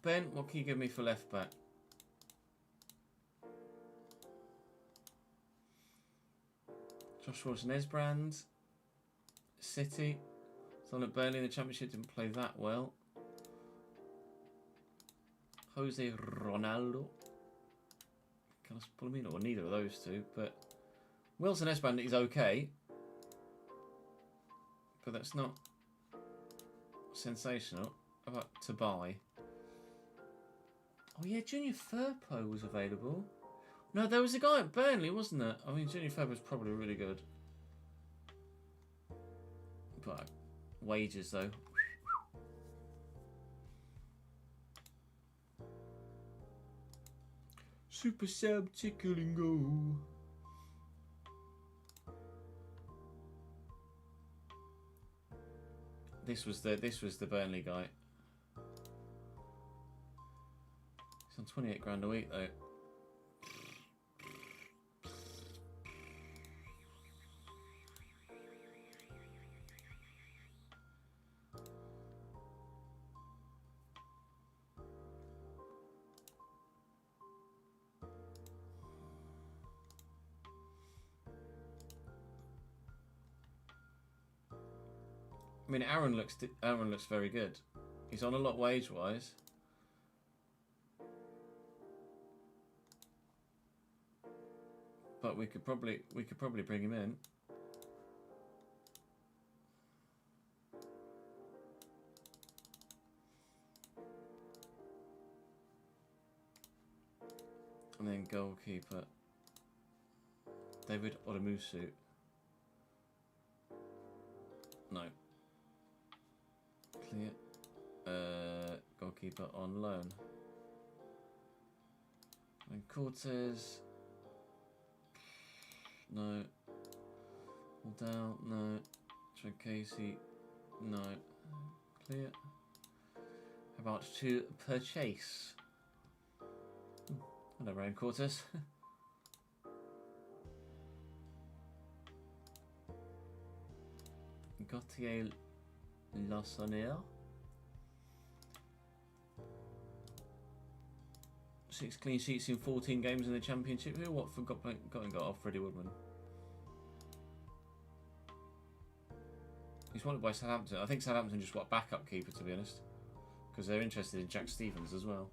Ben, what can you give me for left back? Josh Wilson-Esbrand. City. It's on at Burnley in the Championship, didn't play that well. Jose Ronaldo. Carlos Palomino, or neither of those two, but Wilson-Esbrand is okay. But that's not sensational. How about to buy? Oh yeah, Junior Firpo was available. No, there was a guy at Burnley, wasn't there? I mean, Junior Firpo was probably really good. But wages though. Super sub tickle and go. This was the Burnley guy. He's on 28 grand a week though. I mean, Aaron looks very good. He's on a lot wage wise. But we could probably bring him in. And then goalkeeper David Odamusu. No. Clear. Goalkeeper on loan. And Cortez. No. Down. No. Trey Casey. No. Clear. How about to purchase? Hello, Ryan Cortez. Gautier Lassonnière. 6 clean sheets in 14 games in the Championship. Who what forgot got off Freddie Woodman? He's wanted by Southampton. I think Southampton just want a backup keeper, to be honest, because they're interested in Jack Stevens as well.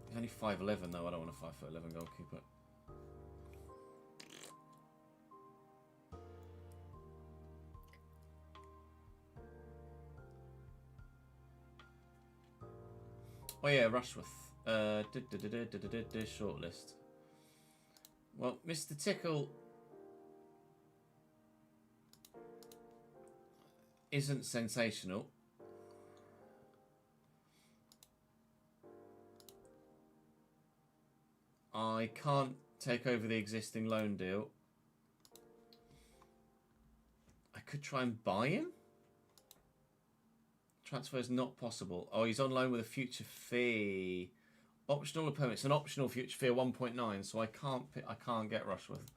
He's only 5'11" though. I don't want a 5'11" goalkeeper. Oh yeah, Rushworth. Shortlist. Well, Mr. Tickle isn't sensational. I can't take over the existing loan deal. I could try and buy him. Transfer is not possible. Oh, he's on loan with a future fee. Optional opponent. It's an optional future fear 1.9, so I can't get Rushworth.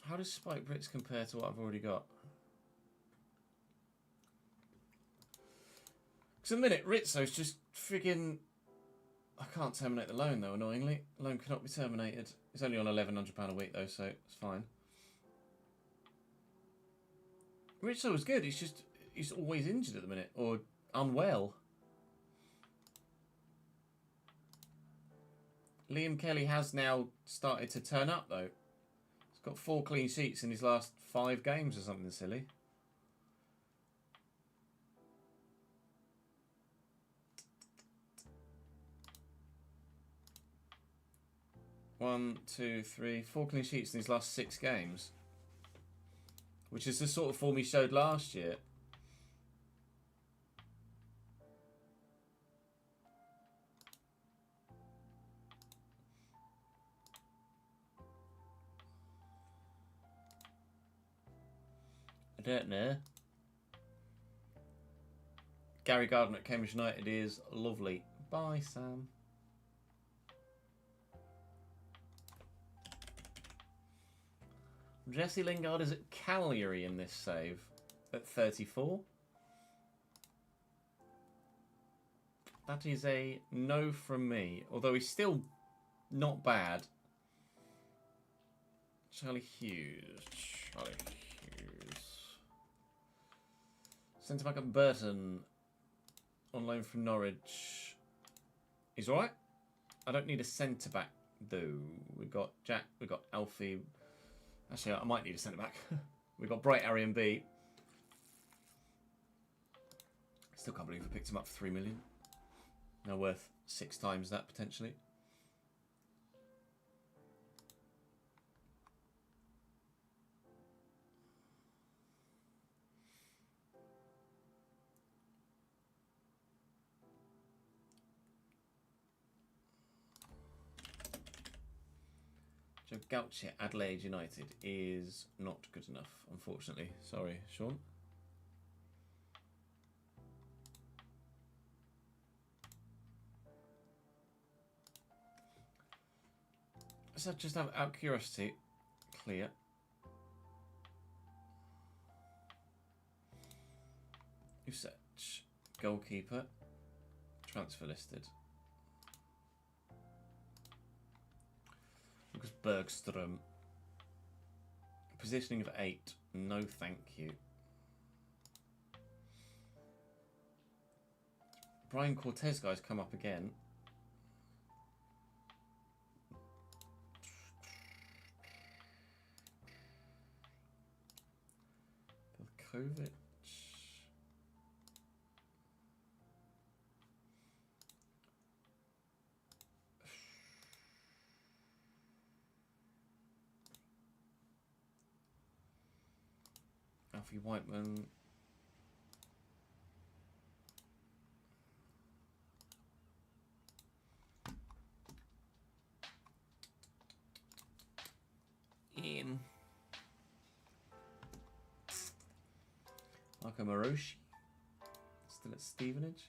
How does Spike Brits compare to what I've already got? Because a minute, Rizzo's just friggin'... I can't terminate the loan though, annoyingly. Loan cannot be terminated. It's only on £1,100 a week though, so it's fine. Rizzo was good, he's always injured at the minute, or unwell. Liam Kelly has now started to turn up though. He's got 4 clean sheets in his last 5 games or something silly. One, two, three, 4 clean sheets in his last 6 games. Which is the sort of form he showed last year. I don't know. Gary Gardner at Cambridge United is lovely. Bye, Sam. Jesse Lingard is at Cagliari in this save at 34. That is a no from me, although he's still not bad. Charlie Hughes. Centre back at Burton on loan from Norwich. He's alright. I don't need a centre back though. We've got Jack, we've got Alfie. Actually, I might need a centre-back. We've got Bright Arian B. Still can't believe we picked him up for 3 million. Now worth 6 times that, potentially. Joe Gauchi at Adelaide United is not good enough, unfortunately. Sorry, Sean. So just out of curiosity, clear. Usech, goalkeeper, transfer listed. Lucas Bergstrom. Positioning of 8. No thank you. Brian Cortez guy's come up again. Bilkovic. Alfie Whiteman. Ian. Marco Maroshi. Still at Stevenage.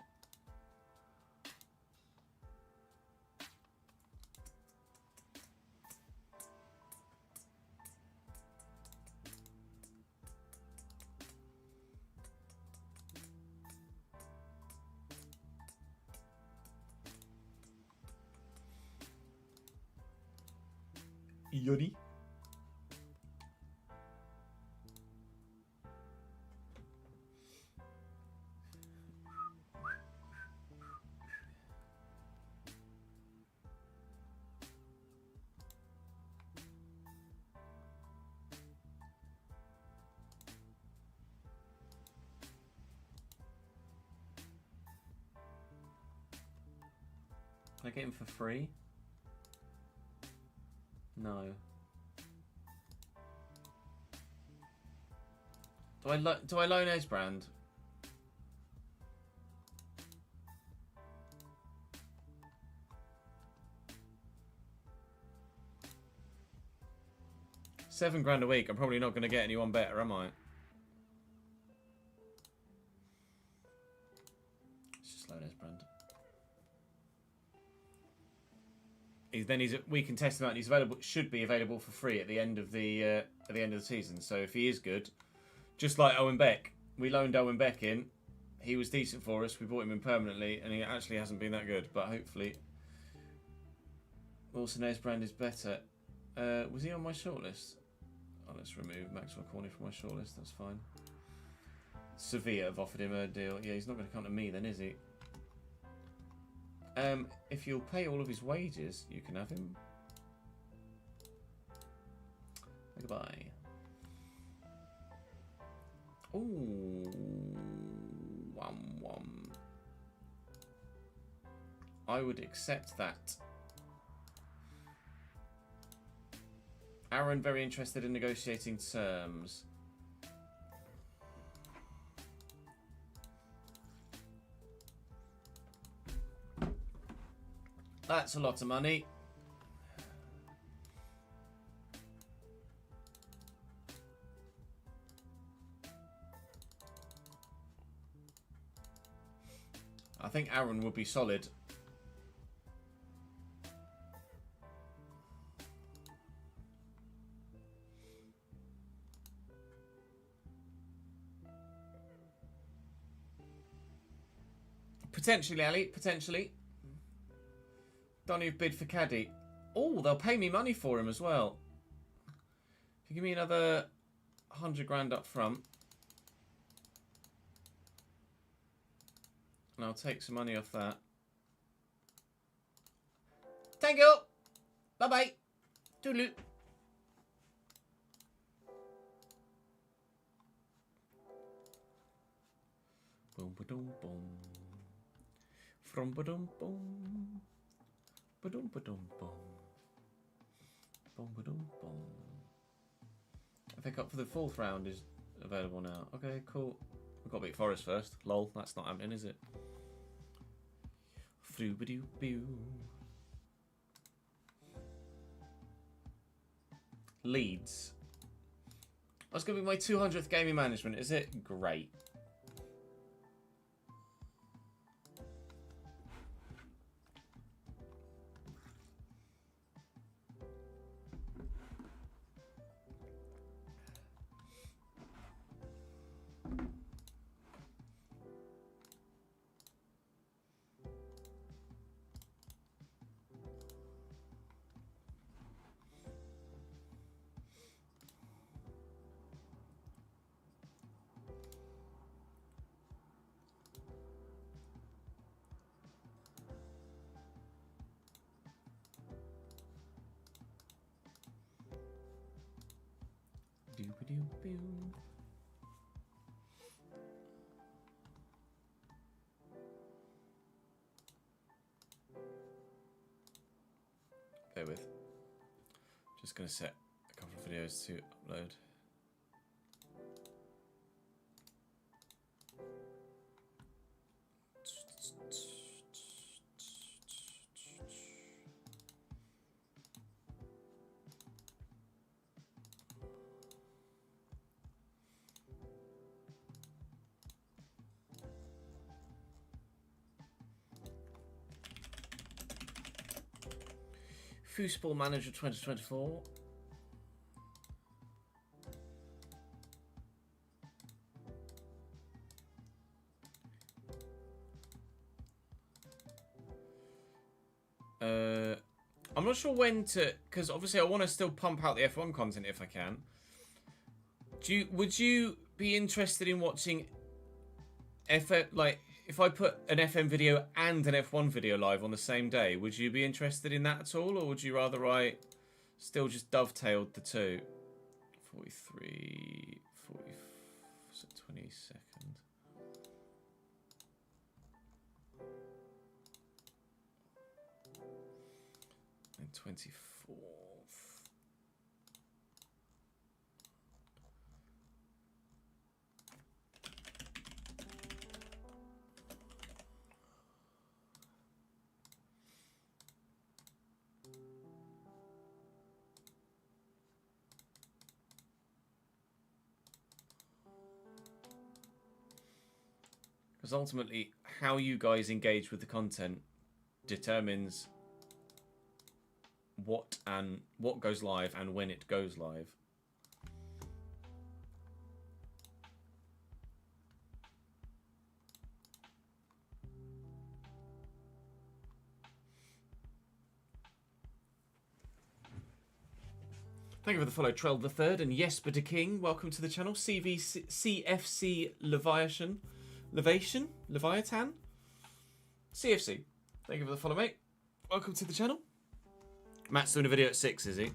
Yoni. Can I get him for free? No. Do I loan Esbrand? £7 grand a week. I'm probably not going to get anyone better, am I? Slowness brand. We can test him out. And he's available. Should be available for free at the end of the season. So if he is good, just like Owen Beck, we loaned Owen Beck in. He was decent for us. We brought him in permanently, and he actually hasn't been that good. But hopefully, Wilson brand is better. Was he on my shortlist? Oh, let's remove Maxwell Corney from my shortlist. That's fine. Sevilla have offered him a deal. Yeah, he's not going to come to me then, is he? If you'll pay all of his wages, you can have him. Goodbye. Ooh, 1-1. I would accept that. Aaron, very interested in negotiating terms. That's a lot of money. I think Aaron would be solid. Potentially, Ali. Potentially. Don't you bid for Caddy? Oh, they'll pay me money for him as well. If you give me another 100 grand up front, and I'll take some money off that. Thank you. Bye bye. Toodaloo. Boom ba dum boom. From ba dum boom. Ba-dum, ba-dum, bum. Bum, ba-dum, bum. I think up for the 4th round is available now. Okay, cool. We've got to beat Forest first. Lol, that's not happening, is it? Froo-ba-doo-boo. Leeds. That's going to be my 200th game in management, is it? Great. Bear with. Just going to set a couple of videos to upload. Foosball Manager 2024. I'm not sure when to, because obviously I want to still pump out the F1 content if I can. Would you be interested in watching like if I put an FM video and an F1 video live on the same day, would you be interested in that at all, or would you rather I still just dovetailed the two? 43, 40, so 22nd. And 24th. Because Because ultimately, how you guys engage with the content determines what goes live and when it goes live. Thank you for the follow, Trell the Third and Jesper the King. Welcome to the channel. CFC Leviathan. CFC. Thank you for the follow, mate. Welcome to the channel. Matt's doing a video at 6, is he?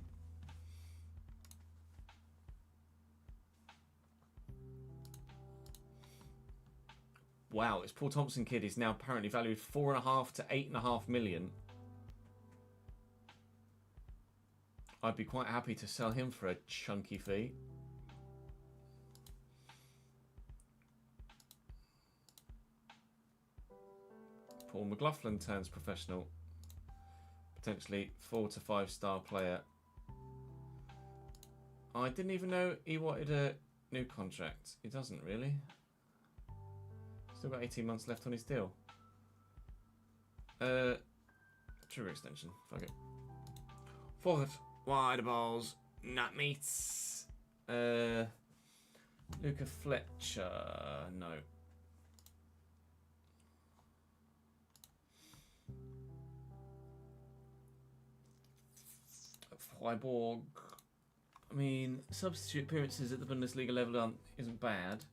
Wow, this Paul Thompson kid is now apparently valued 4.5 to 8.5 million. I'd be quite happy to sell him for a chunky fee. Paul McLaughlin turns professional. Potentially 4 to 5 star player. I didn't even know he wanted a new contract. He doesn't really. Still got 18 months left on his deal. Trigger extension. Fuck it. Forward. Wide balls, nut meats. Luca Fletcher, no. Freiburg. I mean, substitute appearances at the Bundesliga level isn't bad.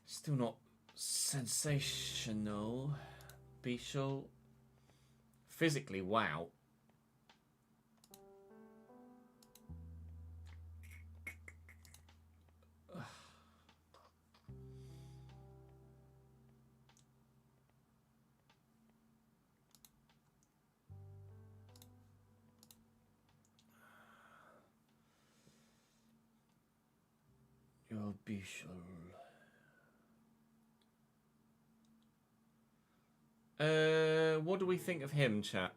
Still not sensational. Bischel. Physically, wow. Your Bischel. What do we think of him, chat?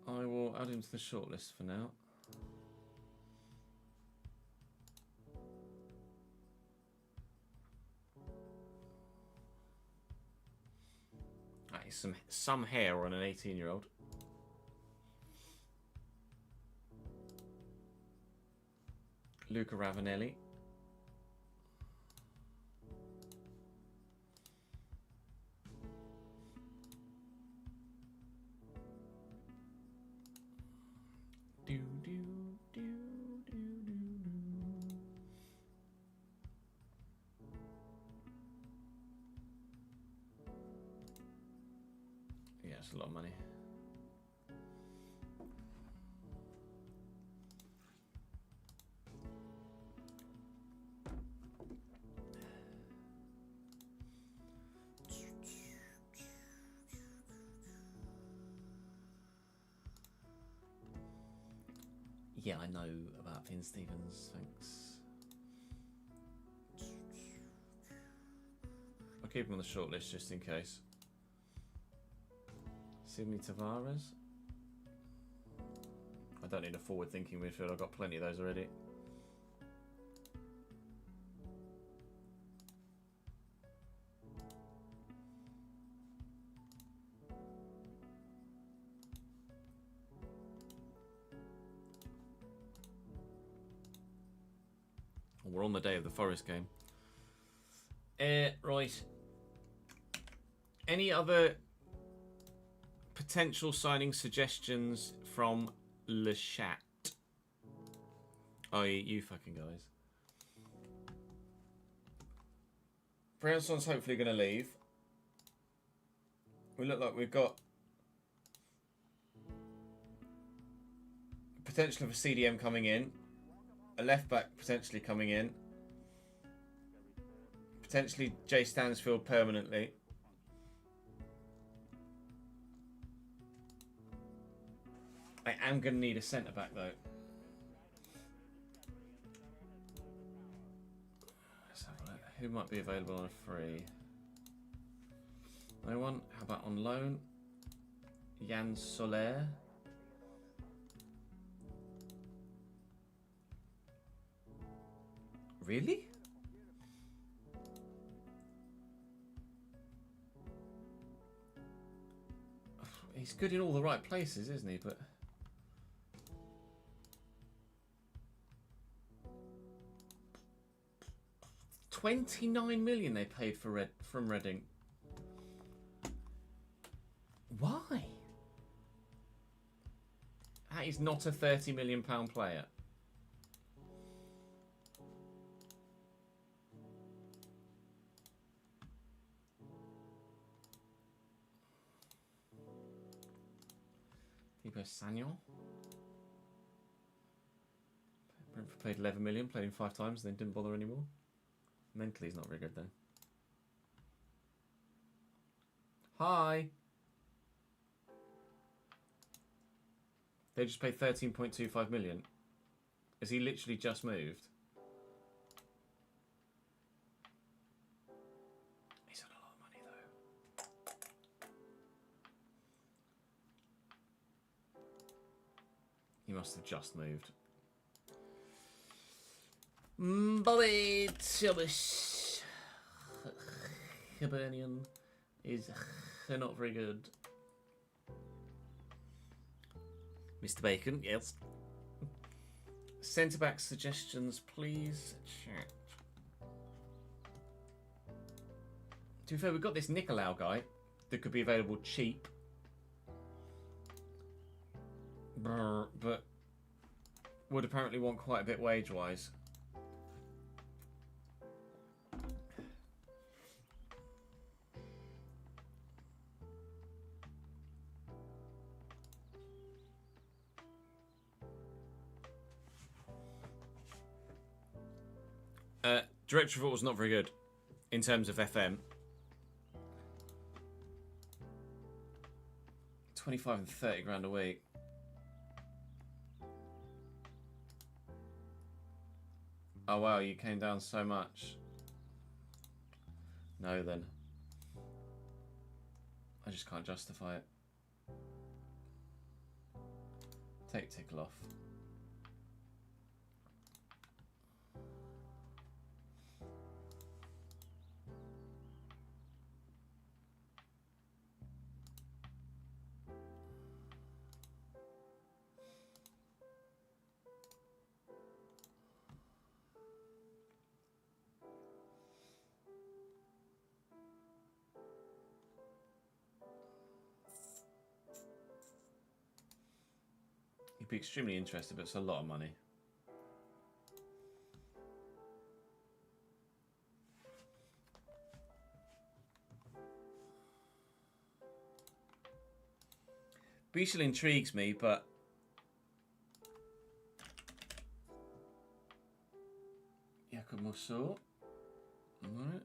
I will add him to the shortlist for now. That is some hair on an 18-year-old. Luca Ravanelli. Yeah, it's a lot of money. Yeah, I know about Finn Stevens, thanks. I'll keep him on the short list just in case. Sidney Tavares. I don't need a forward-thinking midfield, I've got plenty of those already. We're on the day of the Forest game. Right. Any other potential signing suggestions from Le Chat? Oh, you fucking guys. Branson's hopefully going to leave. We look like we've got potential of a CDM coming in. A left back potentially coming in. Potentially Jay Stansfield permanently. I am going to need a centre back though. Let's have a look. Who might be available on a free? No one? How about on loan? Jan Soler. Really? He's good in all the right places, isn't he? But 29 million they paid for from Reading. Why? That is not a £30 million player. Thibaut Sagnon. Brentford paid 11 million, played him 5 times, then didn't bother anymore. Mentally, he's not very good though. Hi. They just paid 13.25 million. Has he literally just moved? He's on a lot of money though. He must have just moved. Bobby Thomas Hibernian is not very good. Mr. Bacon, yes. Centre-back suggestions, please. Chat. To be fair, we've got this Nicolau guy that could be available cheap. But would apparently want quite a bit wage-wise. Director of Football was not very good in terms of FM. 25 and 30 grand a week. Oh wow, you came down so much. No then. I just can't justify it. Take Tickle off. Be extremely interested, but it's a lot of money. Beasley intrigues me, but Jakob Musso. Right.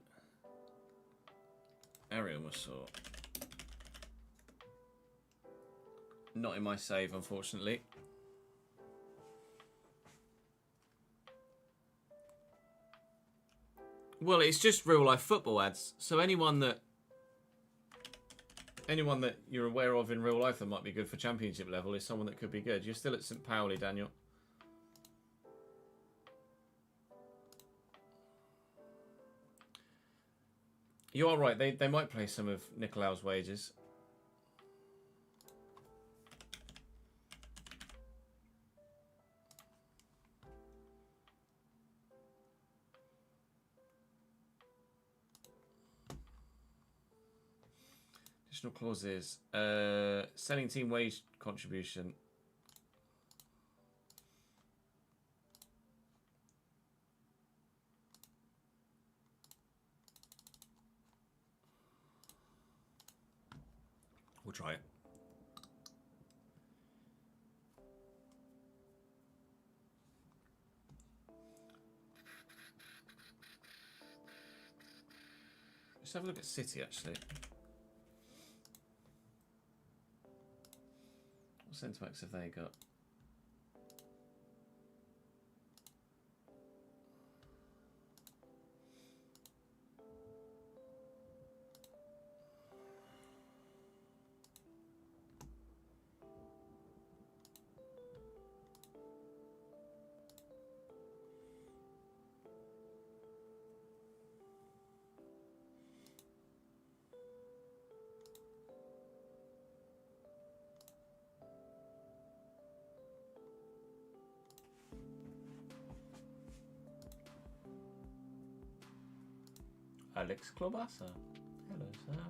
Ariel Musso. Not in my save, unfortunately. Well, it's just real life football ads. So anyone that you're aware of in real life that might be good for championship level is someone that could be good. You're still at St. Pauli, Daniel. You are right. They might play some of Nicolau's wages. Clauses. Selling team wage contribution. We'll try it. Let's have a look at City actually. What centre-backs have they got? Alex Klobasa. Hello, sir.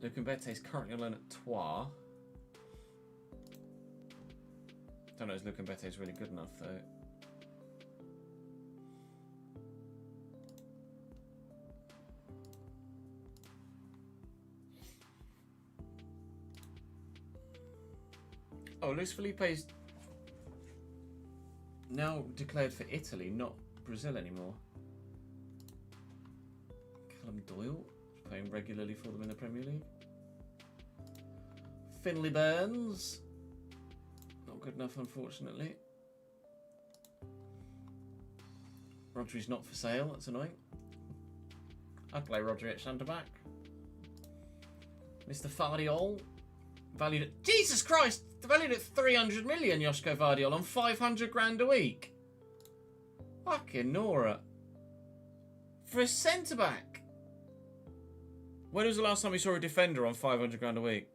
Lukumbete is currently on loan at Troyes. Don't know if Lukumbete is really good enough though. Oh, Luis Felipe's now declared for Italy, not Brazil anymore. Callum Doyle is playing regularly for them in the Premier League. Finley Burns, not good enough, unfortunately. Rodri's not for sale, that's annoying. I'd play Rodri at centre back. Mr. Vardiol, valued at Jesus Christ, valued at 300 million. Joško Vardiol on 500 grand a week. Fucking Nora. For a centre back. When was the last time we saw a defender on 500 grand a week?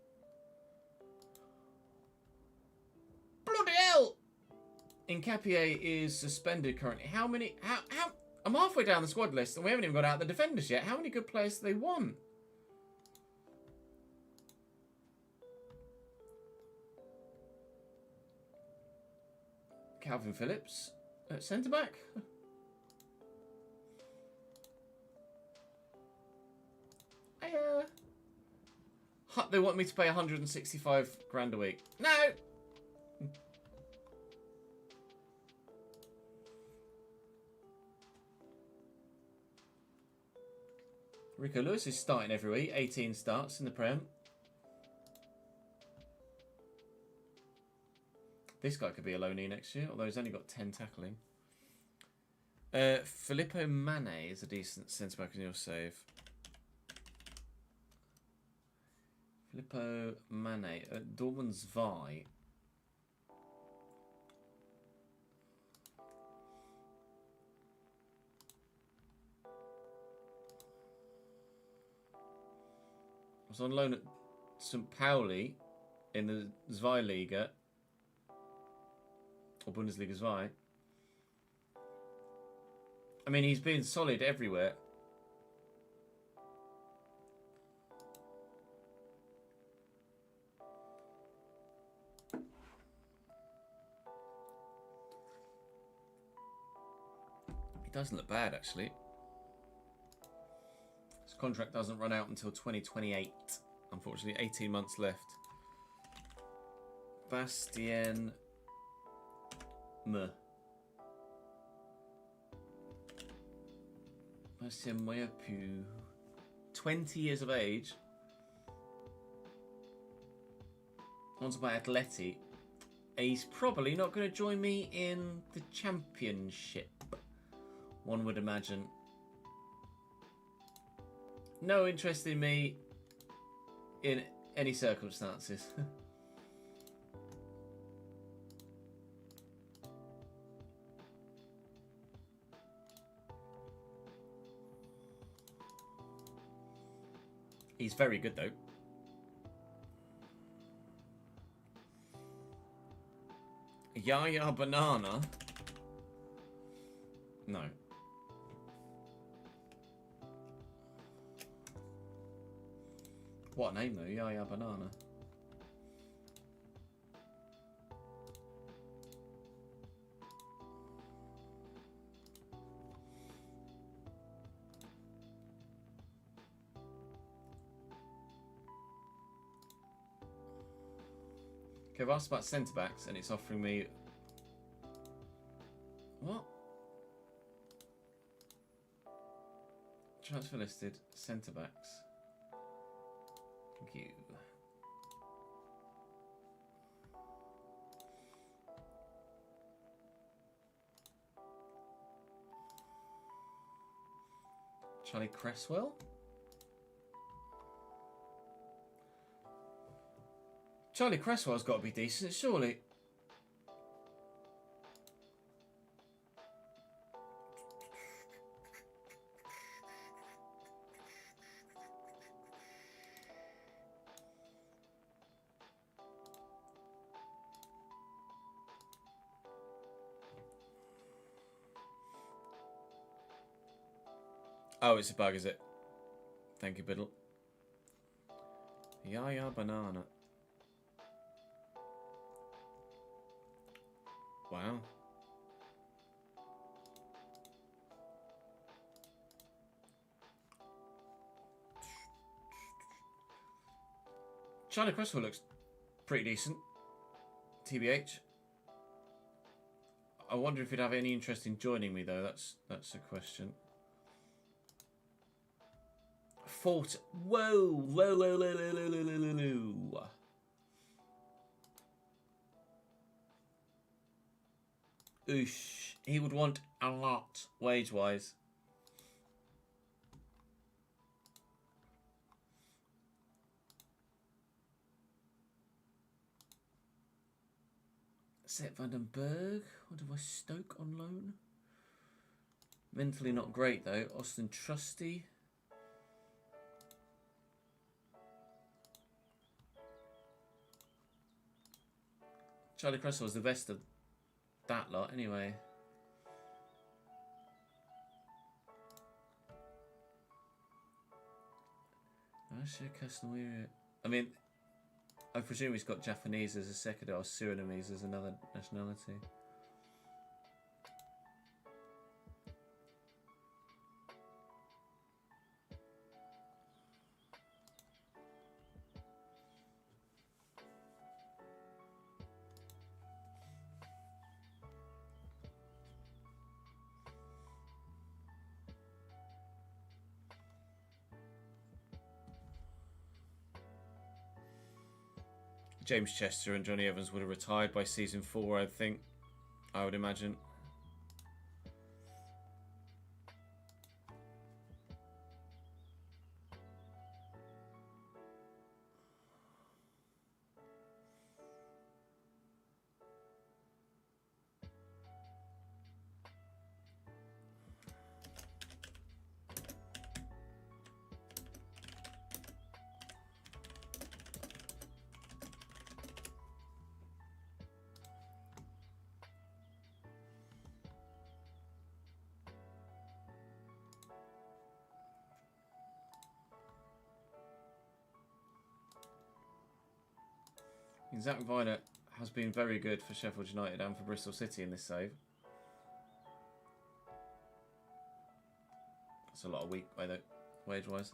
Bloody hell! Incapié is suspended currently. How many? How? I'm halfway down the squad list and we haven't even got out the defenders yet. How many good players do they want? Calvin Phillips at centre back. They want me to pay 165 grand a week. No. Rico Lewis is starting every week. 18 starts in the Prem. This guy could be a loanee next year, although he's only got 10 tackling. Filippo Mane is a decent centre-back in your save. Filippo Mane at Dortmund Zwei. I was on loan at St. Pauli in the Zweiliga. Or Bundesliga Zwei. I mean, he's been solid everywhere. He doesn't look bad, actually. His contract doesn't run out until 2028. Unfortunately, 18 months left. Bastien Bastien Moyapu, 20 years of age. Sponsored by Atleti. He's probably not going to join me in the Championship, one would imagine. No interest in me in any circumstances. He's very good, though. Yaya Banana? No. What a name, though. Yaya Banana. Okay, I've asked about centre-backs and it's offering me... What? Transfer listed, centre-backs. Thank you. Charlie Cresswell? Charlie Cresswell's got to be decent, surely. Oh, it's a bug, is it? Thank you, Biddle. Yaya banana. Wow. Charlie Cresswell looks pretty decent. TBH. I wonder if he'd have any interest in joining me, though. That's a question. Whoa, whoa, whoa, whoa, whoa, whoa, whoa. Oosh. He would want a lot, wage-wise. Set Vandenberg. What have I? Stoke on loan? Mentally not great, though. Austin Trusty. Charlie Cresswell was the best of that lot, anyway. I mean, I presume he's got Japanese as a second or Surinamese as another nationality. James Chester and Johnny Evans would have retired by season 4, I think. I would imagine. Zach Viner has been very good for Sheffield United and for Bristol City in this save. That's a lot of week by though, wage-wise.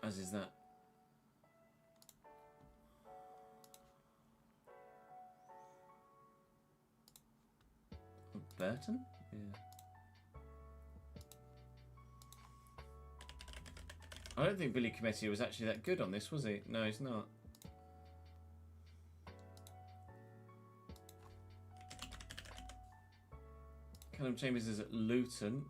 As is that. Burton? Yeah. I don't think Billy Cometti was actually that good on this, was he? No, he's not. Callum Chambers is at Luton.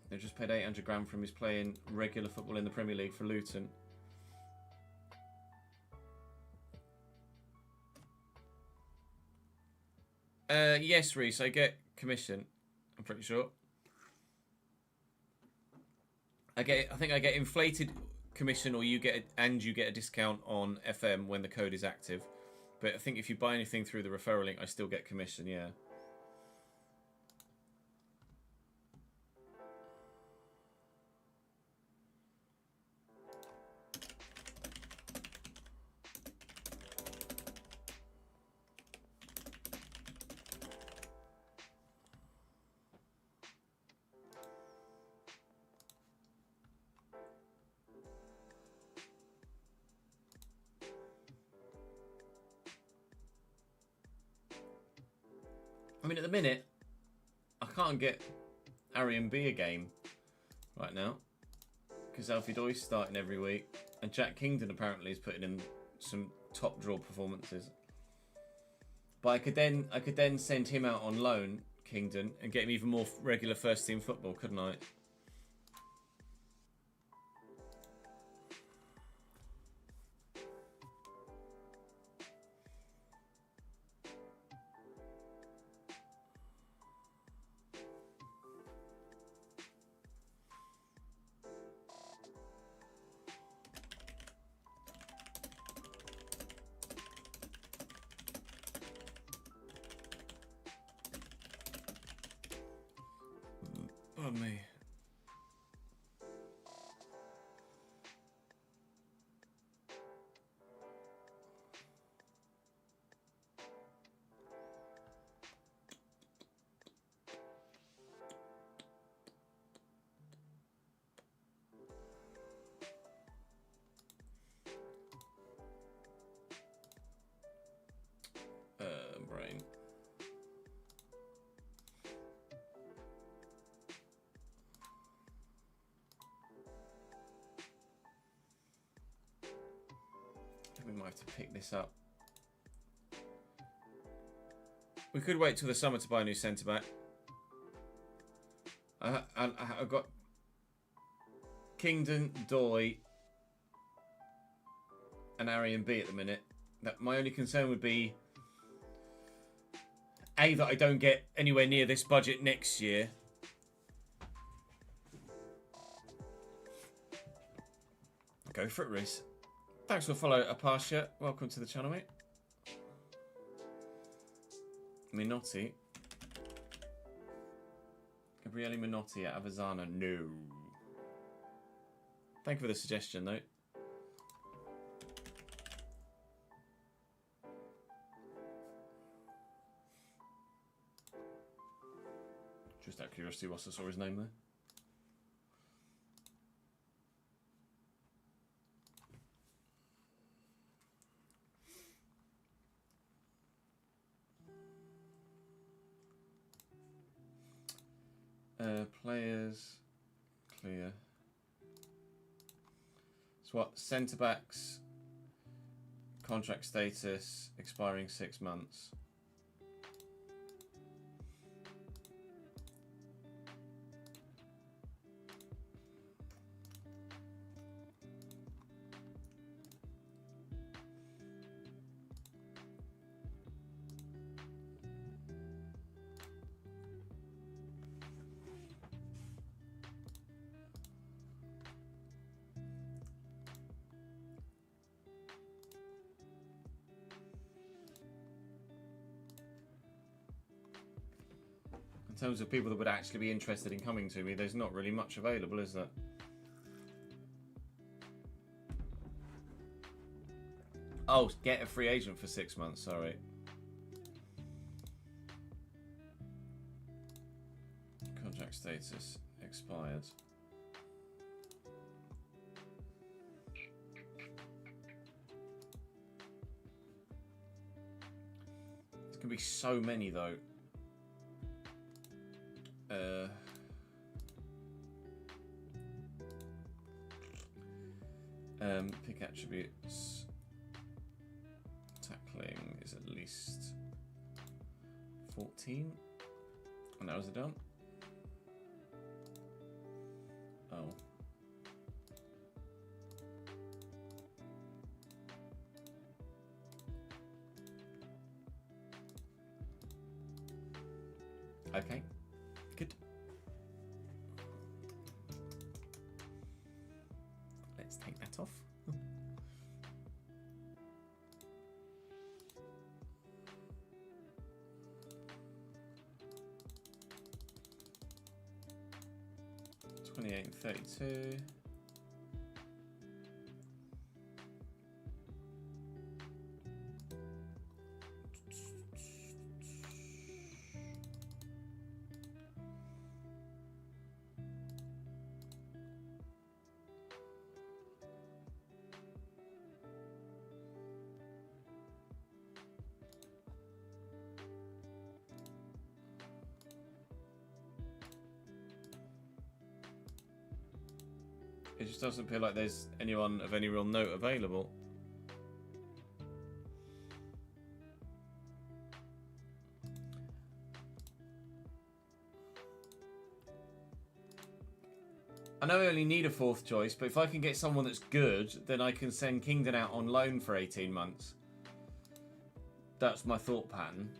They've just paid 800 grand for him. He's playing regular football in the Premier League for Luton. Yes, Reese, I get commission. I'm pretty sure. I think I get inflated commission, or you get a discount on FM when the code is active. But I think if you buy anything through the referral link, I still get commission. Yeah. I mean, at the minute, I can't get Arian B a game right now because Alfie Doy's starting every week, and Jack Kingdon apparently is putting in some top draw performances. But I could then send him out on loan, Kingdon, and get him even more regular first team football, couldn't I? Pardon me. Brain. We might have to pick this up. We could wait till the summer to buy a new centre back. I've got Kingdon, Doy, and Arian B at the minute. That my only concern would be A, that I don't get anywhere near this budget next year. Go for it, Reese. Thanks for following Apasha. Welcome to the channel, mate. Minotti. Gabriele Minotti at Avezzano. No. Thank you for the suggestion, though. Just out of curiosity, what's the story's name there? Players, clear. So what? Centre backs, contract status, expiring 6 months. In terms of people that would actually be interested in coming to me, there's not really much available, is there? Oh, get a free agent for 6 months, sorry. Contract status expired. There's going to be so many, though. Pick attributes. Tackling is at least 14. And that was it done. Oh. Okay. Good. Let's take that off. $28 and $32. It just doesn't feel like there's anyone of any real note available. I know I only need a fourth choice, but if I can get someone that's good, then I can send Kingdon out on loan for 18 months. That's my thought pattern.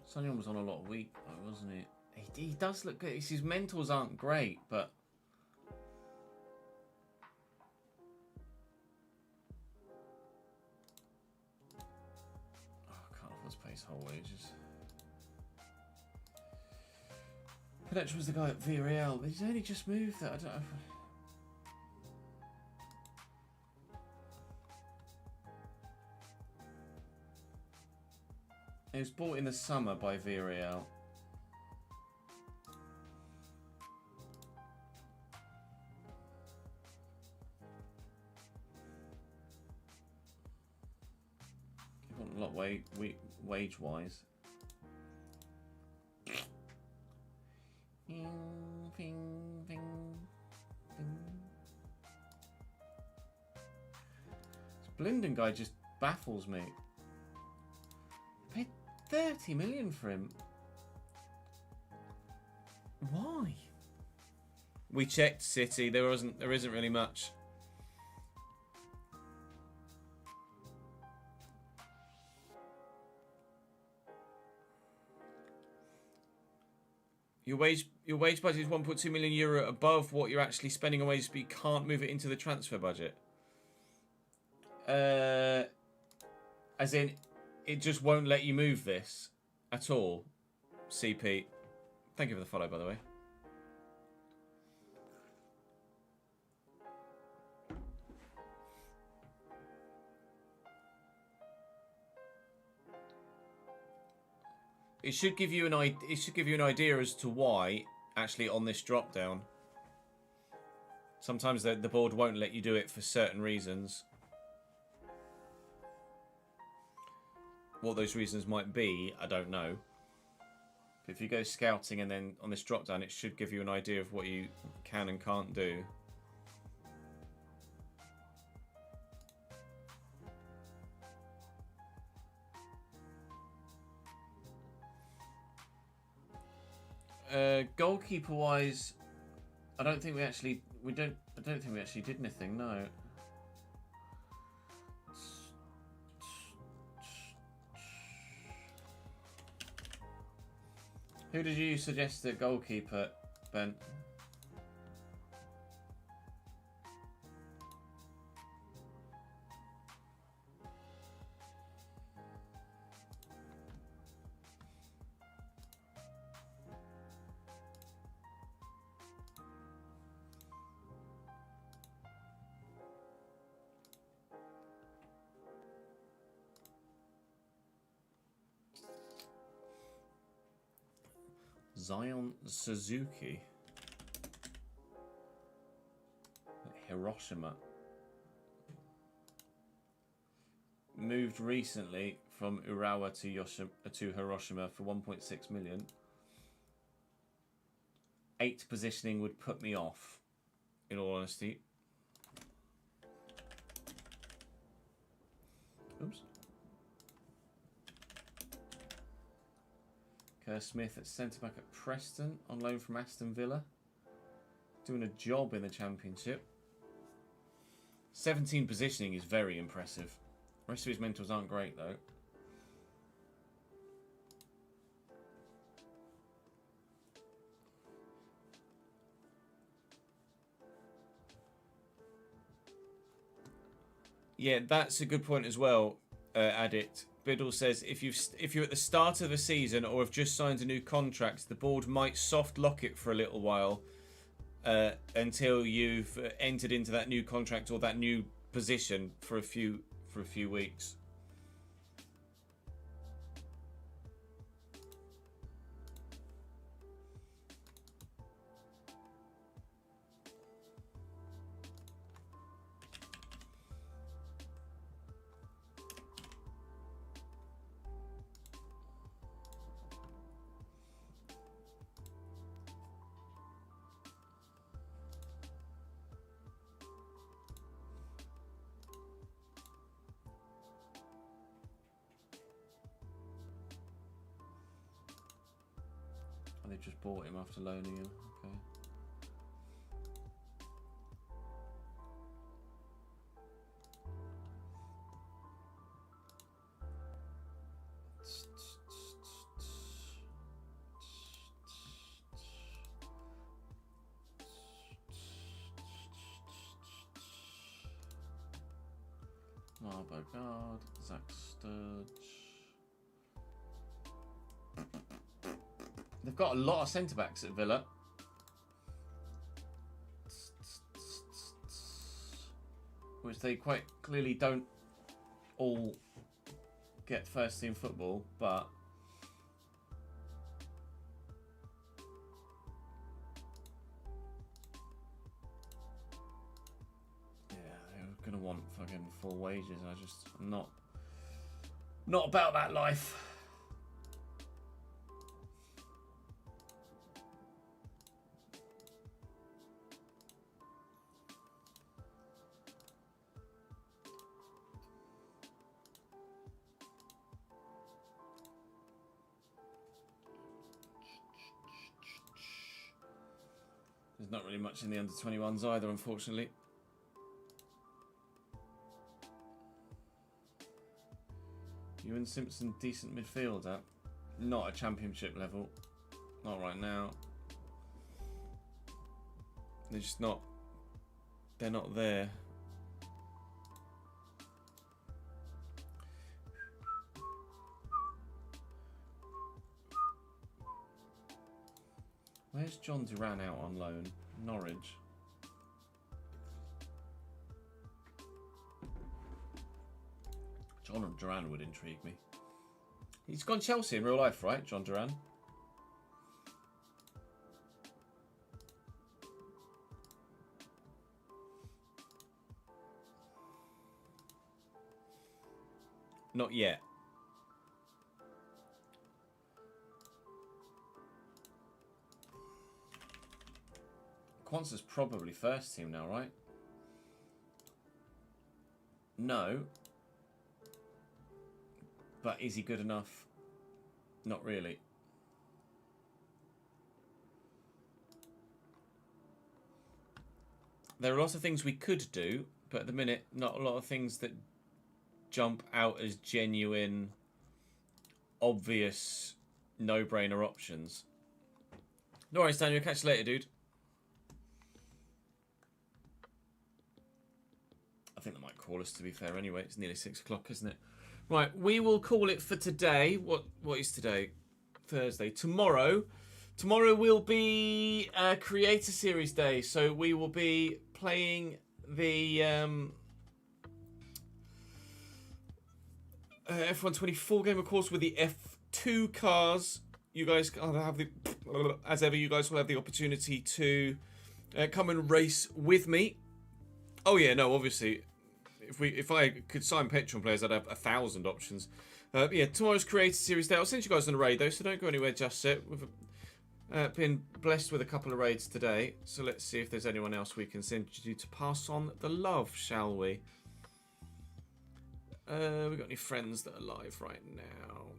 Sonny was on a lot of week, though, wasn't it? He does look good. His mentals aren't great, but I can't afford to pay his whole wages. Pedech was the guy at Villarreal. He's only just moved there. I don't know. He was bought in the summer by Villarreal. He want a lot wage-wise. This Blinden guy just baffles me. Paid 30 million for him. Why? We checked City. There isn't really much. Your wage budget is 1.2 million euro above what you're actually spending on wages, but you can't move it into the transfer budget. As in, it just won't let you move this at all. CP. Thank you for the follow, by the way. It should give you an idea as to why actually on this drop down. Sometimes the board won't let you do it for certain reasons. What those reasons might be, I don't know. But if you go scouting and then on this drop down, it should give you an idea of what you can and can't do. Goalkeeper wise, I don't think we actually did anything. No. Who did you suggest at goalkeeper, Ben? Zion Suzuki. Hiroshima. Moved recently from Urawa to Hiroshima for 1.6 million. 8 positioning would put me off, in all honesty. Oops. Kerr Smith at centre-back at Preston, on loan from Aston Villa. Doing a job in the Championship. 17 positioning is very impressive. The rest of his mentals aren't great, though. Yeah, that's a good point as well, Addict. Biddle says if you're at the start of a season or have just signed a new contract, the board might soft lock it for a little while until you've entered into that new contract or that new position for a few weeks. Oh, they just bought him after loaning him. Okay. Bogard, Zach Sturge. They've got a lot of centre backs at Villa. Which they quite clearly don't all get first team football, but gonna want fucking full wages. I'm not about that life. There's not really much in the under 21s either, unfortunately. Ewan Simpson, decent midfielder. Not a championship level. Not right now. They're just not. They're not there. Where's John Duran out on loan? Norwich. John Duran would intrigue me. He's gone Chelsea in real life, right? John Duran. Not yet. Kwanzaa's probably first team now, right? No. But is he good enough? Not really. There are lots of things we could do, but at the minute, not a lot of things that jump out as genuine, obvious, no-brainer options. No worries, Daniel. Catch you later, dude. I think they might call us, to be fair, anyway. It's nearly 6 o'clock, isn't it? Right, we will call it for today. What is today? Thursday. Tomorrow will be Creator Series Day. So we will be playing the F124 game, of course, with the F2 cars. You guys have the, as ever, you guys will have the opportunity to come and race with me. Oh yeah, no, obviously. If I could sign Patreon players, I'd have 1,000 options. Yeah, tomorrow's Creator Series Day. I'll send you guys on a raid though, so don't go anywhere just yet. We've been blessed with a couple of raids today, so let's see if there's anyone else we can send you to pass on the love, shall we? We got any friends that are live right now?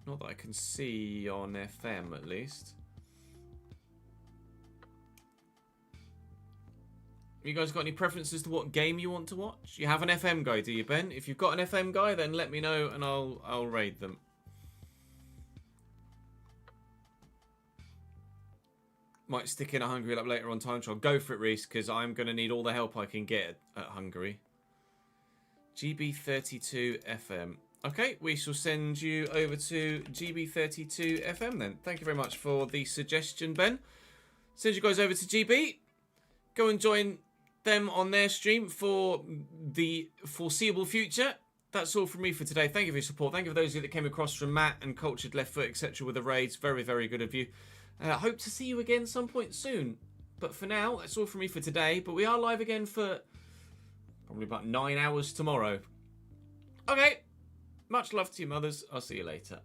Not that I can see on FM, at least. You guys got any preferences to what game you want to watch? You have an FM guy, do you, Ben? If you've got an FM guy, then let me know and I'll raid them. Might stick in a Hungary Lap later on time trial. Go for it, Reese, because I'm going to need all the help I can get at Hungary. GB32 FM. Okay, we shall send you over to GB32 FM then. Thank you very much for the suggestion, Ben. Send you guys over to GB. Go and join them on their stream for the foreseeable future. That's all from me for today. Thank you for your support. Thank you for those of you that came across from Matt and Cultured Left Foot, etc. with the raids. Very, very good of you. Hope to see you again some point soon. But for now, that's all from me for today. But we are live again for probably about 9 hours tomorrow. Okay. Much love to you, mothers. I'll see you later.